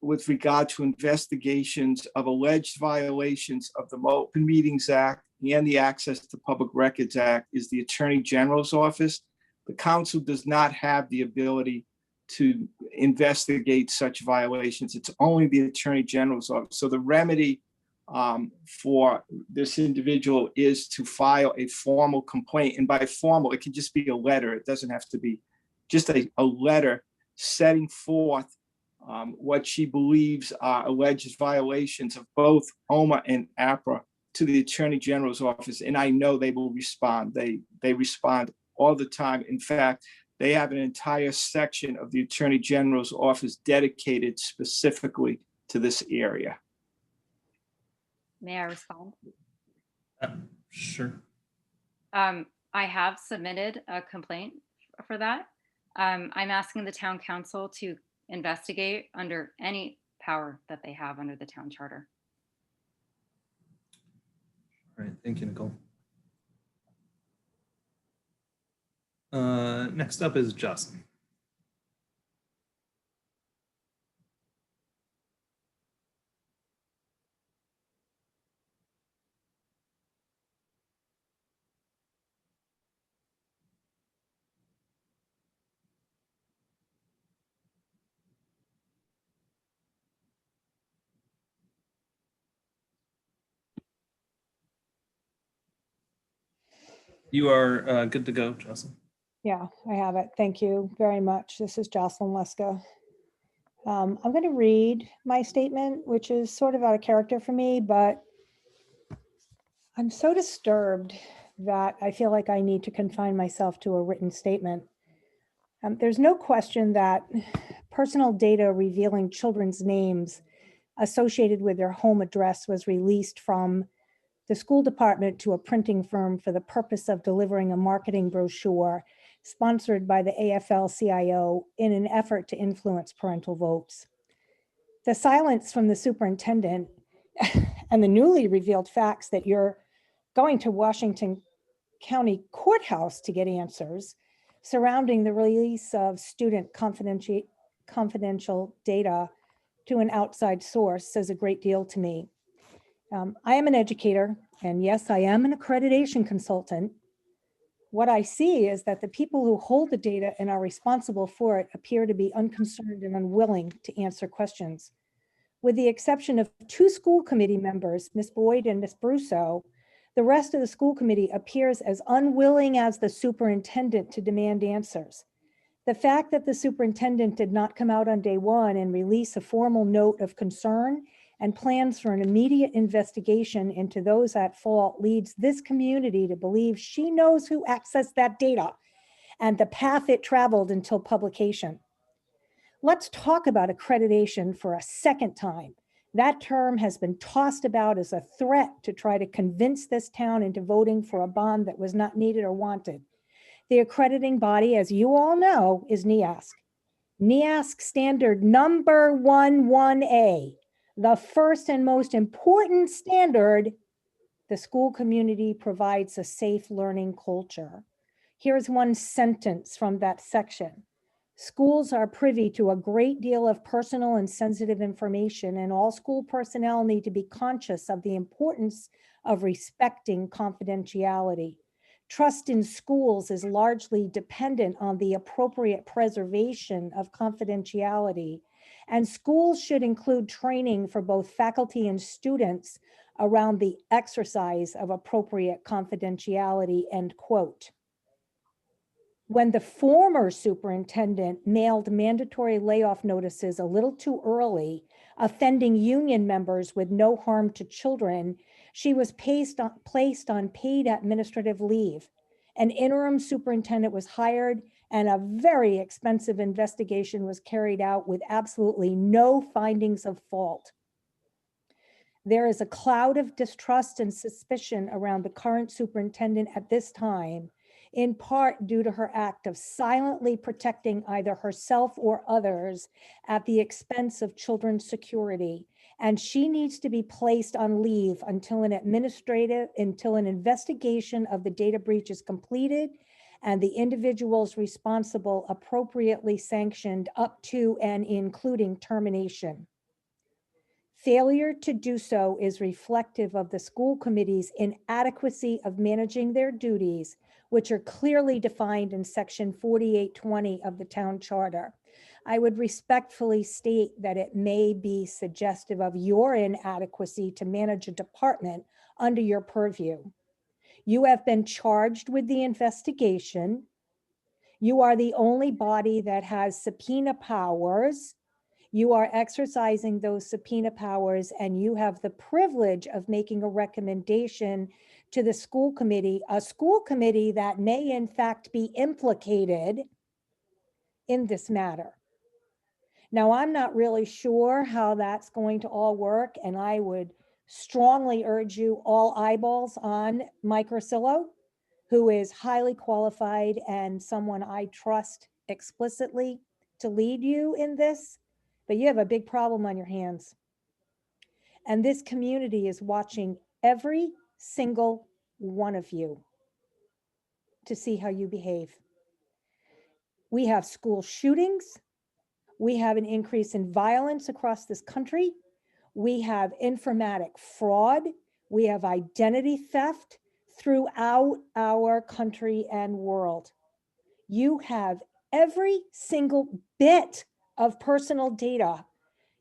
with regard to investigations of alleged violations of the Open Meetings Act and the Access to Public Records Act is the Attorney General's office. The council does not have the ability to investigate such violations. It's only the Attorney General's office. So the remedy for this individual is to file a formal complaint. And by formal, it can just be a letter. It doesn't have to be just a letter setting forth what she believes are alleged violations of both OMA and APRA to the Attorney General's office. And I know they will respond. They respond all the time. In fact, they have an entire section of the Attorney General's office dedicated specifically to this area. May I respond? Sure. I have submitted a complaint for that. I'm asking the town council to investigate under any power that they have under the town charter. All right, thank you, Nicole. Next up is Jocelyn. You are good to go, Jocelyn. Yeah, I have it. Thank you very much. This is Jocelyn Leska. I'm going to read my statement, which is sort of out of character for me, but I'm so disturbed that I feel like I need to confine myself to a written statement. There's no question that personal data revealing children's names associated with their home address was released from the school department to a printing firm for the purpose of delivering a marketing brochure sponsored by the AFL-CIO in an effort to influence parental votes. The silence from the superintendent and the newly revealed facts that you're going to Washington County Courthouse to get answers surrounding the release of student confidential data to an outside source says a great deal to me. I am an educator, and yes, I am an accreditation consultant. What I see is that the people who hold the data and are responsible for it appear to be unconcerned and unwilling to answer questions. With the exception of 2 school committee members, Ms. Boyd and Ms. Brusso, the rest of the school committee appears as unwilling as the superintendent to demand answers. The fact that the superintendent did not come out on day 1 and release a formal note of concern and plans for an immediate investigation into those at fault leads this community to believe she knows who accessed that data and the path it traveled until publication. Let's talk about accreditation for a second time. That term has been tossed about as a threat to try to convince this town into voting for a bond that was not needed or wanted. The accrediting body, as you all know, is NEASC. NEASC standard number 11A. The first and most important standard, the school community provides a safe learning culture. Here's one sentence from that section. Schools are privy to a great deal of personal and sensitive information, and all school personnel need to be conscious of the importance of respecting confidentiality. Trust in schools is largely dependent on the appropriate preservation of confidentiality. And schools should include training for both faculty and students around the exercise of appropriate confidentiality, end quote. When the former superintendent mailed mandatory layoff notices a little too early, offending union members with no harm to children, she was placed on paid administrative leave. An interim superintendent was hired, and a very expensive investigation was carried out with absolutely no findings of fault. There is a cloud of distrust and suspicion around the current superintendent at this time, in part due to her act of silently protecting either herself or others at the expense of children's security. And she needs to be placed on leave until an investigation of the data breach is completed and the individuals responsible appropriately sanctioned up to and including termination. Failure to do so is reflective of the school committee's inadequacy of managing their duties, which are clearly defined in section 4820 of the town charter. I would respectfully state that it may be suggestive of your inadequacy to manage a department under your purview. You have been charged with the investigation. You are the only body that has subpoena powers. You are exercising those subpoena powers, and you have the privilege of making a recommendation to the school committee, a school committee that may in fact be implicated in this matter. Now, I'm not really sure how that's going to all work, and I would strongly urge you all eyeballs on Mike Ursillo, who is highly qualified and someone I trust explicitly to lead you in this, but you have a big problem on your hands. And this community is watching every single one of you to see how you behave. We have school shootings. We have an increase in violence across this country. We have informatic fraud. We have identity theft throughout our country and world. You have every single bit of personal data.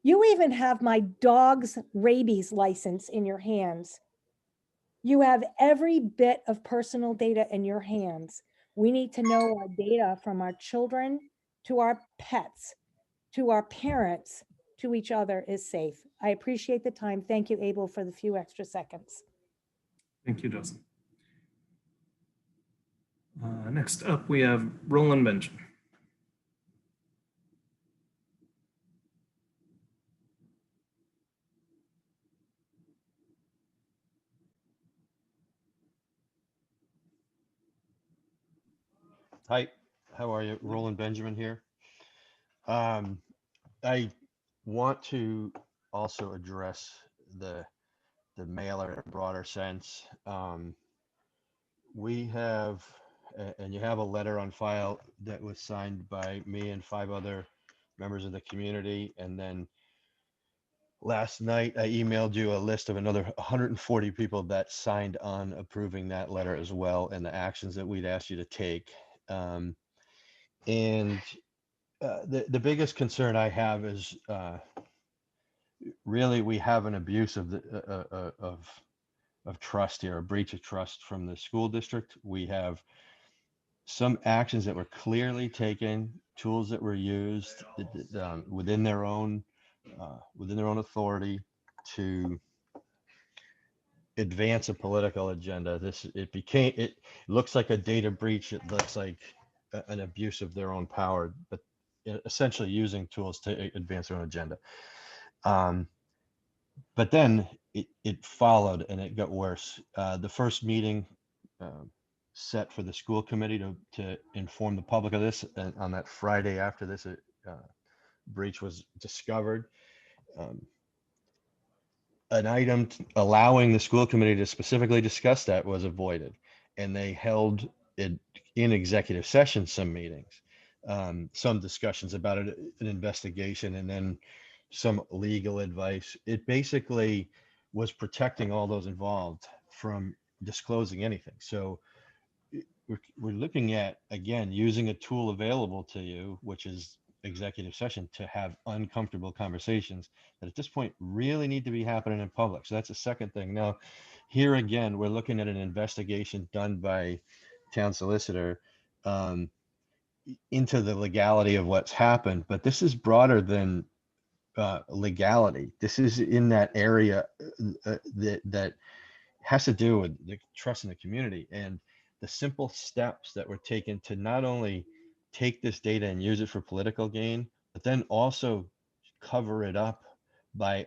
You even have my dog's rabies license in your hands. You have every bit of personal data in your hands. We need to know our data from our children to our pets, to our parents, to each other is safe. I appreciate the time. Thank you, Abel, for the few extra seconds. Thank you, Dustin. Next up, we have Roland Benjamin. Hi, how are you? Roland Benjamin here. I want to also address the mailer in a broader sense. We have, and you have a letter on file that was signed by me and 5 other members of the community. And then last night I emailed you a list of another 140 people that signed on approving that letter as well, and the actions that we'd asked you to take. The biggest concern I have is really we have an abuse of trust here, a breach of trust from the school district. We have some actions that were clearly taken, tools that were used within their own authority to advance a political agenda. It looks like a data breach. It looks like an abuse of their own power, but essentially using tools to advance their own agenda. But then it followed and it got worse. The first meeting set for the school committee to inform the public of this, and on that Friday after this breach was discovered, an item allowing the school committee to specifically discuss that was avoided, and they held it in executive session, some meetings, some discussions about it, an investigation, and then some legal advice. It basically was protecting all those involved from disclosing anything. So we're looking at, again, using a tool available to you, which is executive session, to have uncomfortable conversations that at this point really need to be happening in public. So that's the second thing. Now, here again, we're looking at an investigation done by town solicitor into the legality of what's happened, but this is broader than legality. This is in that area that has to do with the trust in the community, and the simple steps that were taken to not only take this data and use it for political gain, but then also cover it up by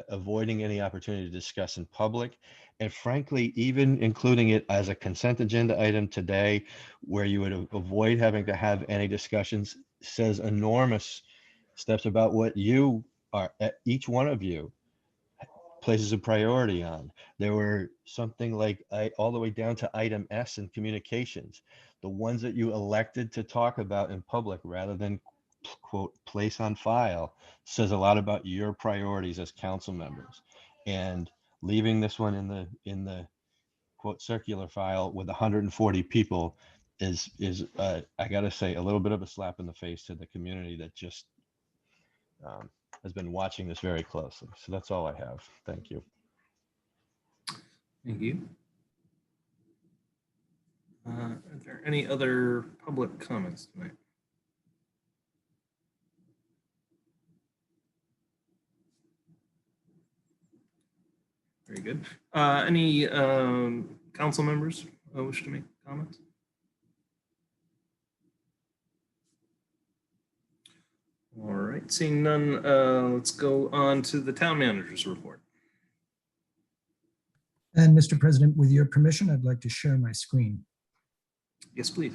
avoiding any opportunity to discuss in public. And frankly, even including it as a consent agenda item today, where you would avoid having to have any discussions, says enormous steps about what you are, each one of you places a priority on. There were something like all the way down to item S in communications, the ones that you elected to talk about in public rather than quote place on file, says a lot about your priorities as council members. And leaving this one in the quote circular file with 140 people is I gotta say, a little bit of a slap in the face to the community that just has been watching this very closely. So that's all I have. Thank you. Thank you. Are there any other public comments tonight? Very good. Any council members wish to make comments? All right, seeing none, let's go on to the town manager's report. And Mr. President, with your permission, I'd like to share my screen. Yes, please.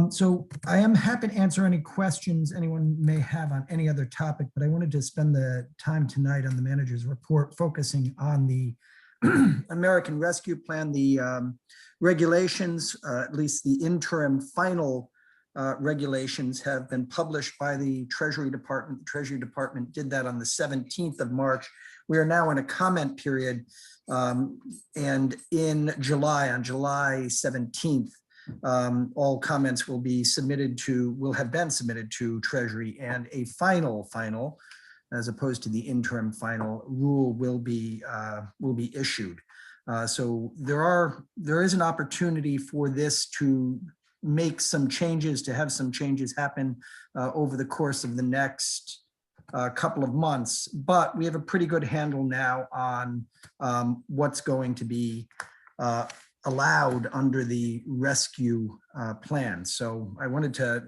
So I am happy to answer any questions anyone may have on any other topic, but I wanted to spend the time tonight on the manager's report focusing on the American Rescue Plan, the regulations, at least the interim final regulations have been published by the Treasury Department. The Treasury Department did that on the 17th of March. We are now in a comment period, and in July, on July 17th, all comments will be submitted to, will have been submitted to Treasury, and a final, as opposed to the interim final rule will be issued. So there is an opportunity for this to make some changes, to have some changes happen over the course of the next couple of months, but we have a pretty good handle now on what's going to be allowed under the rescue plan. So I wanted to,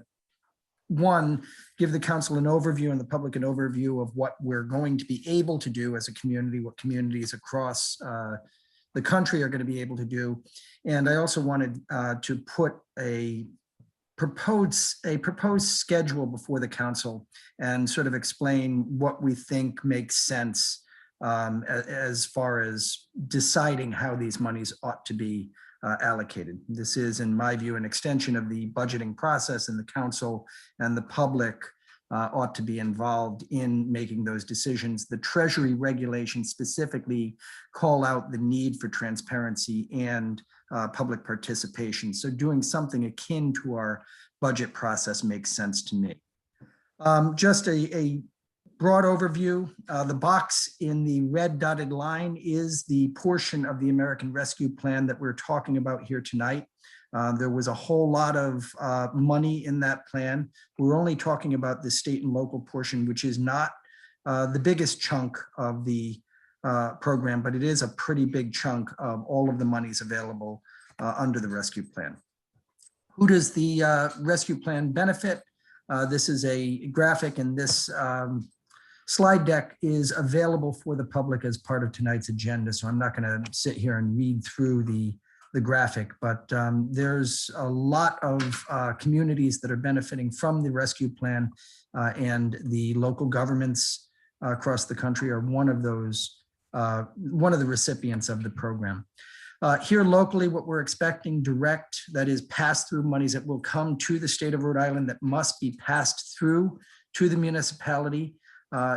one, give the council an overview and the public an overview of what we're going to be able to do as a community, what communities across the country are going to be able to do. And I also wanted to put a proposed schedule before the council and sort of explain what we think makes sense as far as deciding how these monies ought to be allocated. This is, in my view, an extension of the budgeting process, and the council and the public ought to be involved in making those decisions. The Treasury regulations specifically call out the need for transparency and public participation. So doing something akin to our budget process makes sense to me. Just a broad overview. The box in the red dotted line is the portion of the American Rescue Plan that we're talking about here tonight. There was a whole lot of money in that plan. We're only talking about the state and local portion, which is not the biggest chunk of the program, but it is a pretty big chunk of all of the monies available under the rescue plan. Who does the rescue plan benefit? This is a graphic, and this slide deck is available for the public as part of tonight's agenda. So I'm not going to sit here and read through the graphic, but there's a lot of communities that are benefiting from the rescue plan, and the local governments across the country are one of those, one of the recipients of the program. Here locally, what we're expecting direct, that is pass-through monies that will come to the state of Rhode Island that must be passed through to the municipality.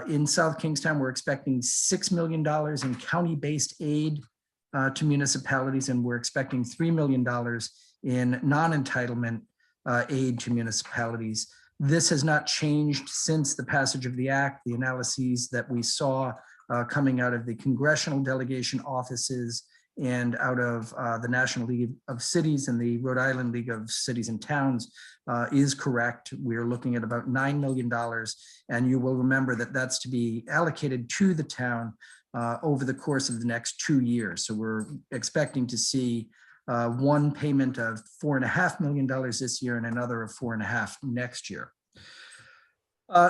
In South Kingstown, we're expecting $6 million in county-based aid to municipalities, and we're expecting $3 million in non-entitlement aid to municipalities. This has not changed since the passage of the act. The analyses that we saw coming out of the congressional delegation offices and out of the National League of Cities and the Rhode Island League of Cities and Towns is correct. We're looking at about $9 million, and you will remember that that's to be allocated to the town over the course of the next 2 years. So we're expecting to see one payment of $4.5 million this year and another of $4.5 million next year.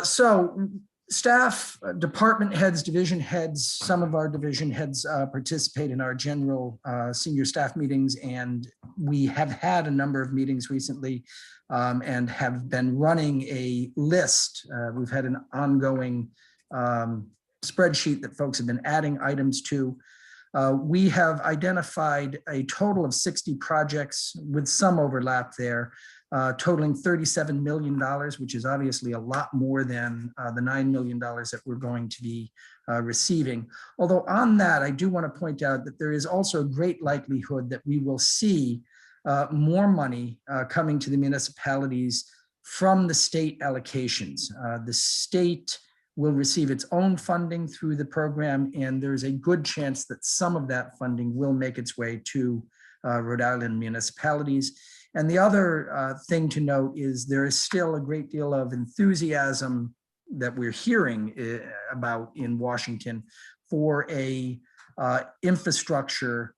So staff, department heads, division heads, some of our division heads participate in our general senior staff meetings, and we have had a number of meetings recently and have been running a list. We've had an ongoing spreadsheet that folks have been adding items to. We have identified a total of 60 projects with some overlap there, totaling $37 million, which is obviously a lot more than the $9 million that we're going to be receiving. Although on that, I do want to point out that there is also a great likelihood that we will see more money coming to the municipalities from the state allocations. The state will receive its own funding through the program, and there's a good chance that some of that funding will make its way to Rhode Island municipalities. And the other thing to note is there is still a great deal of enthusiasm that we're hearing about in Washington for a infrastructure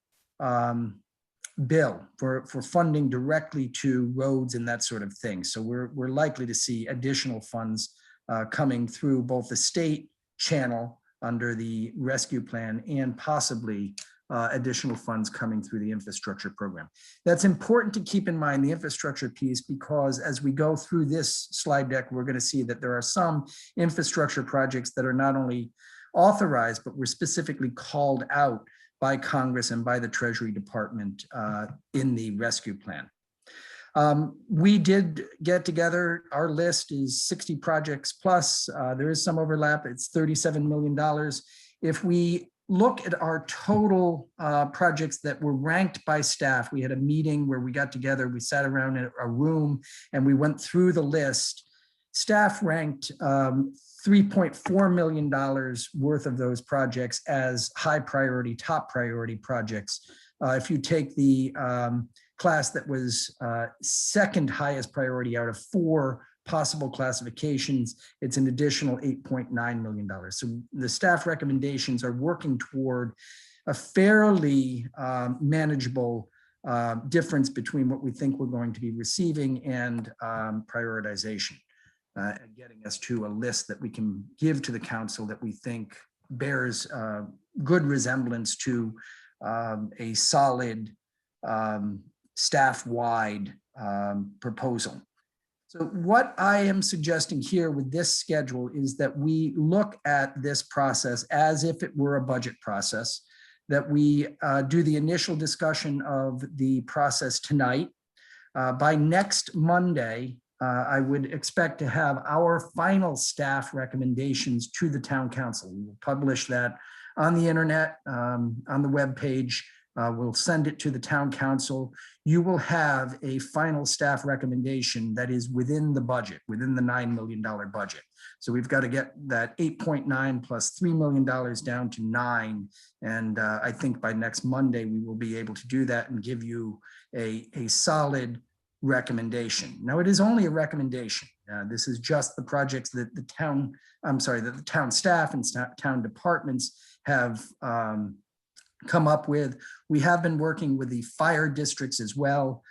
bill for funding directly to roads and that sort of thing. So we're likely to see additional funds coming through both the state channel under the rescue plan and possibly additional funds coming through the infrastructure program. That's important to keep in mind, the infrastructure piece, because as we go through this slide deck, we're going to see that there are some infrastructure projects that are not only authorized, but were specifically called out by Congress and by the Treasury Department in the rescue plan. We did get together, our list is 60 projects plus, there is some overlap, it's $37 million. If we look at our total projects that were ranked by staff, we had a meeting where we got together, we sat around in a room and we went through the list. Staff ranked $3.4 million worth of those projects as high priority, top priority projects. If you take the class that was second highest priority out of 4 possible classifications, it's an additional $8.9 million. So the staff recommendations are working toward a fairly manageable difference between what we think we're going to be receiving and prioritization, and getting us to a list that we can give to the council that we think bears good resemblance to a solid staff-wide proposal. So what I am suggesting here with this schedule is that we look at this process as if it were a budget process, that we do the initial discussion of the process tonight. By next Monday, I would expect to have our final staff recommendations to the town council. We will publish that on the internet, on the webpage. We'll send it to the town council. You will have a final staff recommendation that is within the budget, within the $9 million budget. So we've got to get that 8.9 plus $3 million down to 9. And I think by next Monday, we will be able to do that and give you a solid recommendation. Now, it is only a recommendation. This is just the projects that the town, that the town staff and town departments have come up with. We have been working with the fire districts as well.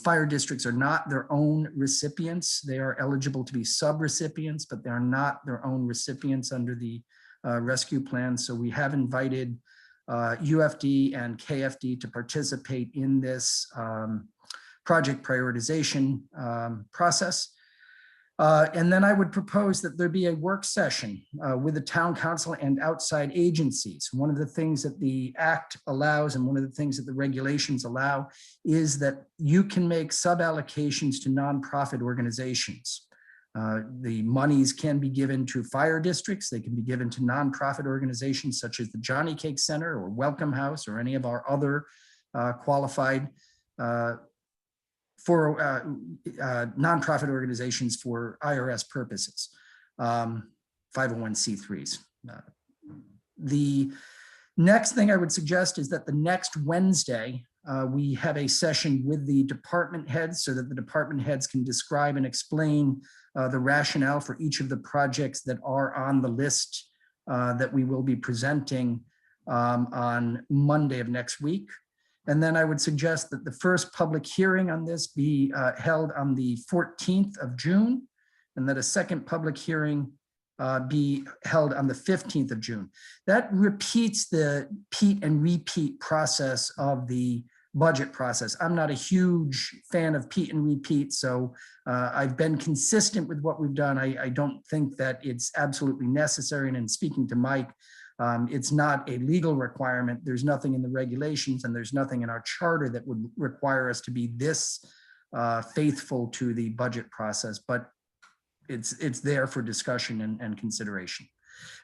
Fire districts are not their own recipients. They are eligible to be sub-recipients, but they are not their own recipients under the rescue plan. So we have invited UFD and KFD to participate in this project prioritization process. And then I would propose that there be a work session with the town council and outside agencies. One of the things that the act allows and one of the things that the regulations allow is that you can make sub-allocations to nonprofit organizations. The monies can be given to fire districts. They can be given to nonprofit organizations such as the Johnny Cake Center or Welcome House or any of our other qualified for nonprofit organizations for IRS purposes, 501c3s. The next thing I would suggest is that the next Wednesday, we have a session with the department heads so that the department heads can describe and explain the rationale for each of the projects that are on the list that we will be presenting on Monday of next week. And then I would suggest that the first public hearing on this be held on the 14th of June, and that a second public hearing be held on the 15th of June. That repeats the Pete and repeat process of the budget process. I'm not a huge fan of Pete and repeat, so I've been consistent with what we've done. I don't think that it's absolutely necessary. And in speaking to Mike, It's not a legal requirement. There's nothing in the regulations and there's nothing in our charter that would require us to be this faithful to the budget process, but it's there for discussion and consideration.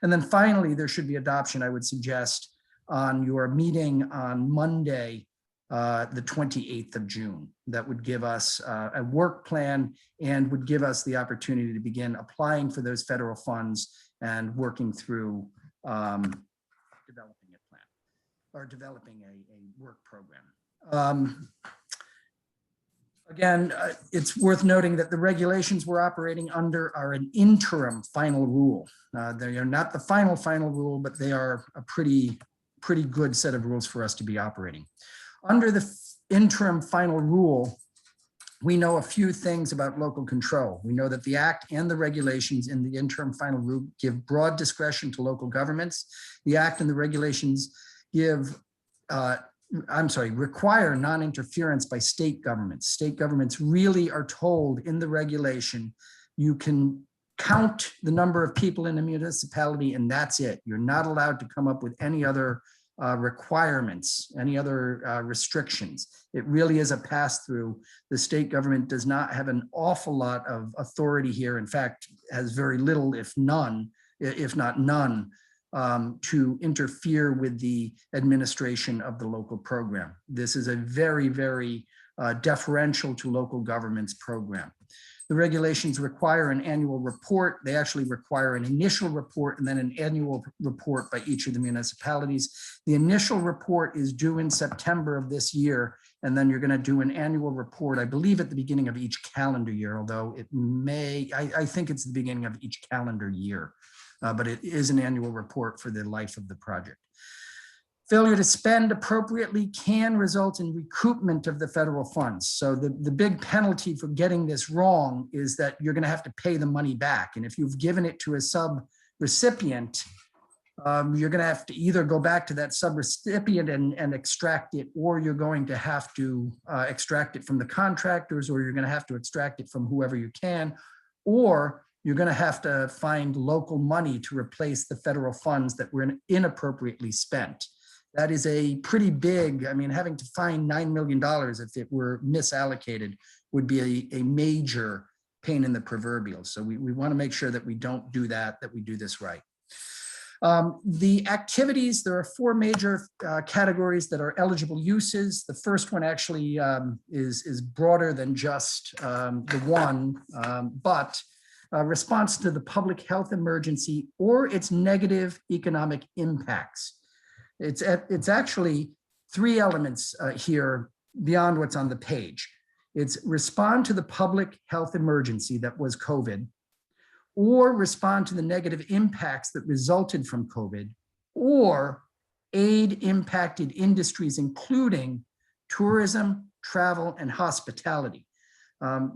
And then finally, there should be adoption, I would suggest, on your meeting on Monday, the 28th of June. That would give us a work plan and would give us the opportunity to begin applying for those federal funds and working through developing a plan or developing a work program. Again, it's worth noting that the regulations we're operating under are an interim final rule. They are not the final rule, but they are a pretty good set of rules for us to be operating. Under the interim final rule, we know a few things about local control. We know that the Act and the regulations in the interim final rule give broad discretion to local governments. The Act and the regulations require non-interference by state governments. State governments really are told in the regulation, you can count the number of people in a municipality and that's it. You're not allowed to come up with any other requirements, any other restrictions. It really is a pass-through. The state government does not have an awful lot of authority here. In fact, has very little, if not none, to interfere with the administration of the local program. This is a very, very deferential to local governments program. The regulations require an annual report. They actually require an initial report and then an annual report by each of the municipalities. The initial report is due in September of this year, and then you're going to do an annual report, I believe, at the beginning of each calendar year, although it may, I think it's the beginning of each calendar year, but it is an annual report for the life of the project. Failure to spend appropriately can result in recoupment of the federal funds. So the big penalty for getting this wrong is that you're going to have to pay the money back. And if you've given it to a sub-recipient, you're going to have to either go back to that sub-recipient and extract it, or you're going to have to extract it from the contractors, or you're going to have to extract it from whoever you can, or you're going to have to find local money to replace the federal funds that were inappropriately spent. That is a pretty big, I mean, having to find $9 million if it were misallocated would be a major pain in the proverbial. So we want to make sure that we don't do that we do this right. The activities, there are 4 major categories that are eligible uses. The first one actually is broader than just the one, but response to the public health emergency or its negative economic impacts. It's actually 3 elements here beyond what's on the page. It's respond to the public health emergency that was COVID, or respond to the negative impacts that resulted from COVID, or aid impacted industries, including tourism, travel, and hospitality.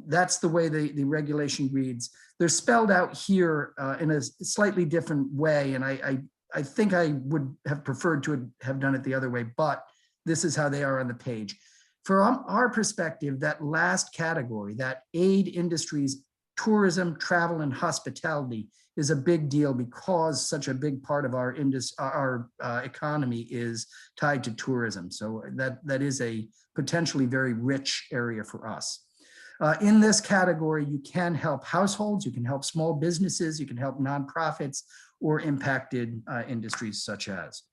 That's the way the regulation reads. They're spelled out here in a slightly different way, and I think I would have preferred to have done it the other way, but this is how they are on the page. From our perspective, that last category, that aid industries, tourism, travel, and hospitality is a big deal because such a big part of our economy is tied to tourism. So that is a potentially very rich area for us. In this category, you can help households, you can help small businesses, you can help nonprofits, or impacted industries such as.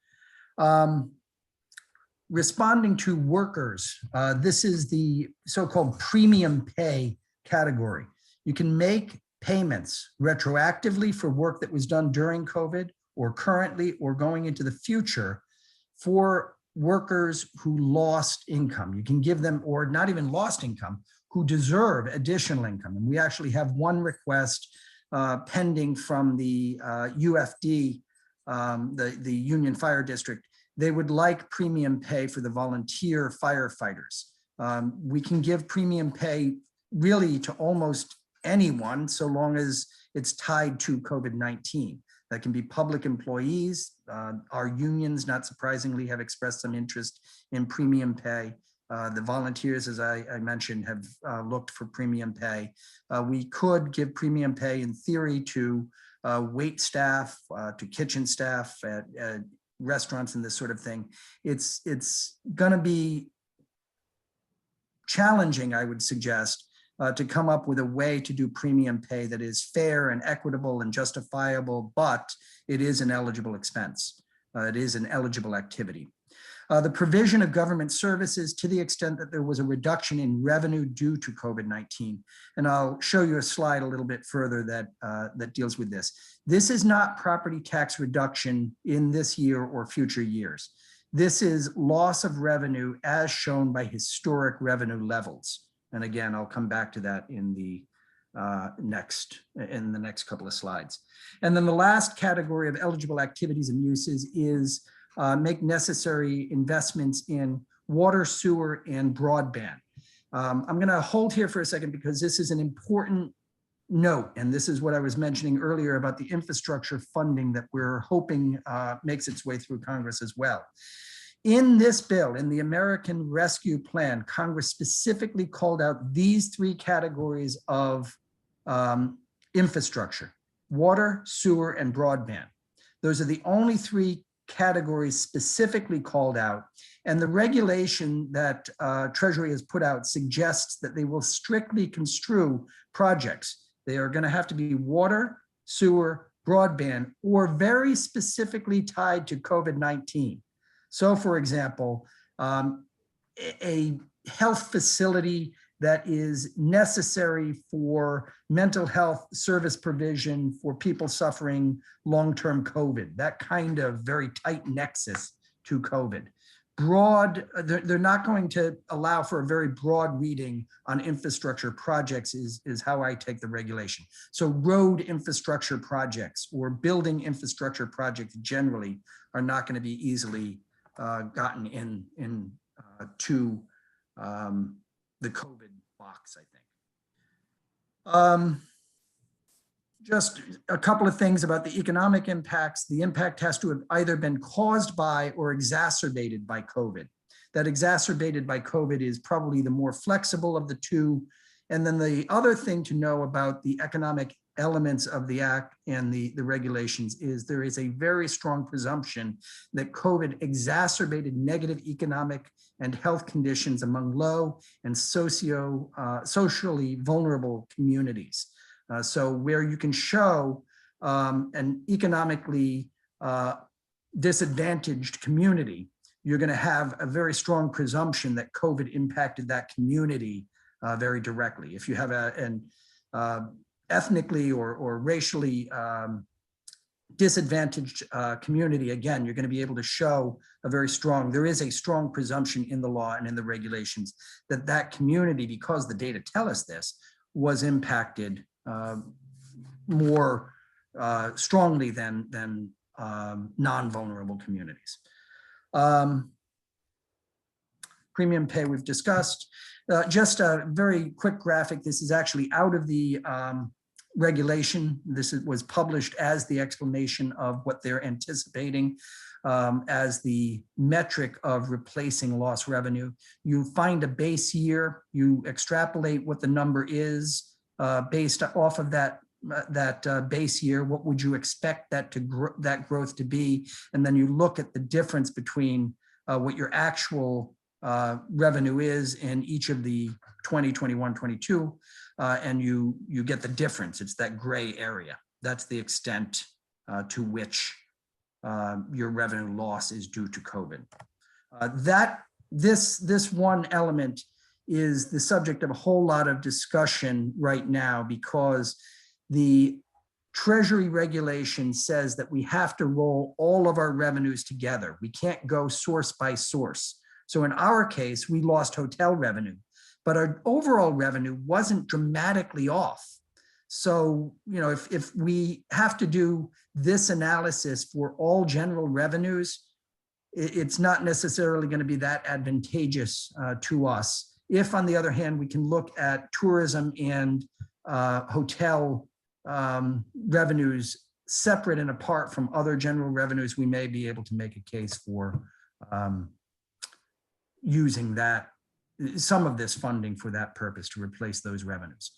Responding to workers, this is the so-called premium pay category. You can make payments retroactively for work that was done during COVID or currently or going into the future for workers who lost income. You can give them, or not even lost income, who deserve additional income. And we actually have one request pending from the UFD, the Union Fire District. They would like premium pay for the volunteer firefighters. We can give premium pay really to almost anyone so long as it's tied to COVID-19. That can be public employees. Our unions, not surprisingly, have expressed some interest in premium pay. The volunteers, as I mentioned, have looked for premium pay. We could give premium pay in theory to wait staff, to kitchen staff at restaurants and this sort of thing. It's going to be challenging, I would suggest, to come up with a way to do premium pay that is fair and equitable and justifiable, but it is an eligible expense. It is an eligible activity. The provision of government services to the extent that there was a reduction in revenue due to COVID-19. And I'll show you a slide a little bit further that deals with this. This is not property tax reduction in this year or future years. This is loss of revenue as shown by historic revenue levels. And again, I'll come back to that in the next couple of slides. And then the last category of eligible activities and uses is make necessary investments in water, sewer, and broadband. I'm going to hold here for a second because this is an important note, and this is what I was mentioning earlier about the infrastructure funding that we're hoping makes its way through Congress as well. In this bill, in the American Rescue Plan, Congress specifically called out these three categories of infrastructure: water, sewer, and broadband. Those are the only three categories specifically called out, and the regulation that Treasury has put out suggests that they will strictly construe projects. They are going to have to be water, sewer, broadband, or very specifically tied to COVID-19. So, for example, a health facility that is necessary for mental health service provision for people suffering long-term COVID, that kind of very tight nexus to COVID. They're not going to allow for a very broad reading on infrastructure projects is how I take the regulation. So road infrastructure projects or building infrastructure projects generally are not going to be easily gotten to the COVID box, I think. Just a couple of things about the economic impacts. The impact has to have either been caused by or exacerbated by COVID. That exacerbated by COVID is probably the more flexible of the two. And then the other thing to know about the economic elements of the act and the regulations is there is a very strong presumption that COVID exacerbated negative economic and health conditions among low and socially vulnerable communities. So where you can show an economically disadvantaged community, you're going to have a very strong presumption that COVID impacted that community very directly. If you have an ethnically or racially disadvantaged community, again, you're going to be able to show there is a strong presumption in the law and in the regulations that that community, because the data tell us this, was impacted more strongly than non-vulnerable communities. Premium pay we've discussed. Just a very quick graphic. This is actually out of the regulation. This was published as the explanation of what they're anticipating as the metric of replacing lost revenue. You find a base year, you extrapolate what the number is based off of that base year. What would you expect that growth to be? And then you look at the difference between what your actual revenue is in each of the 20, 21, 22, and you get the difference. It's that gray area. That's the extent to which your revenue loss is due to COVID. This one element is the subject of a whole lot of discussion right now because the Treasury regulation says that we have to roll all of our revenues together. We can't go source by source. So in our case, we lost hotel revenue, but our overall revenue wasn't dramatically off. So, you know, if we have to do this analysis for all general revenues, it's not necessarily going to be that advantageous to us. If, on the other hand, we can look at tourism and hotel revenues separate and apart from other general revenues, we may be able to make a case for using that some of this funding for that purpose to replace those revenues.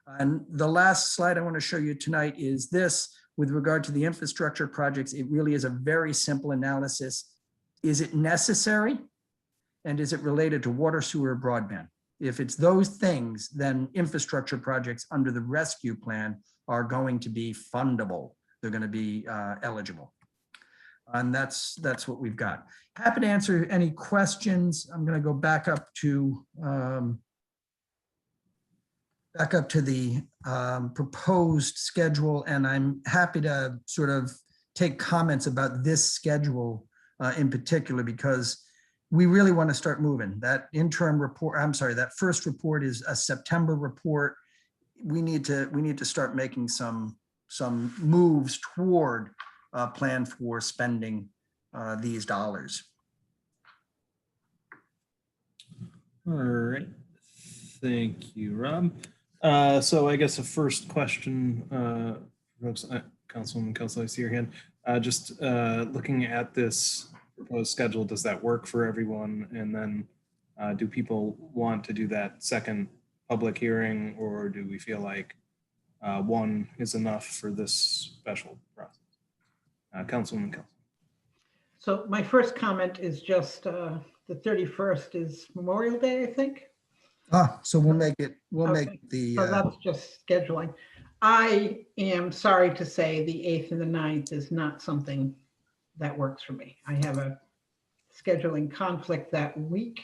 And the last slide I want to show you tonight is this. With regard to the infrastructure projects, it really is a very simple analysis. Is it necessary? And is it related to water, sewer, broadband? If it's those things, then infrastructure projects under the rescue plan are going to be fundable. They're going to be eligible. And that's what we've got. Happy to answer any questions. I'm going to go back up to the proposed schedule, and I'm happy to sort of take comments about this schedule in particular, because we really want to start moving. That interim report, I'm sorry, that first report is a September report. We need to start making some moves toward a plan for spending these dollars. All right. Thank you, Rob. So I guess a first question, Councilwoman Kelsey, I see your hand. Just looking at this proposed schedule, does that work for everyone? And then do people want to do that second public hearing, or do we feel like one is enough for this special process? Councilwoman Kelsey. So my first comment is just the 31st is Memorial Day, I think. So we'll make it, Okay. So that's just scheduling. I am sorry to say the 8th and the 9th is not something that works for me. I have a scheduling conflict that week.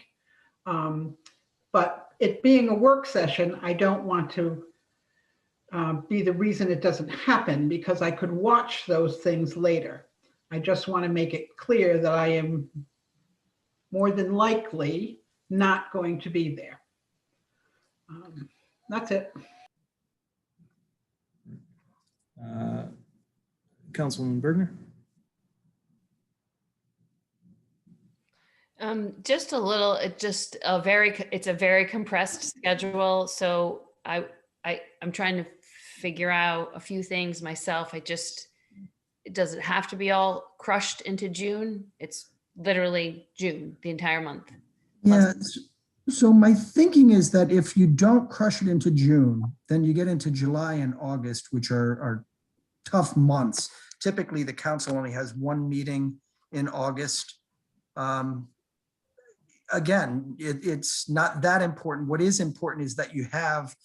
But it being a work session, I don't want to be the reason it doesn't happen, because I could watch those things later. I just want to make it clear that I am more than likely not going to be there. That's it. Councilwoman Bergner. Just a little, it's a very compressed schedule. So I'm trying to figure out a few things myself. Does it have to be all crushed into June? It's literally June, the entire month. Yeah. So my thinking is that if you don't crush it into June, then you get into July and August, which are tough months. Typically, the council only has one meeting in August. Again, it's not that important. What is important is that you have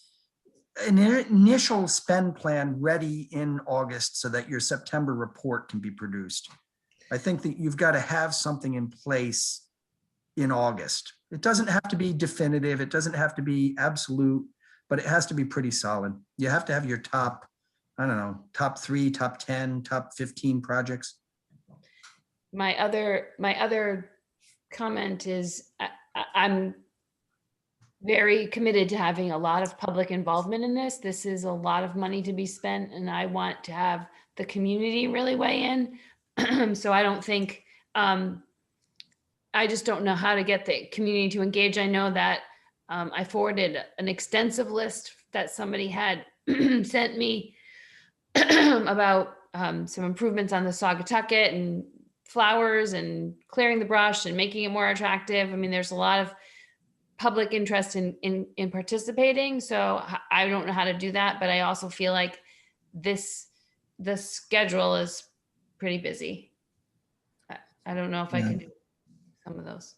an initial spend plan ready in August so that your September report can be produced. I think that you've got to have something in place in August. It doesn't have to be definitive. It doesn't have to be absolute, but it has to be pretty solid. You have to have your top, I don't know, top 3, top 10, top 15 projects. My other comment is I'm very committed to having a lot of public involvement in this. This is a lot of money to be spent, and I want to have the community really weigh in. So I don't think, I just don't know how to get the community to engage. I know that I forwarded an extensive list that somebody had sent me about some improvements on the Saugatucket and flowers and clearing the brush and making it more attractive. I mean, there's a lot of public interest in participating. So I don't know how to do that, but I also feel like the schedule is pretty busy. I don't know if I can do some of those.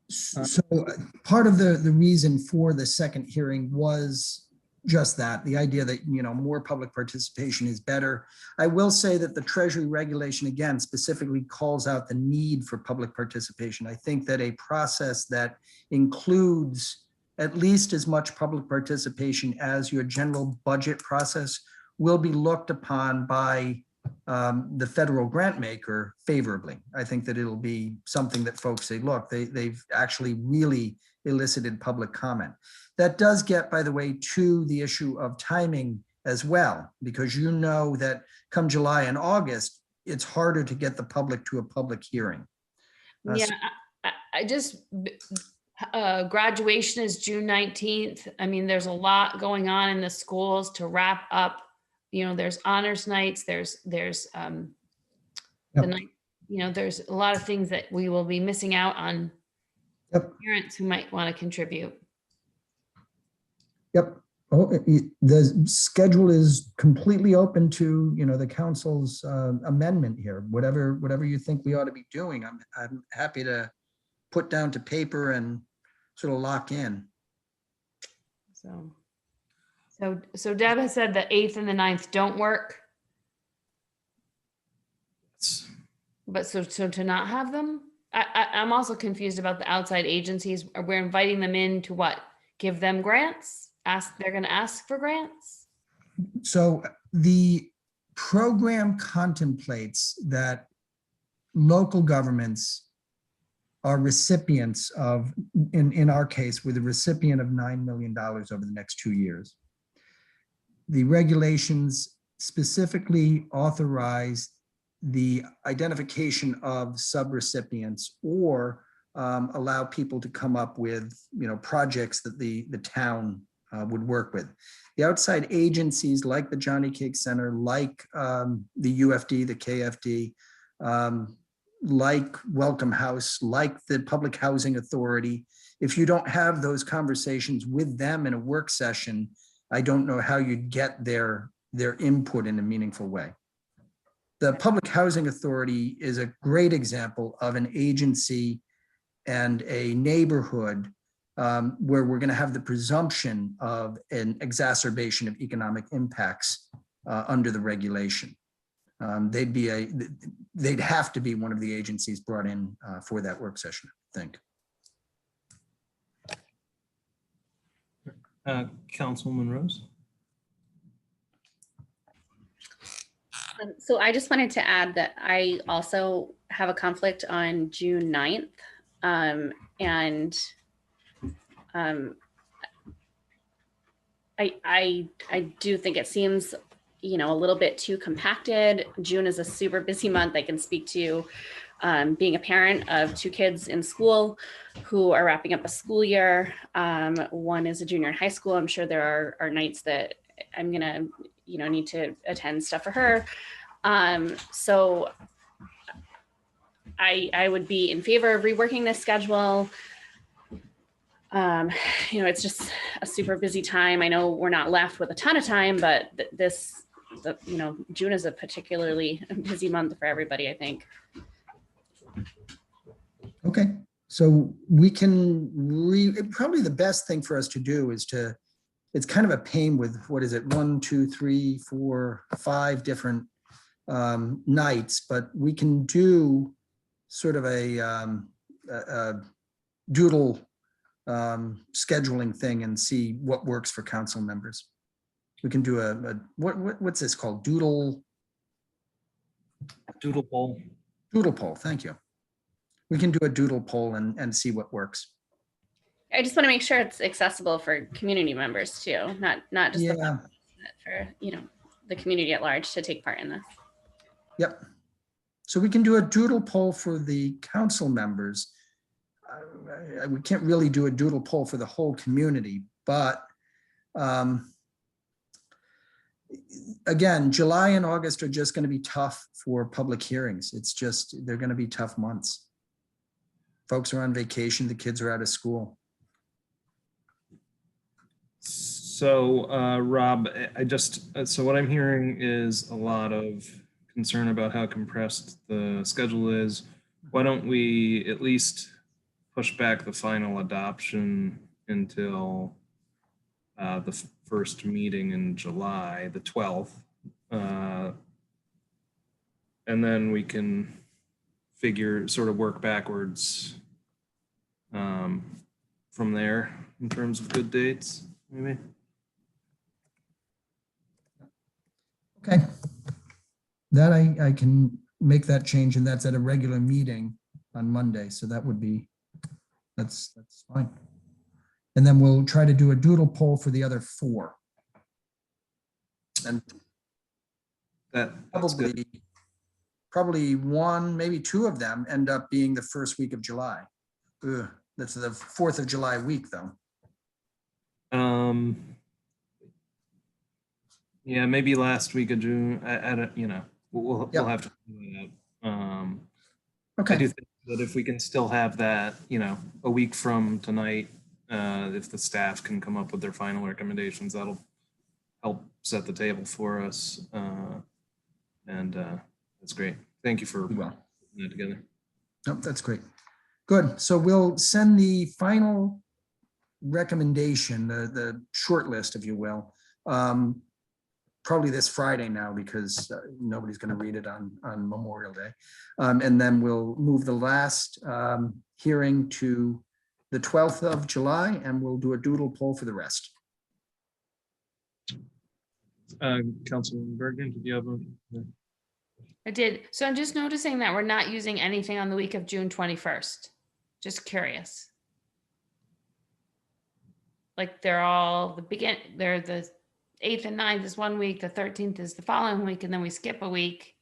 So part of the reason for the second hearing was just that, the idea that, more public participation is better. I will say that the Treasury regulation, again, specifically calls out the need for public participation. I think that a process that includes at least as much public participation as your general budget process will be looked upon by the federal grant maker favorably. I think that it'll be something that folks say, look, they've actually really elicited public comment. That does get, by the way, to the issue of timing as well, because that come July and August, it's harder to get the public to a public hearing. I just, graduation is June 19th. I mean, there's a lot going on in the schools to wrap up. There's honors nights, there's the night, there's a lot of things that we will be missing out on parents who might want to contribute. Yep. Oh, the schedule is completely open to, the council's amendment here. Whatever you think we ought to be doing, I'm happy to put down to paper and sort of lock in. So Deb has said the 8th and the 9th don't work. But so to not have them, I'm also confused about the outside agencies. We're inviting them in to what? Give them grants? They're going to ask for grants? So the program contemplates that local governments are recipients of, in our case, we're the recipient of $9 million over the next 2 years. The regulations specifically authorize the identification of subrecipients or allow people to come up with, projects that the town would work with. The outside agencies like the Johnny Cake Center, like the UFD, the KFD, like Welcome House, like the Public Housing Authority, if you don't have those conversations with them in a work session, I don't know how you'd get their input in a meaningful way. The Public Housing Authority is a great example of an agency and a neighborhood where we're going to have the presumption of an exacerbation of economic impacts under the regulation. They'd have to be one of the agencies brought in for that work session, I think. Councilwoman Rose. So I just wanted to add that I also have a conflict on June 9th. I do think it seems, a little bit too compacted. June is a super busy month. I can speak to being a parent of 2 kids in school who are wrapping up a school year. One is a junior in high school. I'm sure there are nights that I'm gonna, need to attend stuff for her. So I would be in favor of reworking this schedule. It's just a super busy time. I know we're not left with a ton of time, but June is a particularly busy month for everybody, I think. Okay, so we can probably the best thing for us to do is it's kind of a pain with, 1, 2, 3, 4, 5 different nights, but we can do sort of a doodle scheduling thing and see what works for council members. We can do what's this called? Doodle poll. Doodle poll, thank you. We can do a doodle poll and see what works. I just want to make sure it's accessible for community members too, not just for the community at large to take part in this. Yep. So we can do a doodle poll for the council members. We can't really do a doodle poll for the whole community, but again, July and August are just going to be tough for public hearings. They're going to be tough months. Folks are on vacation, the kids are out of school. So Rob, so what I'm hearing is a lot of concern about how compressed the schedule is. Why don't we at least push back the final adoption until the first meeting in July, the 12th. And then we can sort of work backwards from there in terms of good dates, maybe. Okay. That I can make that change, and that's at a regular meeting on Monday. So that's fine. And then we'll try to do a doodle poll for the other 4. And probably 1, maybe 2 of them end up being the first week of July. Ugh, that's the 4th of July week, though. Yeah, maybe last week of June. I don't, we'll have to figure it out. Okay. I do think But if we can still have that, a week from tonight, if the staff can come up with their final recommendations, that'll help set the table for us. And that's great. Thank you for putting that together. Nope, that's great. Good. So we'll send the final recommendation, the short list, if you will, probably this Friday now, because nobody's going to read it on Memorial Day. And then we'll move the last hearing to the 12th of July, and we'll do a doodle poll for the rest. Councilman Bergen, did you have a? I did. So I'm just noticing that we're not using anything on the week of June 21st. Just curious. Like they're all they're the 8th and 9th is one week, the 13th is the following week, and then we skip a week.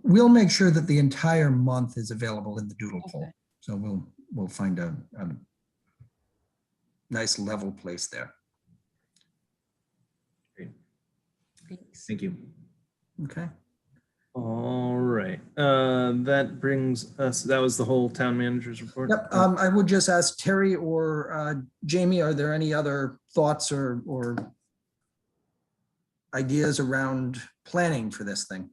We'll make sure that the entire month is available in the doodle poll. So we'll find a nice level place there. Great. Thank you. Okay. All right. That brings us, that was the whole town manager's report. Yep. I would just ask Terry or Jamie, are there any other thoughts or ideas around planning for this thing?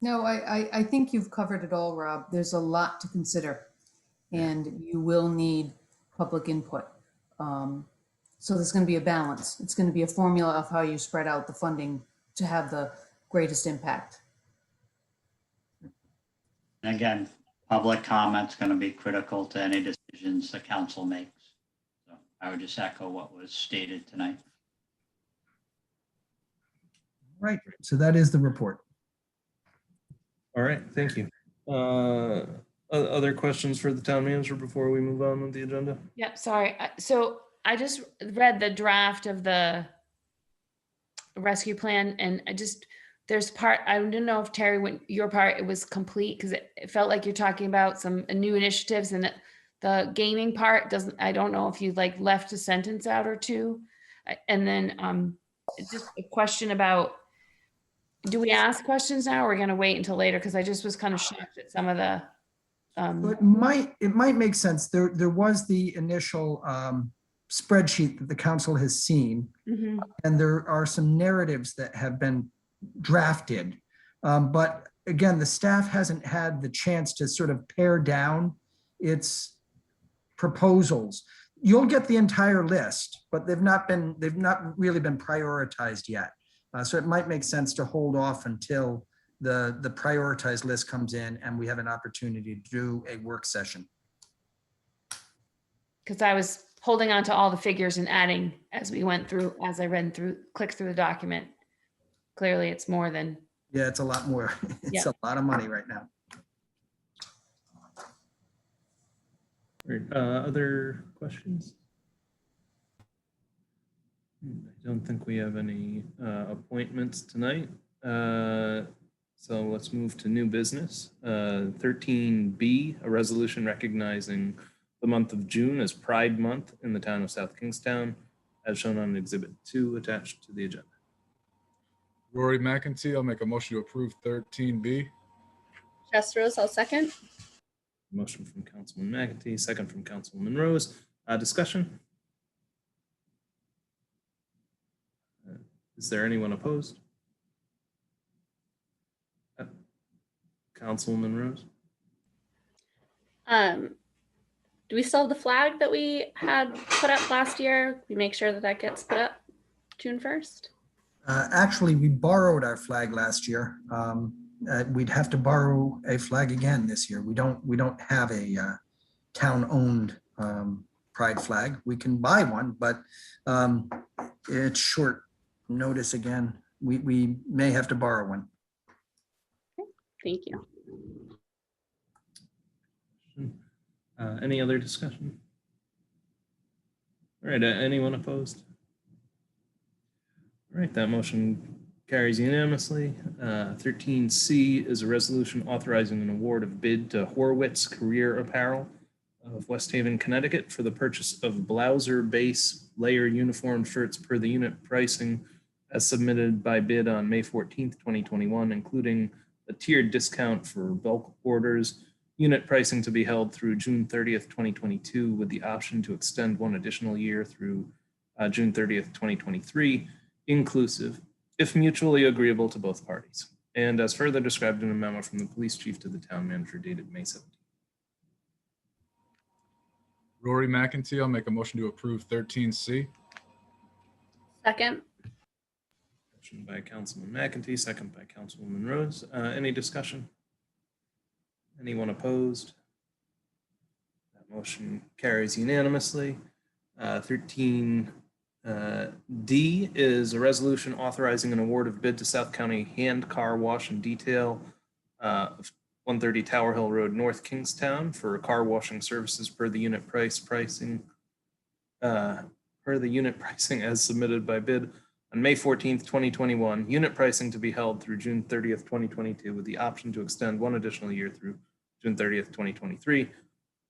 No, I think you've covered it all, Rob. There's a lot to consider, and you will need public input. So there's going to be a balance. It's going to be a formula of how you spread out the funding to have the greatest impact. And again, public comment's going to be critical to any decisions the council makes. So I would just echo what was stated tonight. Right. So that is the report. All right. Thank you. Other questions for the town manager before we move on with the agenda? Yep, sorry. So I just read the draft of the rescue plan, and there's part, I didn't know if Terry, when your part, it was complete, because it felt like you're talking about some new initiatives, and the gaming part doesn't, I don't know if you like left a sentence out or two. And then just a question about, do we ask questions now, or are we gonna wait until later? Because I just was kind of shocked at some of the. It might make sense. There was the initial spreadsheet that the council has seen, and there are some narratives that have been drafted. But again, the staff hasn't had the chance to sort of pare down its proposals. You'll get the entire list, but they've not really been prioritized yet. So it might make sense to hold off until the prioritized list comes in and we have an opportunity to do a work session. Because I was holding on to all the figures and adding as we went through, as I clicked through the document. Clearly it's more than. Yeah, it's a lot more. It's a lot of money right now. Other questions? I don't think we have any appointments tonight. So let's move to new business. 13B, a resolution recognizing the month of June as Pride Month in the town of South Kingstown, as shown on Exhibit 2 attached to the agenda. Rory McEntee, I'll make a motion to approve 13B. Jess Rose, I'll second. Motion from Councilman McEntee, second from Councilwoman Rose. Discussion? Is there anyone opposed? Councilwoman Rose? Do we still have the flag that we had put up last year? We make sure that gets put up June 1st? Actually, we borrowed our flag last year. We'd have to borrow a flag again this year. We don't have a town-owned pride flag. We can buy one, but it's short notice again. We may have to borrow one. Thank you. Any other discussion? All right, anyone opposed? All right, that motion carries unanimously. 13C is a resolution authorizing an award of bid to Horwitz Career Apparel of West Haven, Connecticut for the purchase of Blouser base layer uniform shirts per the unit pricing as submitted by bid on May 14th, 2021, including a tiered discount for bulk orders. Unit pricing to be held through June 30th, 2022, with the option to extend one additional year through June 30th, 2023, inclusive, if mutually agreeable to both parties, and as further described in a memo from the police chief to the town manager dated May 17th. Rory McEntee, I'll make a motion to approve 13C. Second. Motion by Councilman McEntee, second by Councilwoman Rose. Any discussion? Anyone opposed? That motion carries unanimously. 13D is a resolution authorizing an award of bid to South County Hand Car Wash and Detail of 130 Tower Hill Road, North Kingstown, for car washing services per the unit pricing as submitted by bid on May 14th, 2021. Unit pricing to be held through June 30th, 2022, with the option to extend one additional year through June 30th, 2023,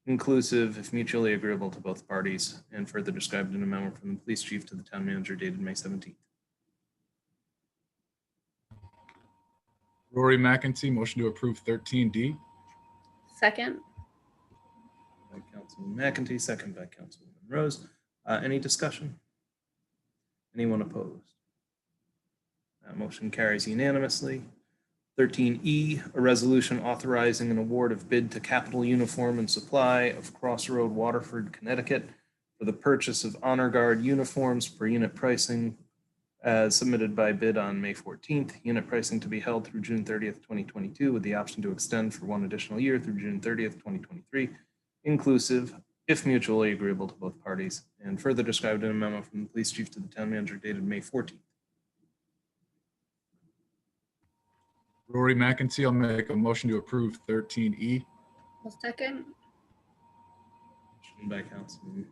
inclusive, if mutually agreeable to both parties, and further described in a memo from the police chief to the town manager dated May 17th. Rory McEntee, motion to approve 13D. Second. By Councilman McEntee, second by Councilwoman Rose. Any discussion? Anyone opposed? That motion carries unanimously. 13E, a resolution authorizing an award of bid to Capital Uniform and Supply of Crossroad, Waterford, Connecticut, for the purchase of Honor Guard uniforms per unit pricing as submitted by bid on May 14th. Unit pricing to be held through June 30th, 2022, with the option to extend for one additional year through June 30th, 2023, inclusive, if mutually agreeable to both parties, and further described in a memo from the police chief to the town manager dated May 14th. Rory McEntee, I'll make a motion to approve 13E. Second. Motion by Councilman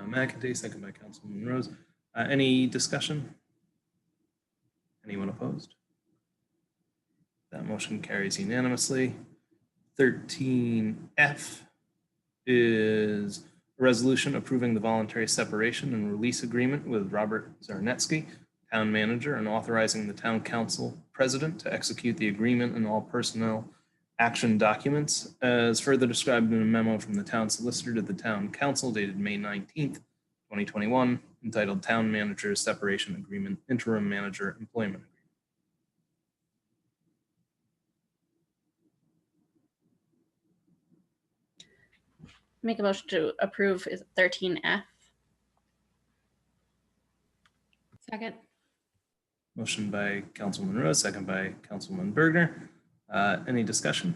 McEntee, second by Councilman Rose. Any discussion? Anyone opposed? That motion carries unanimously. 13F is a resolution approving the voluntary separation and release agreement with Robert Zarnetsky, town manager, and authorizing the town council president to execute the agreement and all personnel action documents as further described in a memo from the town solicitor to the town council dated May 19th, 2021, entitled Town Manager Separation Agreement, Interim Manager Employment Agreement. Make a motion to approve is 13F. Second. Motion by Councilwoman Rose, second by Councilwoman Bergner. Any discussion?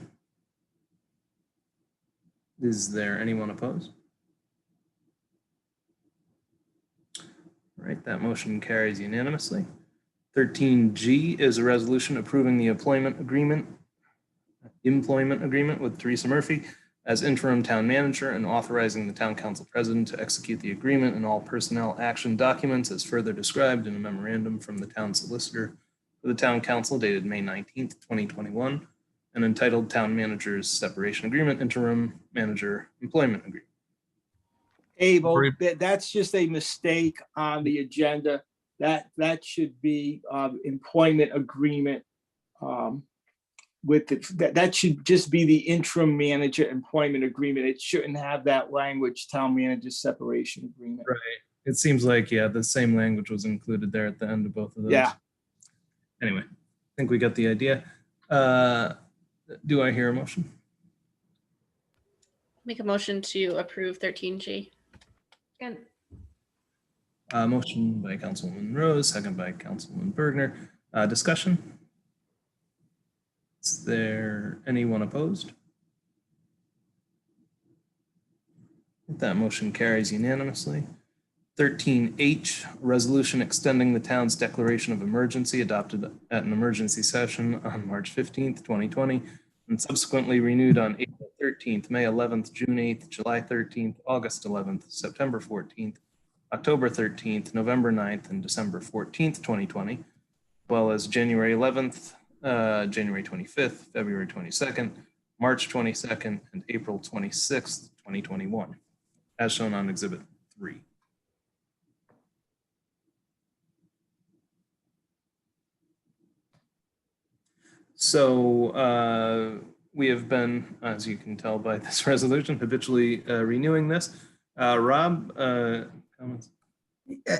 Is there anyone opposed? All right, that motion carries unanimously. 13G is a resolution approving the employment agreement with Teresa Murphy as interim town manager and authorizing the town council president to execute the agreement and all personnel action documents as further described in a memorandum from the town solicitor for the town council dated May 19th, 2021, and entitled Town Manager's Separation Agreement, Interim Manager Employment Agreement. Abel, that's just a mistake on the agenda. That should be employment agreement with that should just be the interim manager employment agreement. It shouldn't have that language, town manager separation agreement. Right. It seems like, yeah, the same language was included there at the end of both of those. Yeah. Anyway, I think we got the idea. Do I hear a motion? Make a motion to approve 13G. Second. Motion by Councilwoman Rose, second by Councilwoman Bergner. Discussion? Is there anyone opposed? That motion carries unanimously. 13H, resolution extending the town's declaration of emergency adopted at an emergency session on March 15th, 2020, and subsequently renewed on April 13th, May 11th, June 8th, July 13th, August 11th, September 14th, October 13th, November 9th, and December 14th, 2020, as well as January 11th, January 25th, February 22nd, March 22nd, and April 26th, 2021, as shown on Exhibit 3. So we have been, as you can tell by this resolution, habitually renewing this. Rob, comments?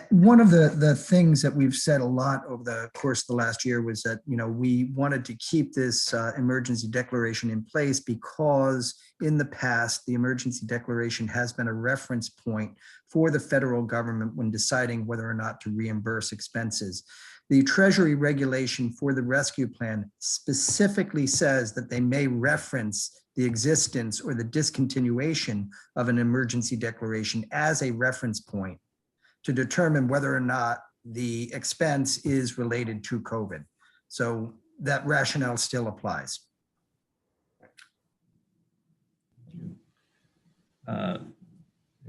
One of the things that we've said a lot over the course of the last year was that, we wanted to keep this emergency declaration in place because in the past, the emergency declaration has been a reference point for the federal government when deciding whether or not to reimburse expenses. The Treasury regulation for the rescue plan specifically says that they may reference the existence or the discontinuation of an emergency declaration as a reference point to determine whether or not the expense is related to COVID. So that rationale still applies.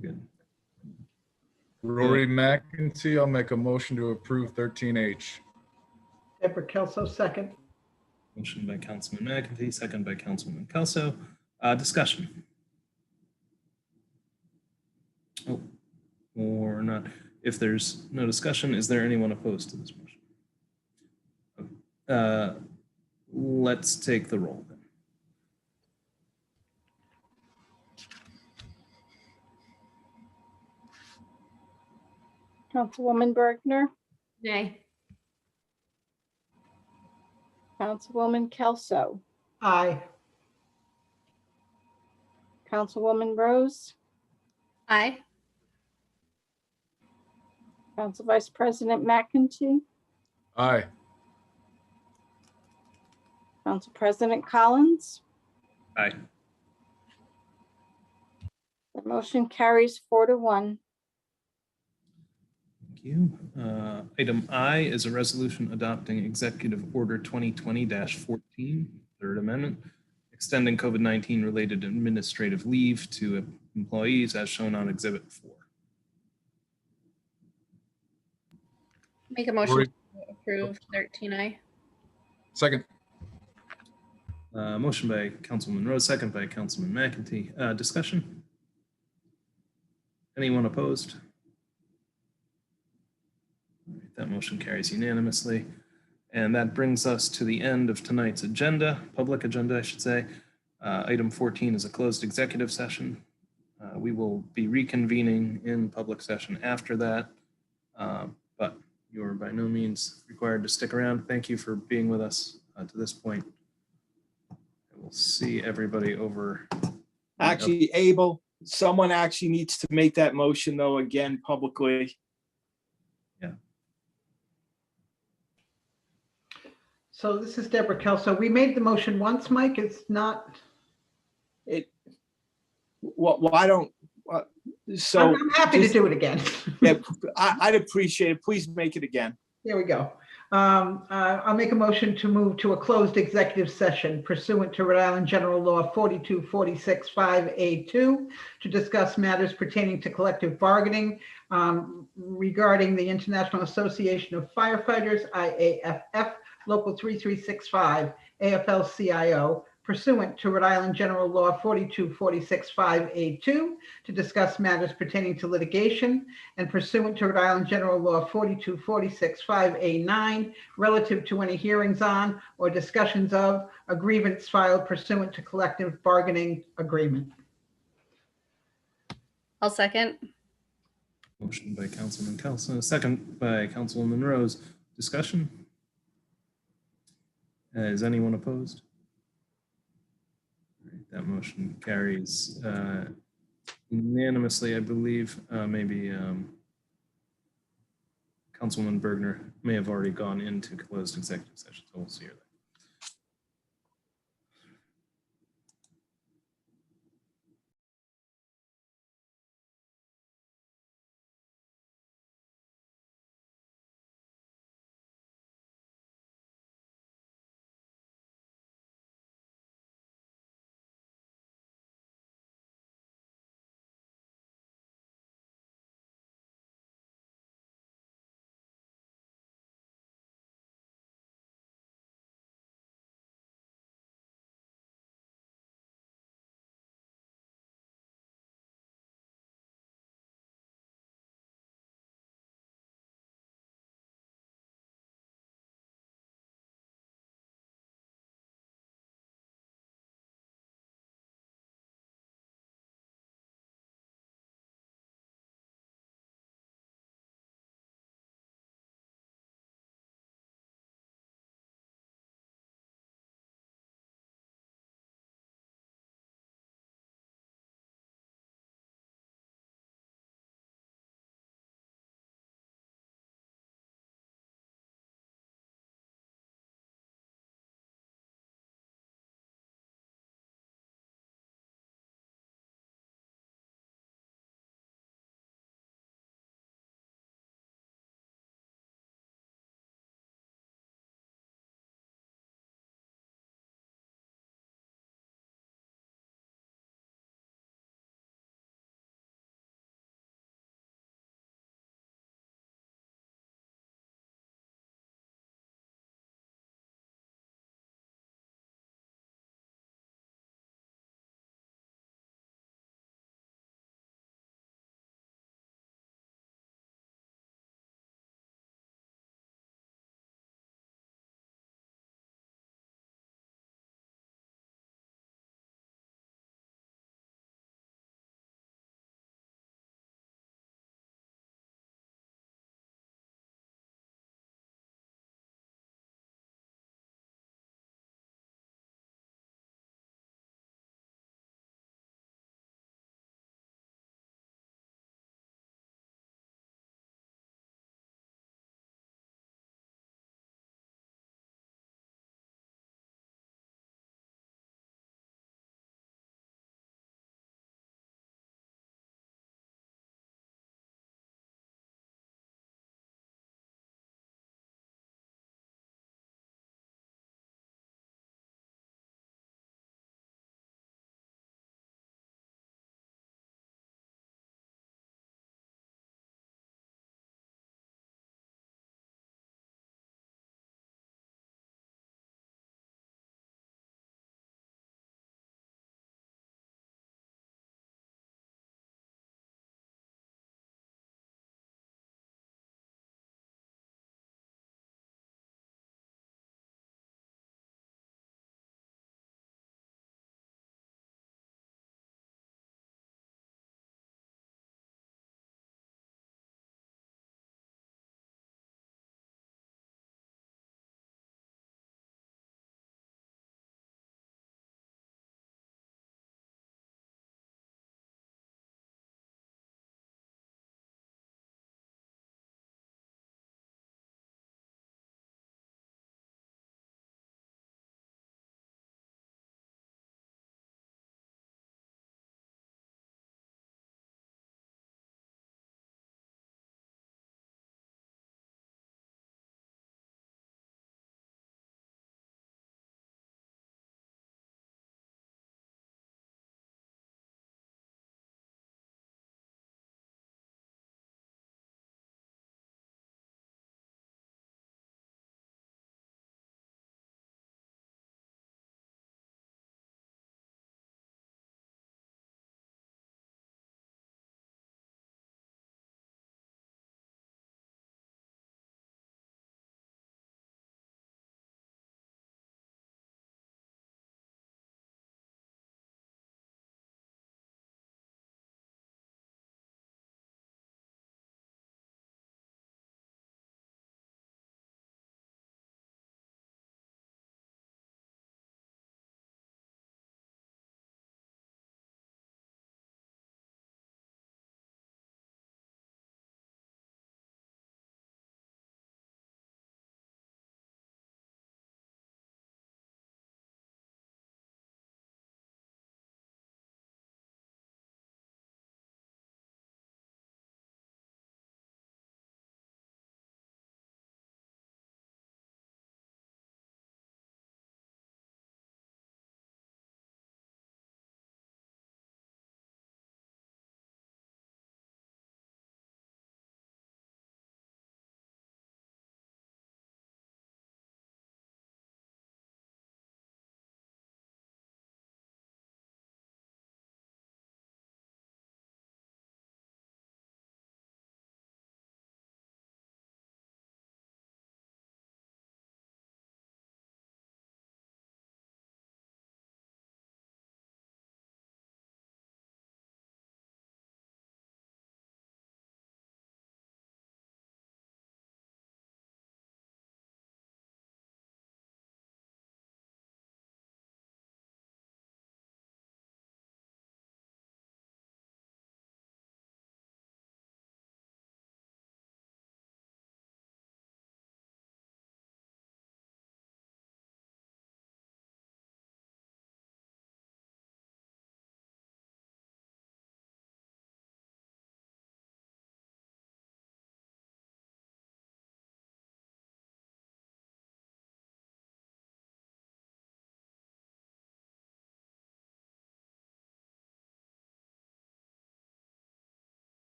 Good. Rory McEntee, I'll make a motion to approve 13H. Deborah Kelso, second. Motion by Councilman McEntee, second by Councilwoman Kelso. Discussion. Oh, or not. If there's no discussion, is there anyone opposed to this motion? Let's take the roll then. Councilwoman Bergner, Nay. Councilwoman Kelso, Aye. Councilwoman Rose, Aye. Council Vice President McEntee, Aye. Council President Collins. Aye. The motion carries 4-1. Thank you. Item I is a resolution adopting Executive Order 2020-14, Third Amendment, extending COVID-19 related administrative leave to employees as shown on Exhibit 4. Make a motion Rory. to approve 13I. Second. Motion by Councilwoman Rose, second by Councilman McEntee. Discussion? Anyone opposed? All right, that motion carries unanimously. And that brings us to the end of tonight's agenda, public agenda, I should say. Item 14 is a closed executive session. We will be reconvening in public session after that, but you're by no means required to stick around. Thank you for being with us to this point. We'll see everybody over. Actually, Abel, someone actually needs to make that motion though, again, publicly. Yeah. So this is Deborah Kelso. We made the motion once, Mike. It's not. Why don't, so. I'm happy to do it again. Yeah, I'd appreciate it. Please make it again. There we go. I'll make a motion to move to a closed executive session pursuant to Rhode Island General Law 42465A2 to discuss matters pertaining to collective bargaining regarding the International Association of Firefighters, IAFF, Local 3365, AFL-CIO, pursuant to Rhode Island General Law 42465A2 to discuss matters pertaining to litigation, and pursuant to Rhode Island General Law 42465A9 relative to any hearings on or discussions of a grievance filed pursuant to collective bargaining agreement. I'll second. Motion by Councilman Kelso, second by Councilwoman Rose. Discussion? Is anyone opposed? All right, that motion carries unanimously, I believe. Maybe Councilwoman Bergner may have already gone into closed executive session, so we'll see her there.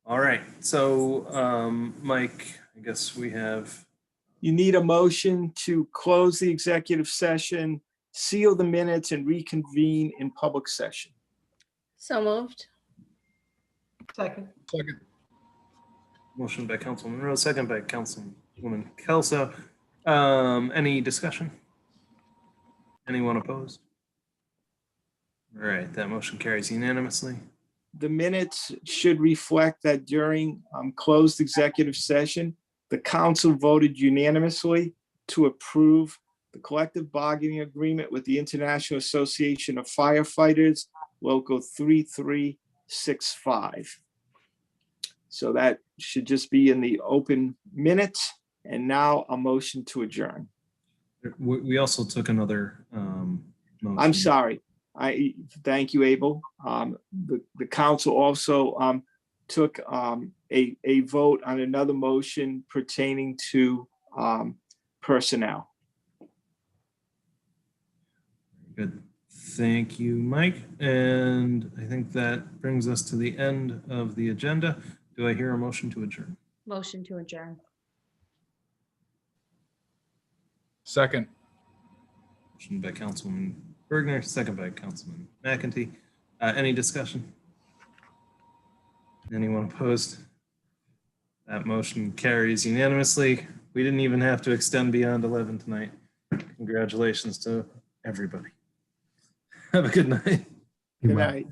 All right, so Mike, I guess we have, You need a motion to close the executive session, seal the minutes, and reconvene in public session. So moved. Second. Second. motion by Councilman Rose, second by Councilwoman Kelso. Any discussion? Anyone opposed? All right, that motion carries unanimously. The minutes should reflect that during closed executive session, the council voted unanimously to approve the collective bargaining agreement with the International Association of Firefighters, Local 3365. So that should just be in the open minutes. And now a motion to adjourn. We also took another I'm motion. sorry. Thank you, Abel. The council also took a vote on another motion pertaining to personnel. Good. Thank you, Mike. And I think that brings us to the end of the agenda. Do I hear a motion to adjourn? Motion to adjourn. Second. Motion by Councilman Bergner, second by Councilman McEntee. Any discussion? Anyone opposed? That motion carries unanimously. We didn't even have to extend beyond 11 tonight. Congratulations to everybody. Have a good night. Good night.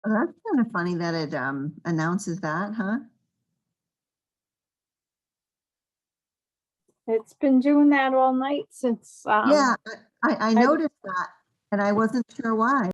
Well, that's kind of funny that it announces that, huh? It's been doing that all night since. Yeah, I noticed that and I wasn't sure why.